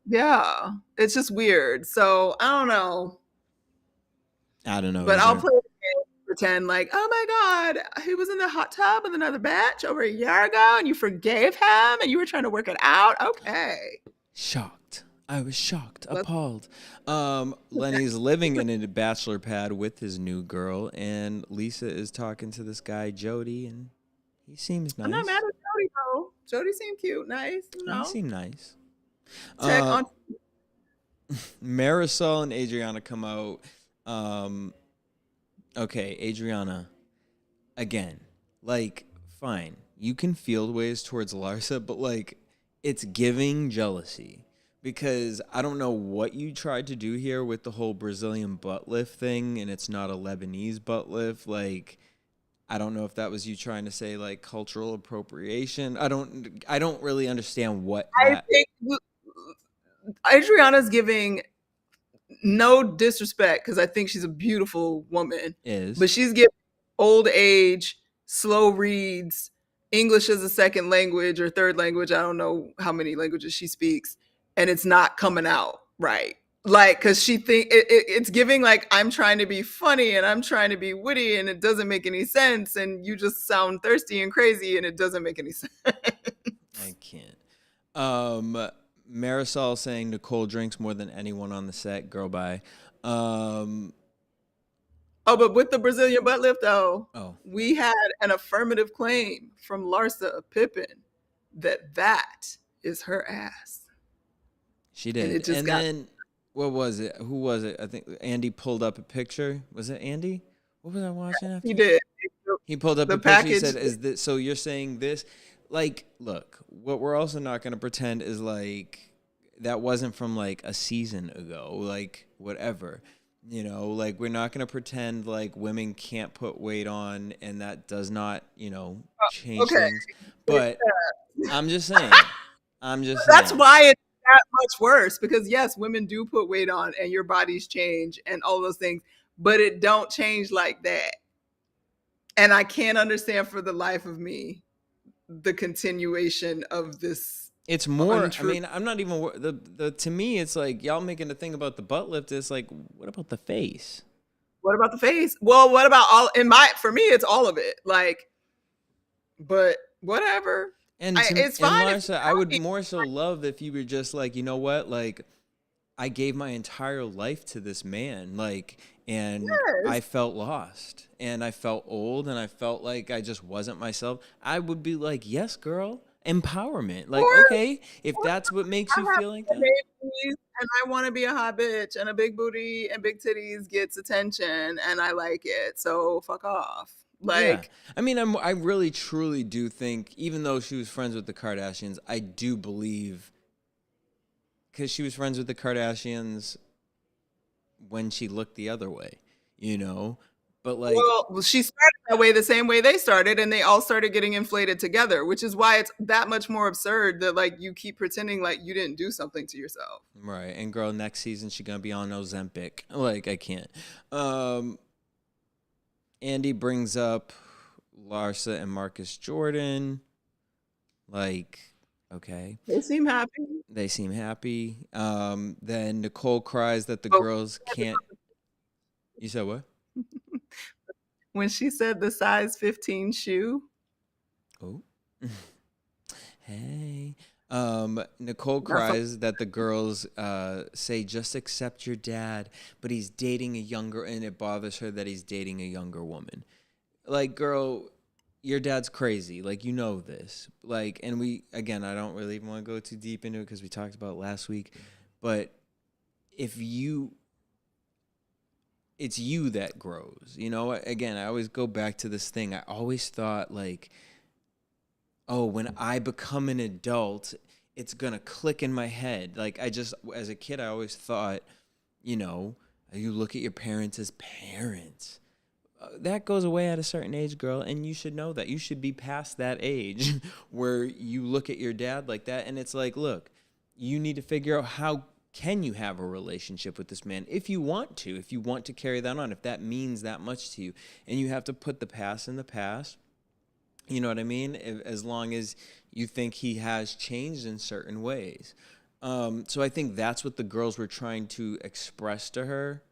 Yeah. It's just weird. So I don't know. But I'll play it again, pretend like, oh my God, he was in the hot tub with another bitch over a year ago and you forgave him and you were trying to work it out. Okay. Shocked. I was shocked, appalled. Lenny's living in a bachelor pad with his new girl, and Lisa is talking to this guy, Jody, and he seems nice. I'm not mad at Jody, though. Jody seemed cute, nice. He seemed nice. Marisol and Adriana come out. Okay, Adriana, again, like, fine. You can feel ways towards Larsa, but, like, it's giving jealousy. Because I don't know what you tried to do here with the whole Brazilian butt lift thing, and it's not a Lebanese butt lift. Like, I don't know if that was you trying to say, like, cultural appropriation. I don't really understand what I think Adriana's giving no disrespect, because I think she's a beautiful woman. Is. But she's giving old age slow reads, English as a second language or third language. I don't know how many languages she speaks, and it's not coming out right. Like, cause it's giving like, I'm trying to be funny and I'm trying to be witty and it doesn't make any sense. And you just sound thirsty and crazy and it doesn't make any sense. I can't. Marisol saying Nicole drinks more than anyone on the set. Girl, bye. Oh, but with the Brazilian butt lift, though, we had an affirmative claim from Larsa Pippen that is her ass. She did. And then, what was it? Who was it? I think Andy pulled up a picture. Was it Andy? What was I watching after? He did. He pulled up a picture. He said, "Is this so? You're saying this?" Like, look, what we're also not going to pretend is like that wasn't from like a season ago. Like, whatever. You know, like we're not going to pretend like women can't put weight on and that does not, you know, change things. But I'm just saying. That's why it's that much worse, because yes, women do put weight on and your bodies change and all those things, but it don't change like that. And I can't understand for the life of me the continuation of this. It's more, I mean, I'm not even, to me, it's like, y'all making a thing about the butt lift. It's like, what about the face? What about the face? Well, what about for me, it's all of it. Like, but whatever. And it's fine. And Larsa, I would more so love if you were just like, you know what? Like, I gave my entire life to this man. Like, and I felt lost and I felt old and I felt like I just wasn't myself. I would be like, yes, girl. Empowerment. Like, okay, if that's what makes you feel like that. And I want to be a hot bitch, and a big booty and big titties gets attention and I like it. So fuck off. Like, yeah. I mean, I really truly do think, even though she was friends with the Kardashians, I do believe, because she was friends with the Kardashians when she looked the other way, you know? But like, well, she started that way the same way they started, and they all started getting inflated together, which is why it's that much more absurd that like you keep pretending like you didn't do something to yourself. Right. And girl, next season she's gonna be on Ozempic. Like, I can't. Andy brings up Larsa and Marcus Jordan. Like, okay. They seem happy. Then Nicole cries that the girls can't. You said what? When she said the size 15 shoe. Oh. Hey. Nicole cries that the girls say just accept your dad, but he's dating a younger, and it bothers her that he's dating a younger woman. Like, girl, your dad's crazy. Like, you know this. Like, and again, I don't really even want to go too deep into it because we talked about it last week, but it's you that grows, you know? Again, I always go back to this thing. I always thought, like, oh, when I become an adult, it's going to click in my head. Like, as a kid, I always thought, you know, you look at your parents as parents. That goes away at a certain age, girl, and you should know that. You should be past that age where you look at your dad like that, and it's like, look, you need to figure out how can you have a relationship with this man if you want to carry that on, if that means that much to you. And you have to put the past in the past. You know what I mean? As long as you think he has changed in certain ways. So I think that's what the girls were trying to express to her.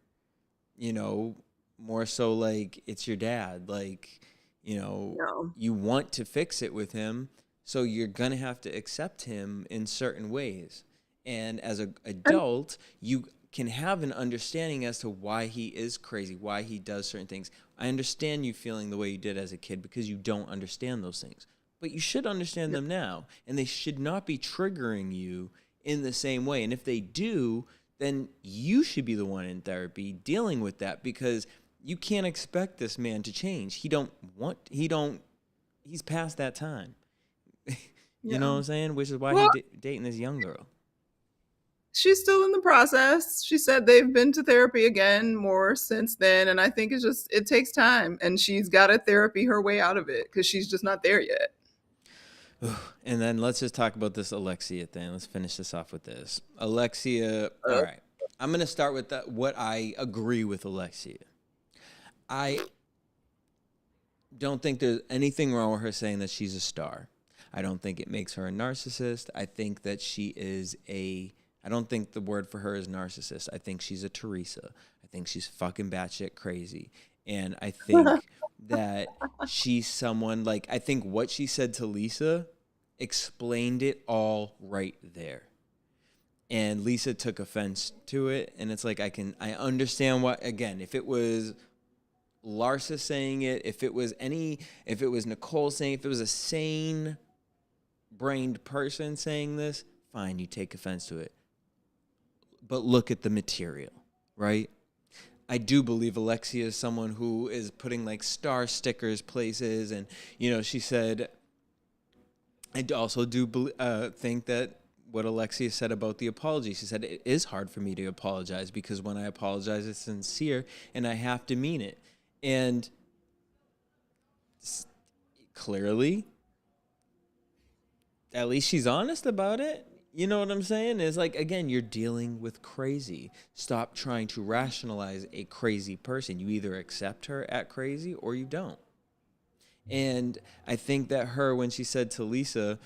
You know, more so like, it's your dad. Like, you know, you want to fix it with him. So you're going to have to accept him in certain ways. And as an adult, you can have an understanding as to why he is crazy, why he does certain things. I understand you feeling the way you did as a kid because you don't understand those things. But you should understand them now. And they should not be triggering you in the same way. And if they do, then you should be the one in therapy dealing with that, because you can't expect this man to change. He's past that time. You know what I'm saying? Which is why he's dating this young girl. She's still in the process. She said they've been to therapy again more since then. And I think it takes time. And she's got to therapy her way out of it because she's just not there yet. And then let's just talk about this Alexia thing. Let's finish this off with this. Alexia, all right. I'm going to start with what I agree with Alexia. don't think there's anything wrong with her saying that she's a star. I don't think it makes her a narcissist. I think that she is I don't think the word for her is narcissist. I think she's a Teresa. I think she's fucking batshit crazy. And I think that she's someone, like, I think what she said to Lisa explained it all right there. And Lisa took offense to it. And it's like, I understand what, again, if it was Larsa saying it, if it was Nicole saying, if it was a sane brained person saying this, fine, you take offense to it. But look at the material, right? I do believe Alexia is someone who is putting like star stickers places. And, she said, I also do think that what Alexia said about the apology, she said, it is hard for me to apologize because when I apologize, it's sincere and I have to mean it. And clearly, at least she's honest about it. You know what I'm saying? It's like, again, you're dealing with crazy. Stop trying to rationalize a crazy person. You either accept her at crazy or you don't. And I think that when she said to Lisa,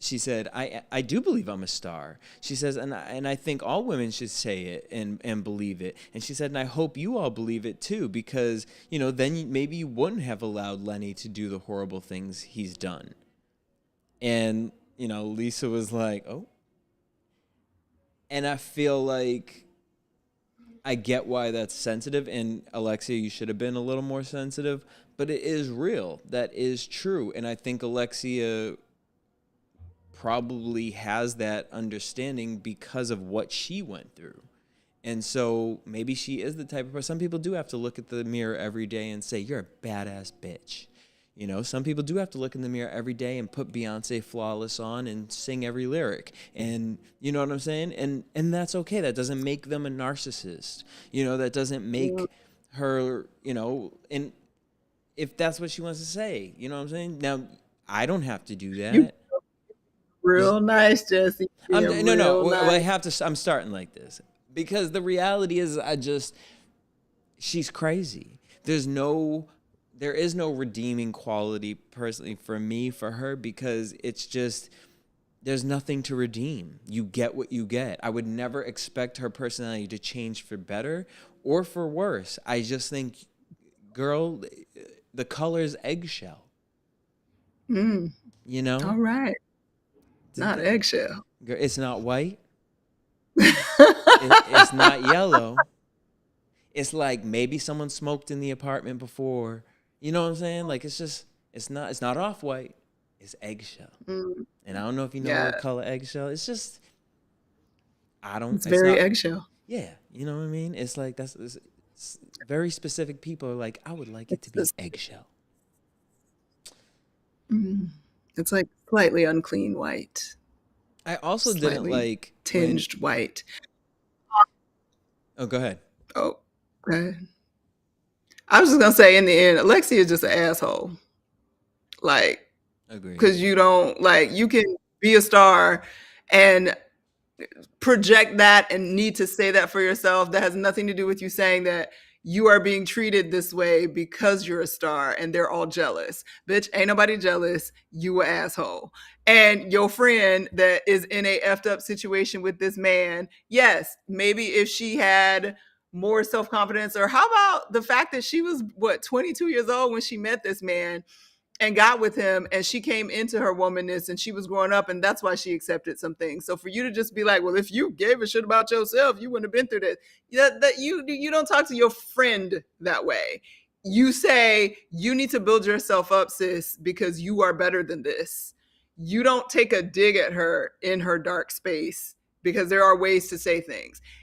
she said, I do believe I'm a star. She says, and I think all women should say it and believe it. And she said, and I hope you all believe it too, because, then maybe you wouldn't have allowed Lenny to do the horrible things he's done. And, Lisa was like, oh. And I feel like I get why that's sensitive. And Alexia, you should have been a little more sensitive. But it is real. That is true. And I think Alexia probably has that understanding because of what she went through. And so maybe she is the type of person. Some people do have to look at the mirror every day and say, you're a badass bitch. Some people do have to look in the mirror every day and put Beyonce Flawless on and sing every lyric. And you know what I'm saying? And that's okay. That doesn't make them a narcissist. That doesn't make her, and if that's what she wants to say, you know what I'm saying? Now, I don't have to do that. Real nice, Jesse. No. Nice. I'm starting like this because the reality is she's crazy. There is no redeeming quality personally for her, because it's just, there's nothing to redeem. You get what you get. I would never expect her personality to change for better or for worse. I just think, girl, the color is eggshell. All right. Not eggshell. It's not white. It's not yellow. It's like maybe someone smoked in the apartment before. You know what I'm saying? Like, it's not off-white. It's eggshell. And I don't know if you know what color eggshell. It's just, it's very eggshell. Yeah. You know what I mean? It's like, it's very specific people are like, I would like it to be eggshell. It's like slightly unclean white. I also didn't like tinged white. Oh, go ahead. Oh, go ahead. I was just gonna say, in the end, Alexia is just an asshole. Like, agree. Because you don't, like, you can be a star and project that and need to say that for yourself. That has nothing to do with you saying that you are being treated this way because you're a star and they're all jealous. Bitch, ain't nobody jealous. You an asshole. And your friend that is in a effed up situation with this man, yes, maybe if she had more self-confidence, or how about the fact that she was 22 years old when she met this man and got with him, and she came into her womanness and she was growing up, and that's why she accepted some things. So for you to just be like, well, if you gave a shit about yourself, you wouldn't have been through this. That you don't talk to your friend that way. You say, you need to build yourself up, sis, because you are better than this. You don't take a dig at her in her dark space, because there are ways to say things.